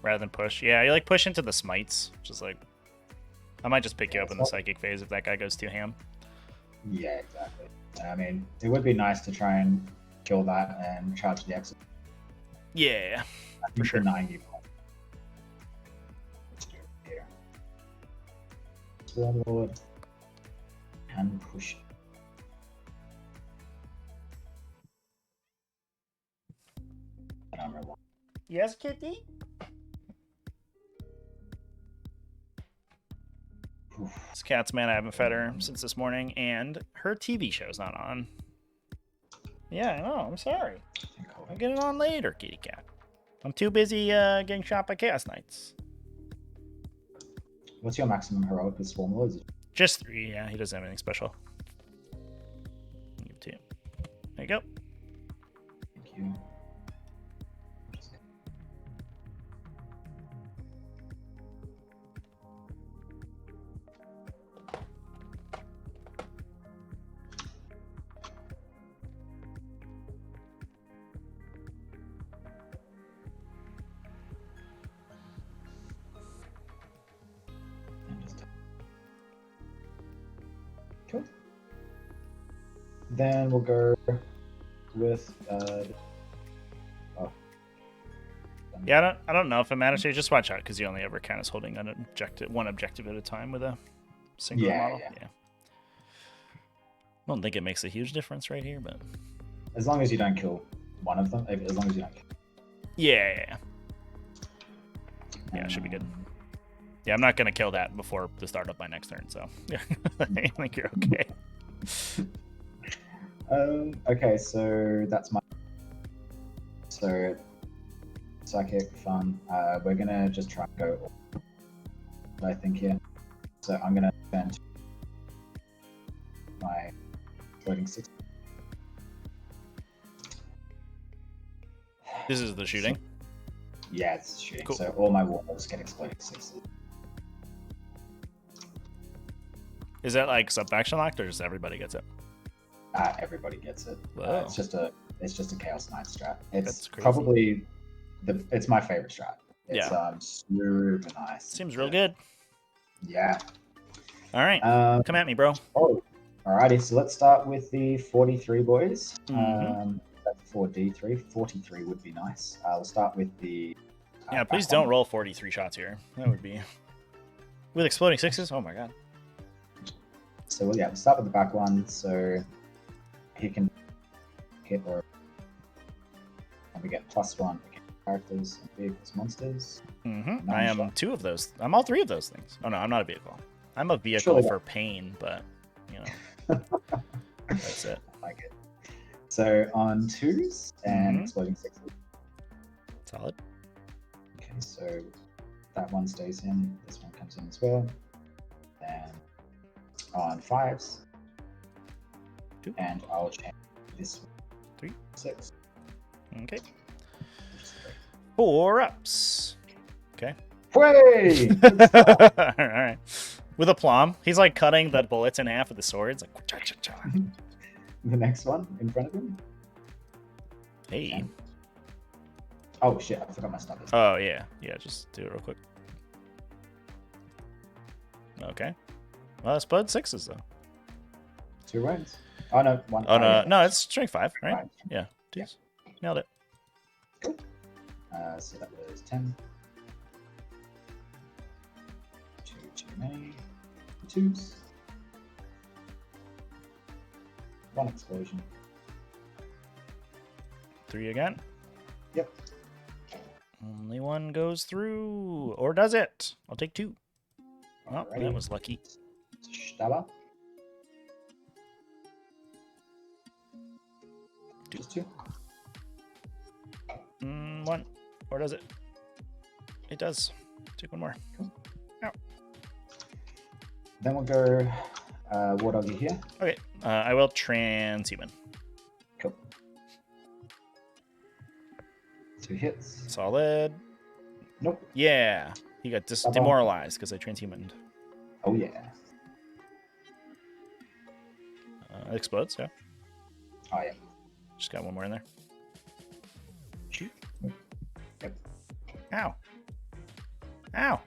Rather than push. Yeah, you like push into the smites. Just like... I might just pick you up in the psychic phase if that guy goes too ham. Yeah, exactly. I mean, it would be nice to try and kill that and charge the exit. Yeah, For sure. Denying you. Here. Swarm Lord and push. Armor 1. Yes, kitty? This cat's man, I haven't fed her since this morning, and her TV show's not on. Yeah, I know, I'm sorry. I'll get it on later, kitty cat. I'm too busy getting shot by Chaos Knights. What's your maximum heroic with Swarm Lord? Is it Just 3, yeah, he doesn't have anything special. You 2. There you go. Thank you. Cool. Then we'll go with Yeah, I don't know if it matters here. Just watch out because you only ever count as holding one objective at a time with a single model. Yeah. I don't think it makes a huge difference right here, but as long as you don't kill one of them, as long as you don't kill. yeah, it should be good. Yeah, I'm not gonna kill that before the start of my next turn, so yeah, I think you're okay. Okay, so that's my psychic fun. We're gonna just try and go. I think here. So I'm gonna spend my floating 6. This is the shooting. Yeah, it's shooting. Cool. So all my walls get exploding 6s. Is that like sub-faction locked, or just everybody gets it? Everybody gets it. Whoa. It's just a Chaos Knight strat. That's It's crazy. probably it's my favorite strat. It's Yeah. Super nice. Seems real good. Yeah. All right, come at me, bro. Oh, alrighty. So let's start with the 43 boys. Mhm. That's 4d3. 43 would be nice. We'll start with the. Yeah, please back don't one. roll 43 shots here. That would be with exploding 6s. Oh my god. So we'll start with the back one. So he can hit and we get +1 against characters and vehicles, monsters. Mm-hmm. I am 2 of those. I'm all 3 of those things. Oh no, I'm not a vehicle. I'm a vehicle Surely for pain, but you know, that's it. I like it. So on 2s and Mhm. exploding 6s. Solid. Okay, so that one stays in. This one comes in as well. And on 5s. 2. And I'll change this 3. 6. Okay. Which is 3. 4 ups. Okay. Way! All right. With aplomb, he's like cutting the bullets in half with the swords. Like, cha-cha-cha. The next one in front of him. Hey. 10. Oh shit! I forgot my stuff. Oh yeah, yeah. Just do it real quick. Okay. Well, it's blood 6s though. 2 wounds. Oh no, 1. Oh no, yeah. no, it's strength 5, right? Right. Yeah. Jeez. Nailed it. Cool. So that was 10. 2 too many. 2s. 1 explosion. 3 again. Yep. Only 1 goes through, or does it? I'll take 2. Oh, Alrighty. that was lucky. Stabber. Just 2. 1, or does it? It does. Take 1 more. Then we'll go War Doggy here. Okay. I will transhuman. Cool. 2 hits. Solid. Nope. Yeah. He got Bye-bye. demoralized because I transhumaned. Oh yeah. It explodes, yeah. Oh yeah. Just got 1 more in there. Shoot. Yep. Ow. Ow.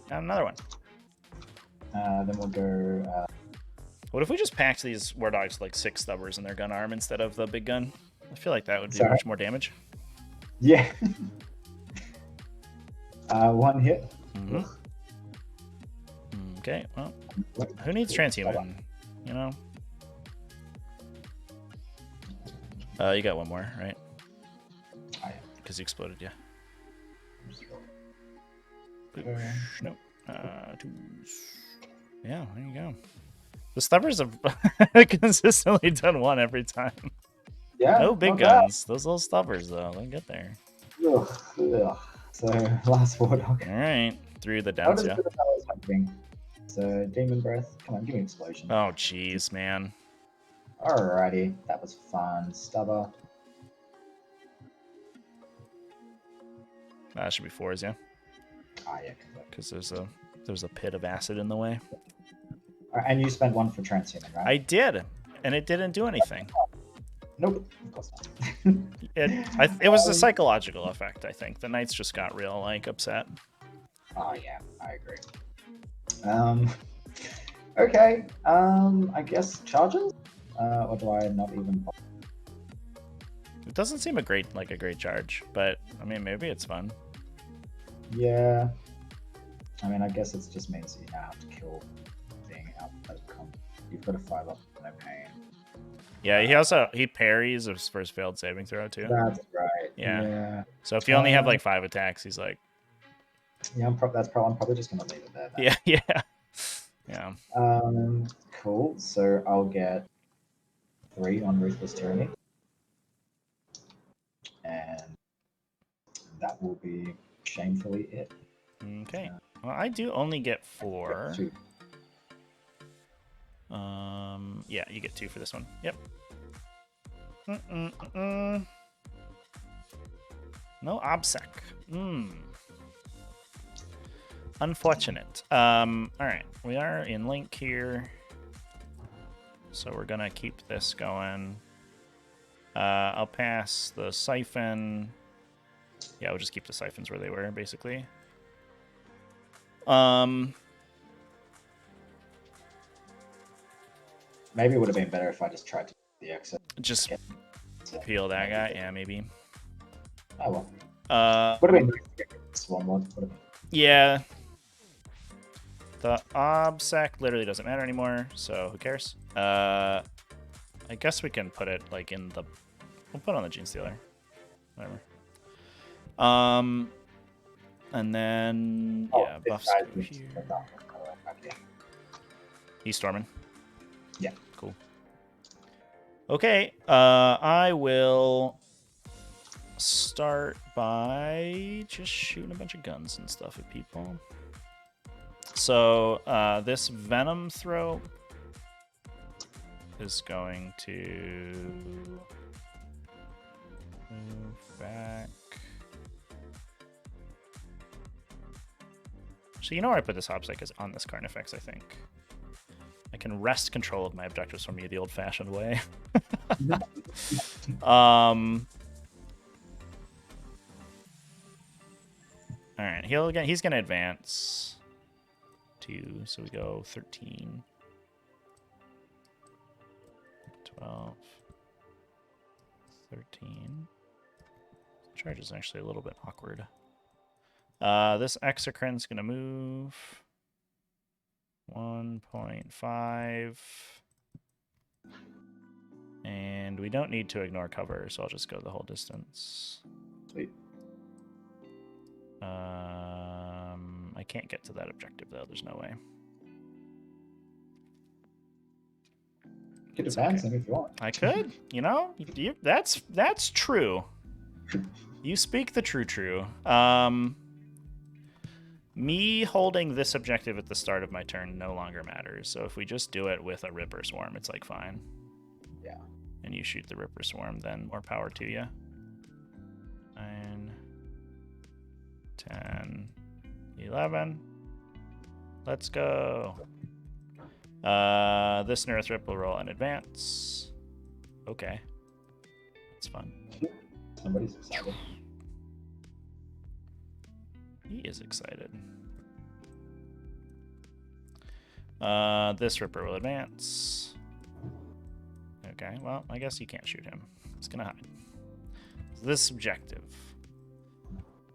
Got another one. Then we'll go. What if we just packed these war dogs like 6 stubbers in their gun arm instead of the big gun? I feel like that would do Sorry. much more damage. Yeah. 1 hit. Mm-hmm. Okay, well, who needs transhuman? You know? You got 1 more, right? Oh, yeah. Because you exploded, yeah. Okay. Boosh. Nope. 2s. Yeah, there you go. The stubbers have consistently done 1 every time. Yeah. No big not bad. guns. Those little stubbers, though. They'll get there. Ugh, ugh. So last War Dog. All right. Through the How dents, does yeah. the powers hunting? So Demon Breath. Come on, give me explosion. Oh, jeez, man. Alrighty, that was fun. Stubber. That should be 4s, yeah. Ah yeah. Because there's a pit of acid in the way. And you spent 1 for transhuman, right? I did, and it didn't do anything. Nope. Of course not. It was a psychological effect, I think. The knights just got real like upset. Oh yeah, I agree. Okay. I guess charges. Or do I not even? It doesn't seem a great charge, but I mean maybe it's fun. Yeah. I mean, I guess it just means that you now have to kill being out of combat. You've got a 5 up, no pain. Yeah, he parries his first failed saving throw too. That's right. Yeah. So if you only have like 5 attacks, he's like. Yeah, I'm probably just gonna leave it there. Then. Yeah. Yeah. Cool. So I'll get 3 on Ruthless Tyranny, and that will be shamefully it. Okay. Well, I do only get 4. 2. Yeah, you get 2 for this one. Yep. No obsec. Unfortunate. All right, we are in link here, so we're gonna keep this going. I'll pass the siphon. Yeah, we'll just keep the siphons where they were, basically. Maybe it would have been better if I just tried to the exit. Just peel that guy. Yeah, maybe. Oh well. Would have been nice to get this one more. Yeah. The obsec literally doesn't matter anymore, so who cares? I guess we can put it like in the. We'll put it on the Gene Stealer. Whatever. And then yeah, buffs go here. He's storming. Yeah. Cool. Okay. I will start by just shooting a bunch of guns and stuff at people. So this venom throw is going to move back. So you know where I put this obstacle is on this Carnifex, I think. I can wrest control of my objectives from you the old-fashioned way. All right, he's gonna advance 2, so we go 13, 12, 13. Charge is actually a little bit awkward. This Exocrine's gonna move 1.5, and we don't need to ignore cover, so I'll just go the whole distance. Sweet. I can't get to that objective though. There's no way. You could advance him if you want. I could. You know, that's true. You speak the true. Me holding this objective at the start of my turn no longer matters. So if we just do it with a Ripper Swarm, it's like fine. Yeah. And you shoot the Ripper Swarm, then more power to you. 9, 10, 11. Let's go. This Neurothrip will roll an advance. Okay. It's fun. Somebody's excited. He is excited. This Ripper will advance. Okay, well, I guess you can't shoot him. He's gonna hide. So this objective.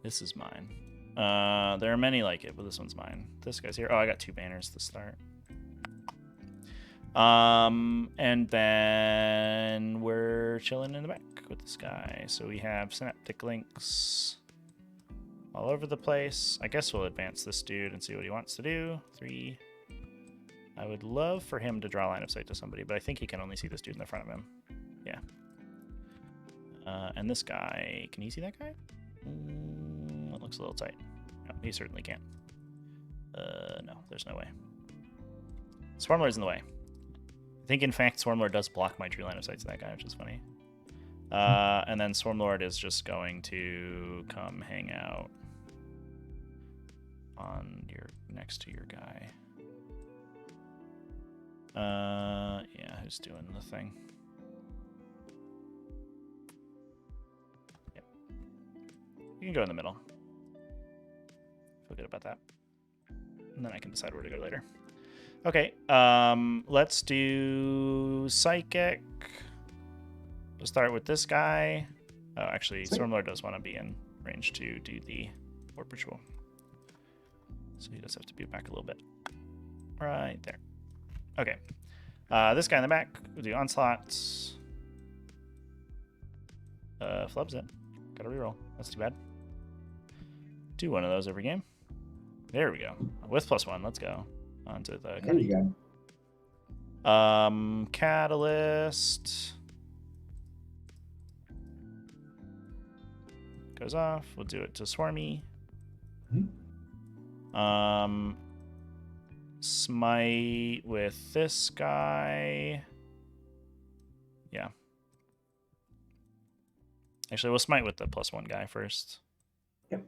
This is mine. There are many like it, but this one's mine. This guy's here. Oh, I got 2 banners to start. And then we're chilling in the back with this guy. So we have synaptic links all over the place. I guess we'll advance this dude and see what he wants to do. 3. I would love for him to draw line of sight to somebody, but I think he can only see this dude in the front of him. Yeah. And this guy, can you see that guy? It looks a little tight. No, he certainly can't. No, there's no way. Swarmlord's in the way. I think, in fact, Swarmlord does block my true line of sight to that guy, which is funny. And then Swarmlord is just going to come hang out on next to your guy. Yeah, who's doing the thing? Yep. You can go in the middle. Feel good about that. And then I can decide where to go later. Okay, let's do Psychic. We'll start with this guy. Oh, actually, Stormlord does want to be in range to do the Warp Ritual. So he does have to be back a little bit. Right there. Okay. This guy in the back, we'll do Onslaughts. Flubs it. Gotta reroll. That's too bad. Do one of those every game. There we go. With +1, let's go. Onto the... There you go. Catalyst. Goes off. We'll do it to Swarmy. Smite with this guy. Yeah. Actually, we'll smite with the +1 guy first. Yep. Do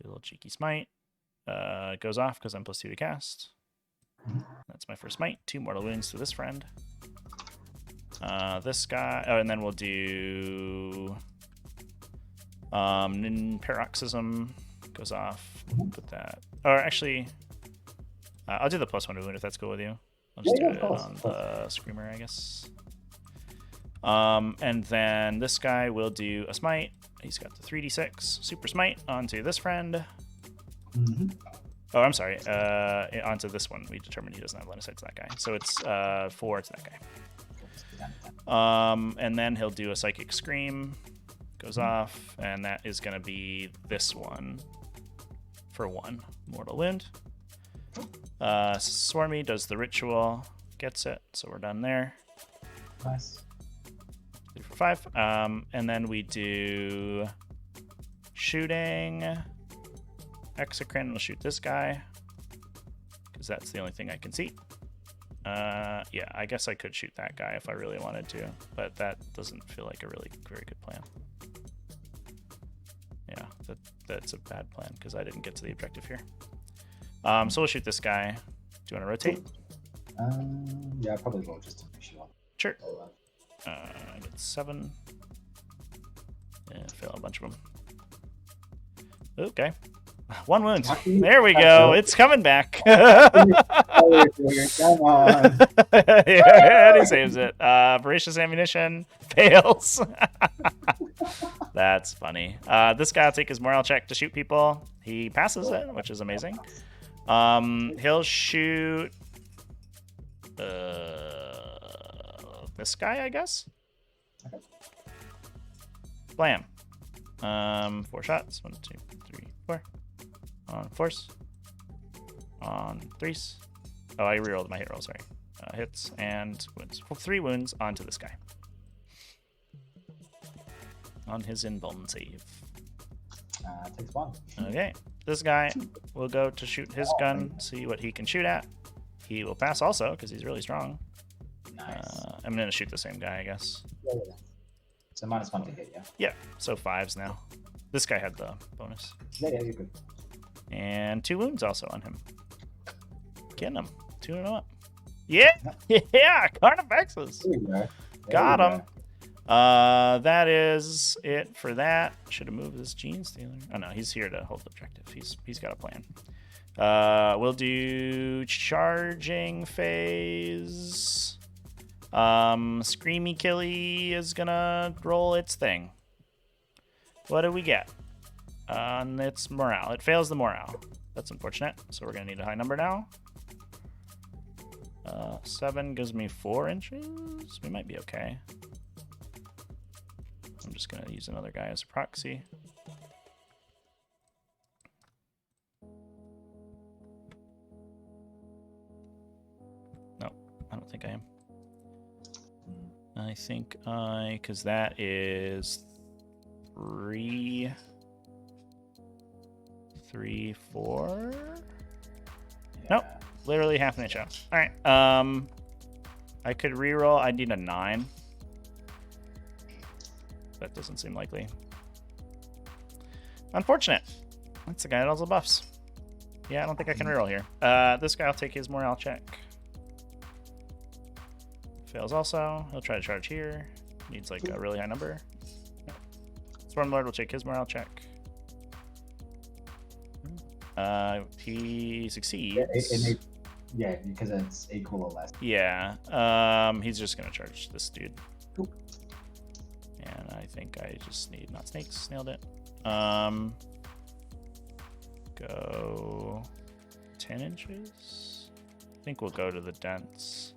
a little cheeky smite. It goes off because I'm +2 to cast. That's my first smite. 2 mortal wounds to this friend. This guy. Oh, and then we'll do Paroxysm. Goes off. Put that. Or actually, I'll do the +1 wound if that's cool with you. I'll just do it on the Screamer, I guess. And then this guy will do a smite. He's got the 3d6 super smite onto this friend. Oh, I'm sorry. Onto this one. We determined he doesn't have line of sight to that guy. So it's 4 to that guy. And then he'll do a Psychic Scream. Goes off. And that is going to be this one for 1 mortal wound. Swarmy does the ritual. Gets it. So we're done there. Nice. 3 for 5. And then we do shooting. Exocrine will shoot this guy because that's the only thing I can see. Yeah, I guess I could shoot that guy if I really wanted to, but that doesn't feel like a really very good plan. Yeah, that's a bad plan because I didn't get to the objective here. So we'll shoot this guy. Do you want to rotate? Yeah, I probably will just to make sure. Sure. I get 7. Yeah, fail a bunch of them. Okay. 1 wound. There we go. It's coming back. Come on. Yeah, he saves it. Voracious ammunition fails. That's funny. This guy will take his morale check to shoot people. He passes it, which is amazing. He'll shoot this guy, I guess. Blam. 4 shots. 1, 2, 3, 4. On 4s. On 3s. Oh, I rerolled my hit roll, sorry. Hits and wounds. 3 wounds onto this guy. On his invuln save. Takes 1. Okay. This guy will go to shoot his gun, see what he can shoot at. He will pass also, because he's really strong. Nice. I'm going to shoot the same guy, I guess. Yeah. So -1 to hit, yeah? Yeah, so 5s now. This guy had the bonus. Yeah, you're good. And 2 wounds also on him. Getting him. 2 up. Yeah! Yeah! Carnifexes! There you go. Got There you him. That is it for that. Should have moved this Gene Stealer. Oh no, he's here to hold the objective. He's got a plan. We'll do charging phase. Screamy Killy is gonna roll its thing. What do we get? It's morale. It fails the morale. That's unfortunate. So we're gonna need a high number now. 7 gives me 4 inches. We might be okay. I'm just gonna use another guy as a proxy. No, I don't think I am. I think because that is 3, 4. Nope, literally half an inch out. All right. I could reroll. I need a 9. That doesn't seem likely. Unfortunate. That's the guy that does the buffs. Yeah, I don't think I can reroll here. This guy will take his morale check. Fails also. He'll try to charge here. Needs like a really high number. Stormlord will take his morale check. He succeeds. Yeah, because it's equal or less. Yeah. He's just gonna charge this dude. Cool. And I think I just need not snakes. Nailed it. Go 10 inches. I think we'll go to the dents.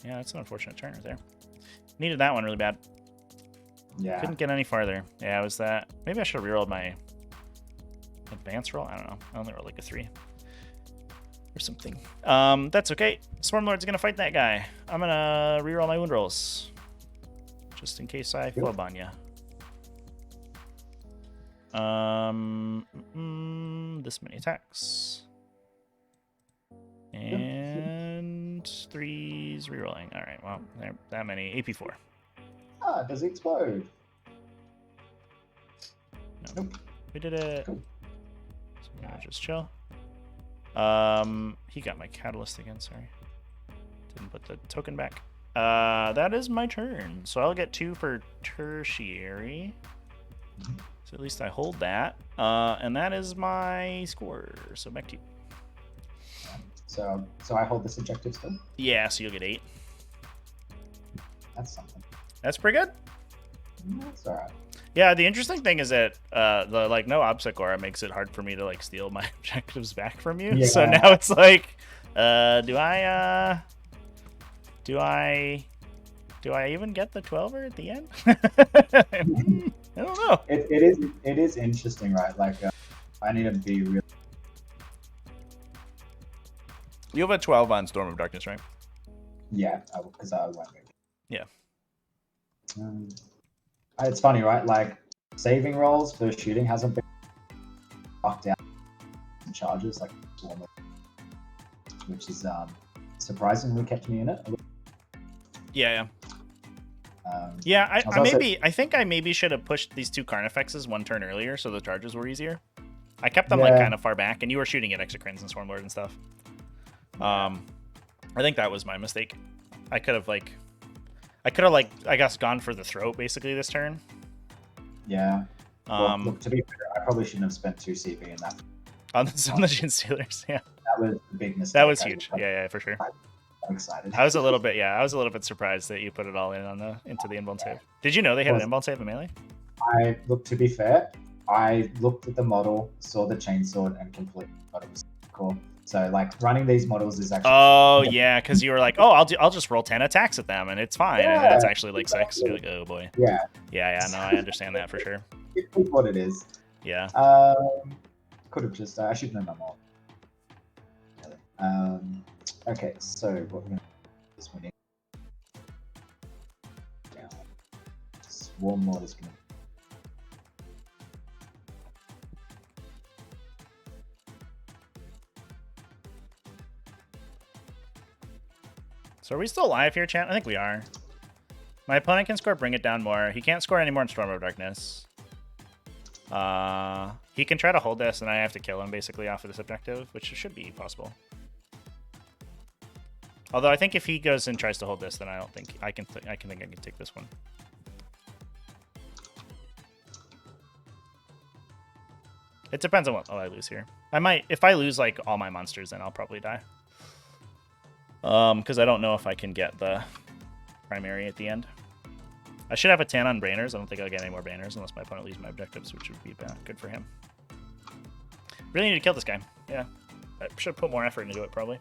Yeah, that's an unfortunate turn right there. Needed that one really bad. Yeah. Couldn't get any farther. Yeah, it was that. Maybe I should have rerolled my advance roll. I don't know. I only rolled like a 3 or something. That's okay. Swarmlord's gonna fight that guy. I'm gonna reroll my wound rolls just in case I flub on ya. This many attacks and 3s rerolling. All right. Well, there that many. AP4. Ah, does it explode? No. Nope. We did it. Cool. So I'm gonna just chill. He got my catalyst again, sorry. Didn't put the token back. That is my turn. So I'll get 2 for tertiary. So at least I hold that. And that is my score. So back to you. So I hold this objective still? Yeah, so you'll get 8. That's something. That's pretty good. That's alright. Yeah, the interesting thing is that the like no obstacle aura makes it hard for me to like steal my objectives back from you. Yeah. So now it's like, do I even get the 12er at the end? I don't know. It is interesting, right? Like I need to be real. You have a 12 on Storm of Darkness, right? Yeah, because I won't make it. Yeah. It's funny, right? Like saving rolls for shooting hasn't been locked out in charges like normal, which is surprisingly kept me in it. Yeah. I think I maybe should have pushed these 2 Carnifexes 1 turn earlier so the charges were easier. I kept them like kind of far back, and you were shooting at Exocrines and Swarmlord and stuff. I think that was my mistake. I could have like, I guess, gone for the throat basically this turn. Yeah. Well, look, to be fair, I probably shouldn't have spent 2 CP in that. On the Shin Stealers, yeah. That was a big mistake. That was huge. Yeah, for sure. I'm excited. I was a little bit surprised that you put it all in on into the inbound save. Did you know they had an inbound save in melee? To be fair, I looked at the model, saw the chainsword, and completely thought it was cool. So like running these models is actually. Oh yeah, because you were like, oh, I'll just roll 10 attacks at them and it's fine, and then it's actually like 6. You're like, oh boy. Yeah. Yeah. No, I understand that for sure. It's what it is. Yeah. Could have just. I should know my model. Okay, so what we're gonna do is we need down. Swarm mod is gonna. So are we still live here, chat? I think we are. My opponent can score Bring It Down more. He can't score any more in Storm of Darkness. He can try to hold this, and I have to kill him basically off of this objective, which should be possible. Although I think if he goes and tries to hold this, then I don't think I can. I can take this one. It depends on what I lose here. I might, if I lose like all my monsters, then I'll probably die. Because I don't know if I can get the primary at the end. I should have a 10 on Brainers. I don't think I'll get any more Banners unless my opponent leaves my objectives, which would be good for him. Really need to kill this guy. Yeah, I should put more effort into it probably.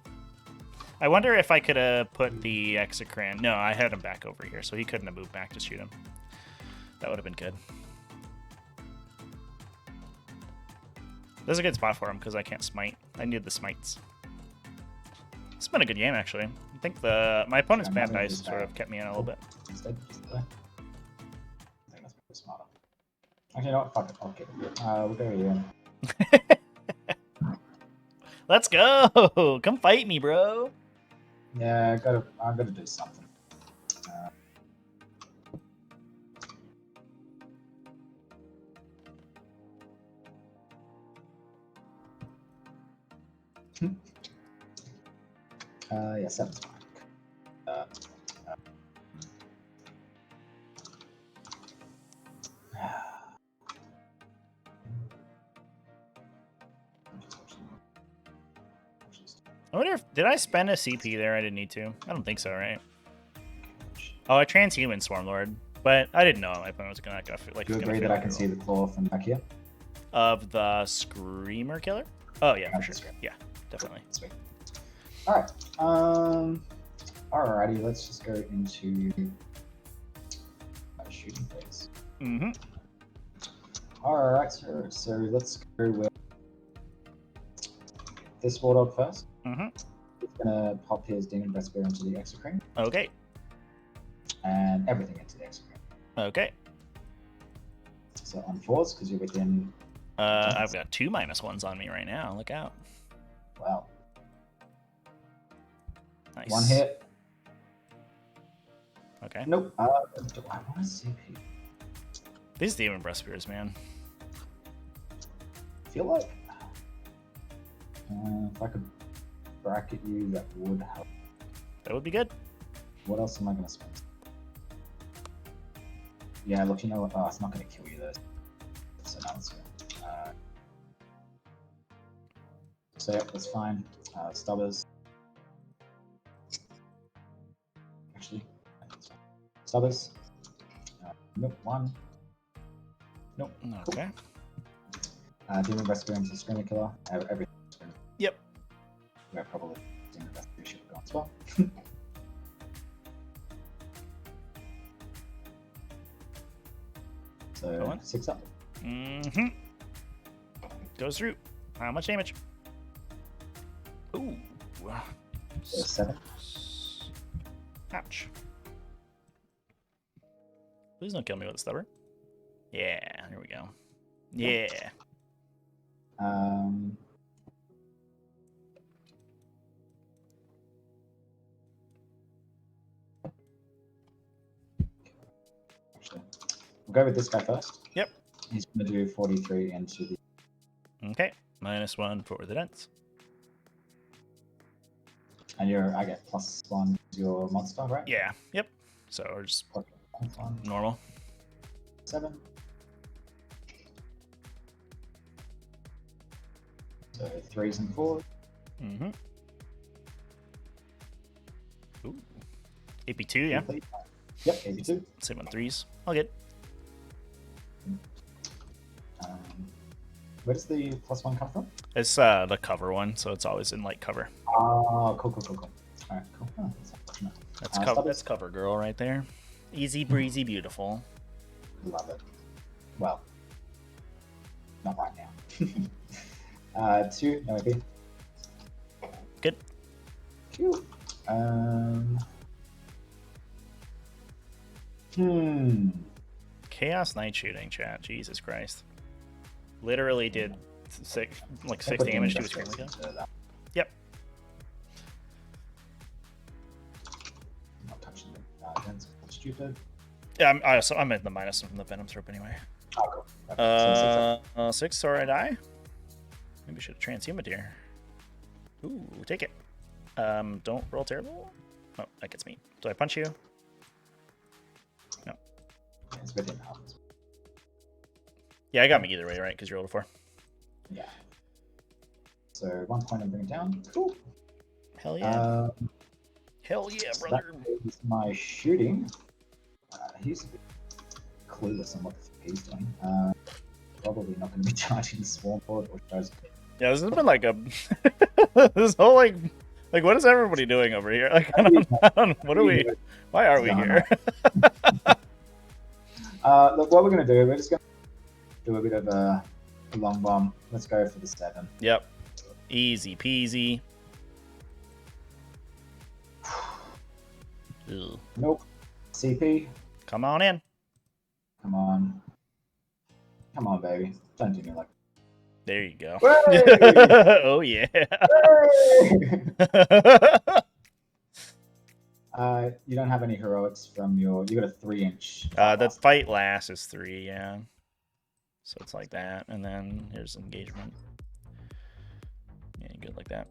I wonder if I could have put the Exocrine. No, I had him back over here, so he couldn't have moved back to shoot him. That would have been good. This is a good spot for him because I can't smite. I need the smites. It's been a good game actually. I think my opponent's bad dice sort of kept me in a little bit. Instead, just I think that's pretty smarter. Actually, you know what? Fuck it. I'll get it. We'll go here. Let's go! Come fight me, bro. Yeah, I gotta do something. Yeah, 7's fine. I wonder if, did I spend a CP there? I didn't need to. I don't think so, right? Oh, I transhuman Swarmlord, but I didn't know my opponent was gonna like. Do you agree that I can see the claw from back here? Of the Screamer Killer? Oh yeah, for sure. Yeah, definitely. Sweet. All right. Alrighty. Let's just go into shooting phase. Mm-hmm. All right, sir. So let's go with this Warlord first. Mm-hmm. He's gonna pop his Demon Breastbear into the Exocrine. Okay. And everything into the Exocrine. Okay. So on 4s, because you're within. I've got 2 -1s on me right now. Look out. Wow. Nice. 1 hit. Okay. Nope. Do I want to CP? These Demon Breastbears, man. I feel like if I could bracket you, that would help. That would be good. What else am I going to spend? Yeah, look, you know what? Oh, it's not going to kill you though. So now let's go. So yeah, that's fine. Stubbers. Actually, that's fine. Stubbers. Nope, 1. Nope. Okay. Cool. Demon Breastbear into the Screamer Killer. Everything. Yep. Where probably Demon Breastbear should have gone as well. So 6 up. Mm-hmm. Goes through. How much damage? Ooh. So 7. Ouch. Please don't kill me with a stubber. Yeah, here we go. Yeah. Actually, we'll go with this guy first. Yep. He's going to do 43 into the. Okay. -1 for the dents. And I get +1 to your monster, right? Yeah. Yep. So we're just Okay, +1, normal. 7. So 3s and 4s. Mm-hmm. Ooh. AP2, yeah. Yep, 82. Same on 3s. All good. Where does the +1 come from? It's the cover one, so it's always in light cover. Oh, cool. Alright, cool. Oh, that's unfortunate. That's cover girl right there. Easy breezy, beautiful. Love it. Well, not right now. 2, no AP. Good. Cool. Chaos Knight shooting, chat. Jesus Christ. Literally did 6 damage to his screen. Yep. Not touching the dents. Stupid. Yeah, I'm at the minus from the Venom Thrope anyway. Oh, cool. 6, or I die. Maybe I should have transhumed here. Ooh, take it. Don't roll terrible. Oh, that gets me. Do I punch you? No. Yeah, it's within half. Yeah, I got me either way, right? Because you rolled a 4. Yeah. So 1 point and bring it down. Cool. Hell yeah. Hell yeah, So brother. that is my shooting. He's a bit clueless on what the fuck he's doing. Probably not going to be charging the Swarm Board or shows. Yeah, this has been like a this whole like what is everybody doing over here? Like I don't what are we? Why are we here? Look, what we're going to do, we're just going to do a bit of a long bomb. Let's go for the 7. Yep. Easy peasy. Ugh. Nope. CP. Come on in. Come on. Come on, baby. Don't do me like There you go. that. Oh yeah. You don't have any heroics from your. You got a 3-inch. The fight last is 3, yeah. So it's like that, and then here's engagement. Yeah, good like that.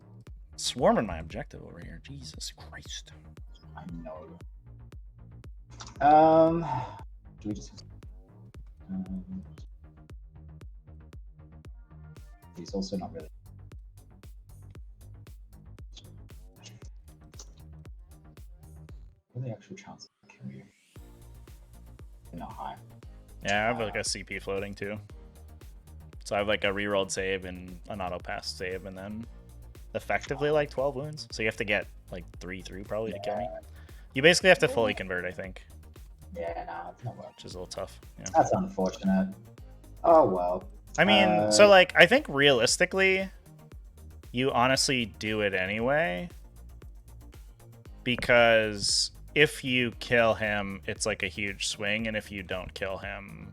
Swarming my objective over here. Jesus Christ. I know. Do we just? He's also not really. What are the actual chances to kill you? They're not high. Yeah, I have like a CP floating too. So I have like a rerolled save and an auto pass save, and then effectively like 12 wounds. So you have to get like 3 through probably to kill me. You basically have to fully convert, I think. Yeah, no, it's not well. Which is a little tough. Yeah. That's unfortunate. Oh well. I mean, so like I think realistically, you honestly do it anyway. Because if you kill him, it's like a huge swing, and if you don't kill him,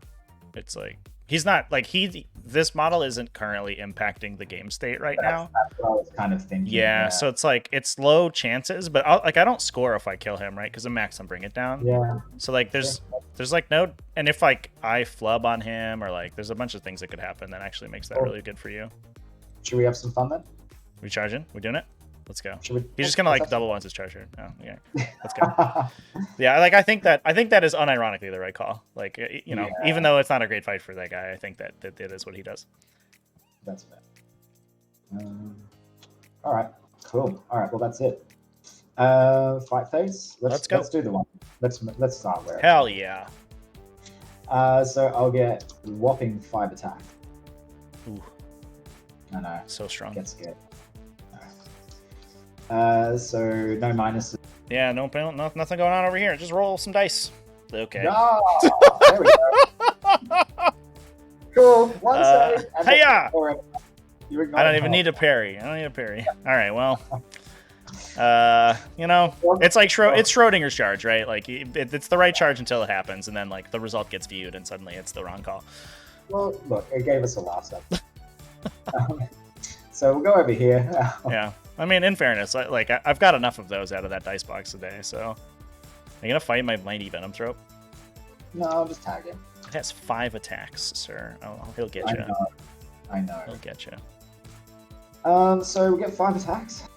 it's like he's not like this model isn't currently impacting the game state right now. That's what I was kind of thinking. Yeah, so it's like it's low chances, but I don't score if I kill him, right? Because the max and bring it down. Yeah. So like there's like no, and if like I flub on him or like there's a bunch of things that could happen that actually makes that really good for you. Should we have some fun then? We charging? We doing it? Let's go. Should we? He's just gonna like double once his charger. Oh, yeah. Let's go. Yeah, like I think that is unironically the right call. Like you know, even though it's not a great fight for that guy, I think that it is what he does. That's fair. All right. Cool. All right. Well, that's it. Fight phase. Let's go. Let's do the one. Let's start where. Hell yeah. So I'll get whopping 5 attack. Ooh. I know. So strong. Get scared. So no minuses. Yeah, no, nothing going on over here. Just roll some dice. Okay. Oh, there we go. Cool. One save. Hiya! I I don't even need a parry. All right, well. You know, it's like it's Schrodinger's charge, right? Like it's the right charge until it happens, and then like the result gets viewed, and suddenly it's the wrong call. Well, look, it gave us a laugh. So we'll go over here. Yeah, I mean, in fairness, like I've got enough of those out of that dice box today. So, are you gonna fight my mighty Venom Thrope? No, I'll just tag him. It has 5 attacks, sir. He'll get you. I know. He'll get you. So we get 5 attacks.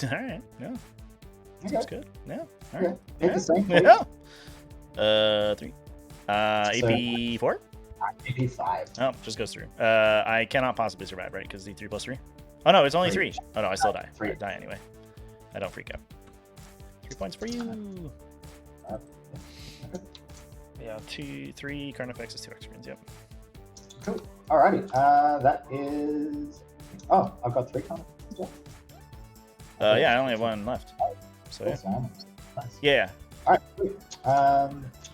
All right. Yeah. Okay. Seems good. Yeah. All Yeah. right. Hit the same. please. Yeah. 3. AP 4. AP 5. Oh, just goes through. I cannot possibly survive, right? Because the 3 plus 3. Oh no, it's only 3. Oh no, I still die. 3. I die anyway. I don't freak out. 3 points for you. Yeah, 3 Carnifex is 2 X-Greens. Yep. Cool. Alrighty. That is. Oh, I've got 3 comments as well. Yeah, I only have 1 left. So yeah. Awesome. Nice. Yeah, Alright, sweet.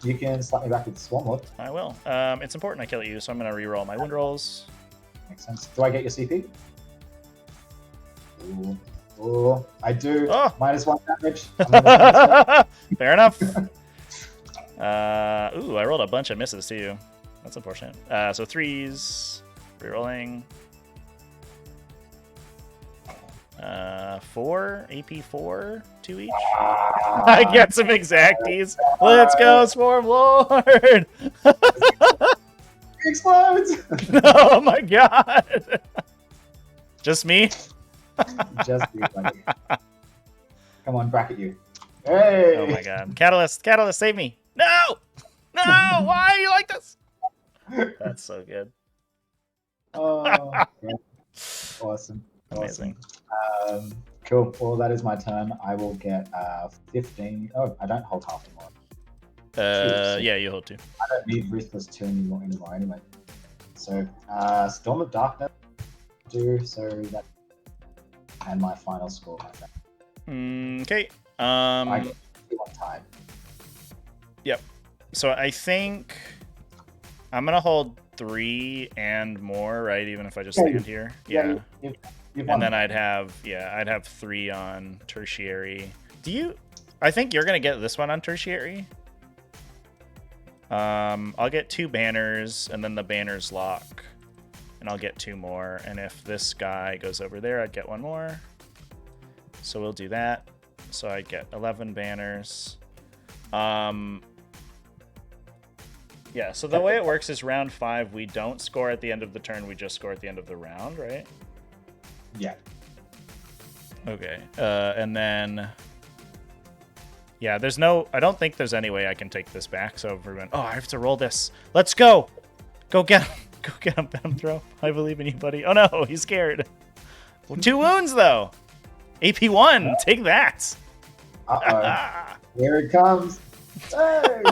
You can slap me back with the Swarm Lord. I will. It's important I kill you, so I'm gonna re-roll my wound rolls. Makes sense. Do I get your CP? Ooh, I do. Oh! -1 damage. I'm gonna Fair enough. Ooh, I rolled a bunch of misses too. That's unfortunate. So 3s, re-rolling. 4, AP 4, 2 each. I get some exacties. Let's go, Swarm Lord! It explodes! Oh my god! Just me? Just you, buddy. Come on, bracket you. Hey! Oh my god. Catalyst, save me! No! No! Why are you like this? That's so good. Oh, yeah. Awesome. Amazing. Cool. Well, that is my turn. I will get 15. Oh, I don't hold half anymore. Yeah, you hold 2. I don't need Ruthless 2 anymore anyway. So, Storm of Darkness, do so that, and my final score. Okay. I get 1 time. Yep. So I think I'm gonna hold 3 and more, right? Even if I just stand here. Yeah. You've And won. then I'd have 3 on tertiary. I think you're gonna get this one on tertiary. I'll get 2 banners, and then the banners lock, and I'll get 2 more. And if this guy goes over there, I'd get 1 more. So we'll do that. So I get 11 banners. Yeah. So the way it works is round 5, we don't score at the end of the turn. We just score at the end of the round, right? Yeah. Okay. And then. Yeah, I don't think there's any way I can take this back. So everyone, I have to roll this. Let's go. Go get him. Go get him, Benthro. I believe in you, buddy. Oh no, he's scared. Well, 2 wounds though. AP 1, take that. Uh-oh. Here it comes. Hey,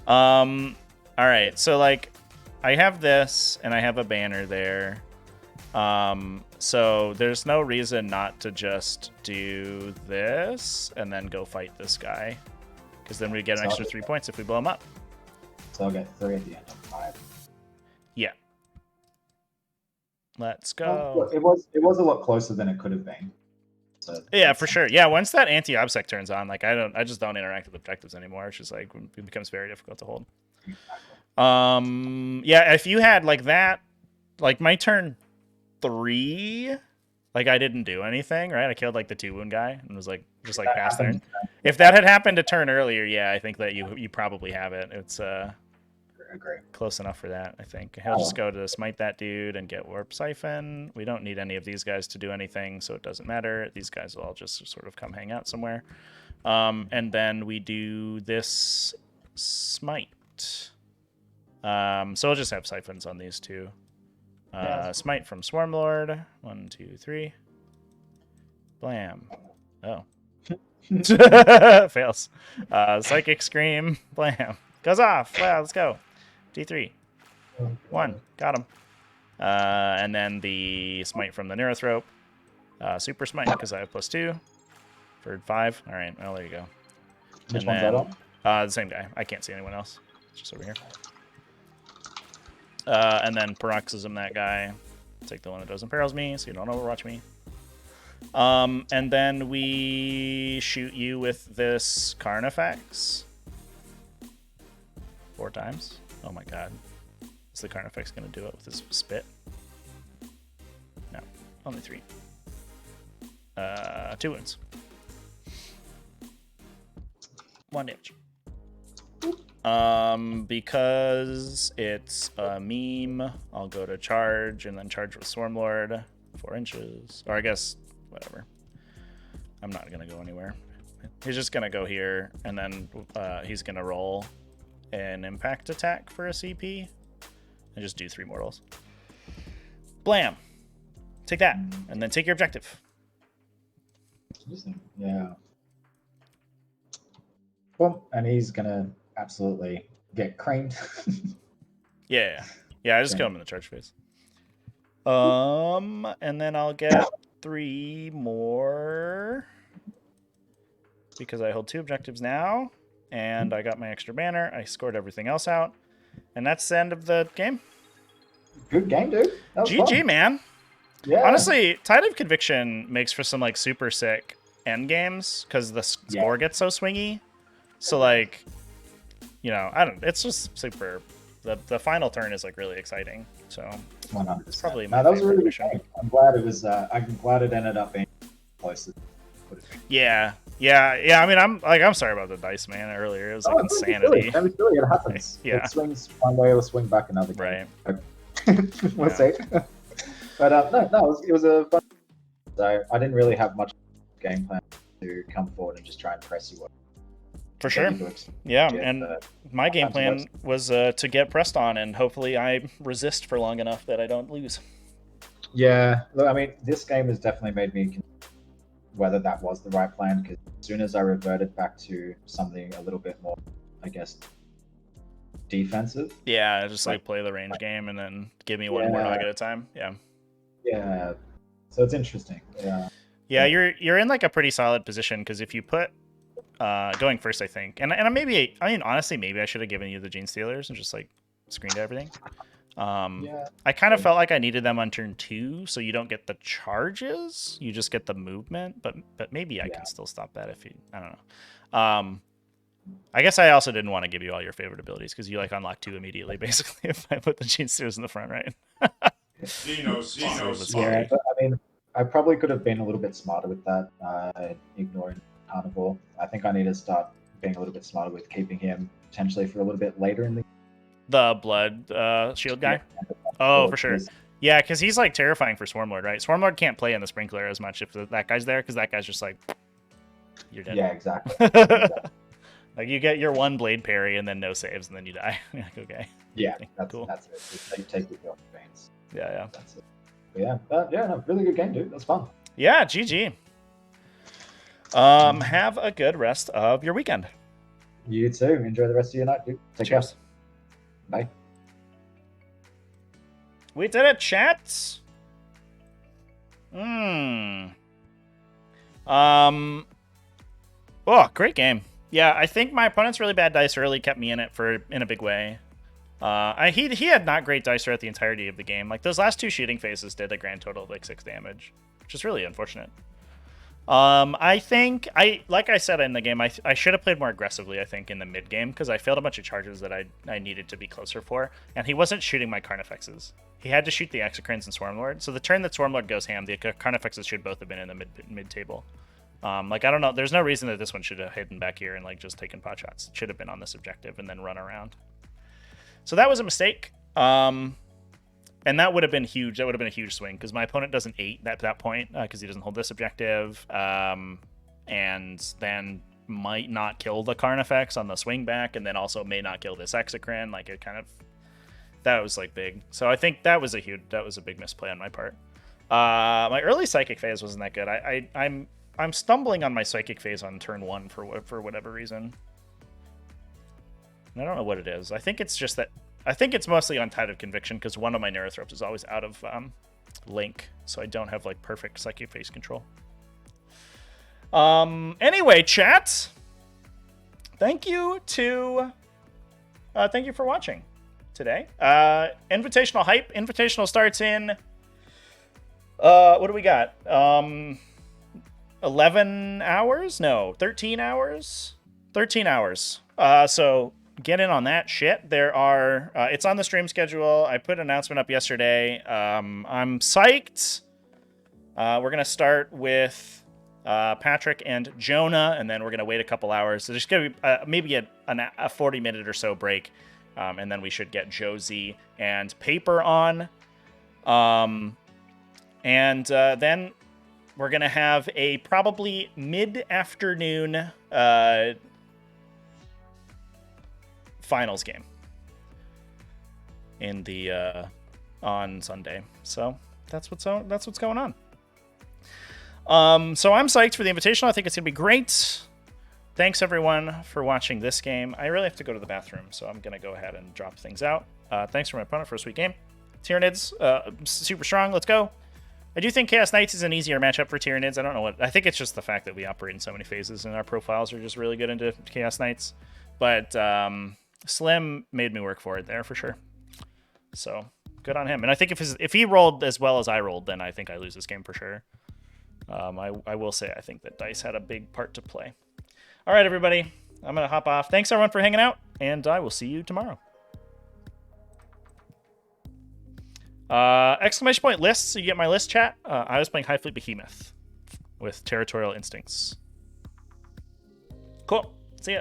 all right. So like, I have this, and I have a banner there. So there's no reason not to just do this and then go fight this guy, because then we get an extra 3 points if we blow him up. So I'll get 3 at the end of 5. Yeah. Let's Well, go. look, it was a lot closer than it could have been. So Yeah, for sure. Yeah, once that anti-obsec turns on, like I just don't interact with objectives anymore. It's just like it becomes very difficult to hold. Yeah, if you had like that, like my turn 3, like I didn't do anything, right? I killed like the 2 wound guy and was like just like past turn. If that had happened a turn earlier, yeah, I think that you probably have it. It's Agree. close enough for that, I think. He'll just go to smite that dude and get Warp Siphon. We don't need any of these guys to do anything, so it doesn't matter. These guys will all just sort of come hang out somewhere. And then we do this smite. So we'll just have siphons on these 2. Smite from Swarmlord. 1, 2, 3. Blam. Oh. Fails. Psychic Scream. Blam. Goes off. Wow, let's go. D3. 1. Got him. And then the smite from the Neurothrope. Super smite, because I have +2. For 5. Alright, well, there you go. Which one's that on? The same guy. I can't see anyone else. It's just over here. And then Paroxysm that guy. Take the one that doesn't perils me, so you don't overwatch me. And then we shoot you with this Carnifex. 4 times. Oh my god. Is the Carnifex going to do it with his spit? No. Only 3. 2 wounds. 1 damage. Because it's a meme, I'll go to charge and then charge with Swarmlord 4 inches. Or I guess, whatever. I'm not going to go anywhere. He's just going to go here, and then he's going to roll an impact attack for a CP and just do 3 mortals. Blam! Take that, and then take your objective. Interesting. Yeah. Well, and he's gonna absolutely get craned. Yeah. Yeah, I just kill him in the charge phase. And then I'll get 3 more because I hold 2 objectives now, and I got my extra banner. I scored everything else out, and that's the end of the game. Good game, dude. That was GG, fun. man. Yeah. Honestly, Tide of Conviction makes for some like super sick end games because the score gets so swingy. So like, you know, I don't. It's just super. The final turn is like really exciting. So 100%. it's probably No, my that was a favorite really good mission. game. I'm glad it was. I'm glad it ended up being close. Yeah. I mean, I'm sorry about the dice, man. Earlier, it was like insanity. That was silly. It happens. Yeah. It swings one way or swing back another. Right. We'll see. But no, it was a fun. So I didn't really have much game plan to come forward and just try and press you. For sure. Yeah, and my game plan was to get pressed on, and hopefully I resist for long enough that I don't lose. Yeah, look, I mean, this game has definitely made me consider whether that was the right plan, because as soon as I reverted back to something a little bit more, I guess, defensive. Yeah, just like play the range game and then give me one more knock at a time. Yeah. Yeah. So it's interesting. Yeah. Yeah, you're in like a pretty solid position because if you put going first, I think, and maybe honestly maybe I should have given you the Gene Stealers and just like screened everything. I kind of felt like I needed them on turn 2, so you don't get the charges, you just get the movement. But maybe I can still stop that if you. I don't know. I guess I also didn't want to give you all your favorite abilities because you like unlock 2 immediately, basically, if I put the Gene Stealers in the front, right? Yeah, but I mean, I probably could have been a little bit smarter with that, ignoring Carnivore. I think I need to start being a little bit smarter with keeping him potentially for a little bit later in the blood shield guy. Oh, for sure. Yeah, because he's like terrifying for Swarmlord, right? Swarmlord can't play in the Sprinkler as much if that guy's there, because that guy's just like, you're dead. Yeah, exactly. Like you get your 1 blade parry and then no saves and then you die. Like, okay. Yeah, that's cool. That's it. Just take it off the veins. Yeah. That's it. But no, really good game, dude. That's fun. Yeah, GG. Have a good rest of your weekend. You too. Enjoy the rest of your night, dude. Take care. Bye. We did it, chat. Oh, great game. Yeah, I think my opponent's really bad dice early kept me in it in a big way. He had not great dice throughout the entirety of the game. Like those last 2 shooting phases did a grand total of like 6 damage, which is really unfortunate. I think like I said in the game, I should have played more aggressively, I think, in the mid game, because I failed a bunch of charges that I needed to be closer for, and he wasn't shooting my Carnifexes. He had to shoot the Exocrines and Swarmlord. So the turn that Swarmlord goes ham, the Carnifexes should both have been in the mid table. Like I don't know, there's no reason that this one should have hidden back here and like just taken pot shots. It should have been on this objective and then run around. So that was a mistake. And that would have been huge. That would have been a huge swing because my opponent doesn't 8 at that point because he doesn't hold this objective, and then might not kill the Carnifex on the swing back, and then also may not kill this Exocrine. Like it kind of, that was like big. So I think that was a big misplay on my part. My early psychic phase wasn't that good. I'm stumbling on my psychic phase on turn 1 for whatever reason. And I don't know what it is. I think it's just that. I think it's mostly on Tide of Conviction because one of my Neurothropes is always out of link, so I don't have like perfect psychic phase control. Anyway, chat. Thank you for watching today. Invitational hype. Invitational starts in. What do we got? 11 hours? No, 13 hours. 13 hours. So. Get in on that shit. There are it's on the stream schedule. I put an announcement up yesterday. I'm psyched. We're gonna start with Patrick and Jonah, and then we're going to wait a couple hours. So there's going to be maybe a 40-minute or so break, and then we should get Josie and Paper on. And then we're going to have a probably mid-afternoon finals game in the on Sunday. So that's what's going on. So I'm psyched for the Invitational. I think it's gonna be great. Thanks everyone for watching this game. I really have to go to the bathroom, so I'm gonna go ahead and drop things out. Thanks for my opponent for a sweet game. Tyranids, super strong. Let's go. I do think Chaos Knights is an easier matchup for Tyranids. I don't know what. I think it's just the fact that we operate in so many phases, and our profiles are just really good into Chaos Knights. But Slim made me work for it there for sure. So good on him. And I think if he rolled as well as I rolled, then I think I lose this game for sure. I will say I think that dice had a big part to play. All right, everybody. I'm going to hop off. Thanks, everyone, for hanging out, and I will see you tomorrow. Exclamation point lists. So you get my list chat. I was playing High Fleet Behemoth with Territorial Instincts. Cool. See ya.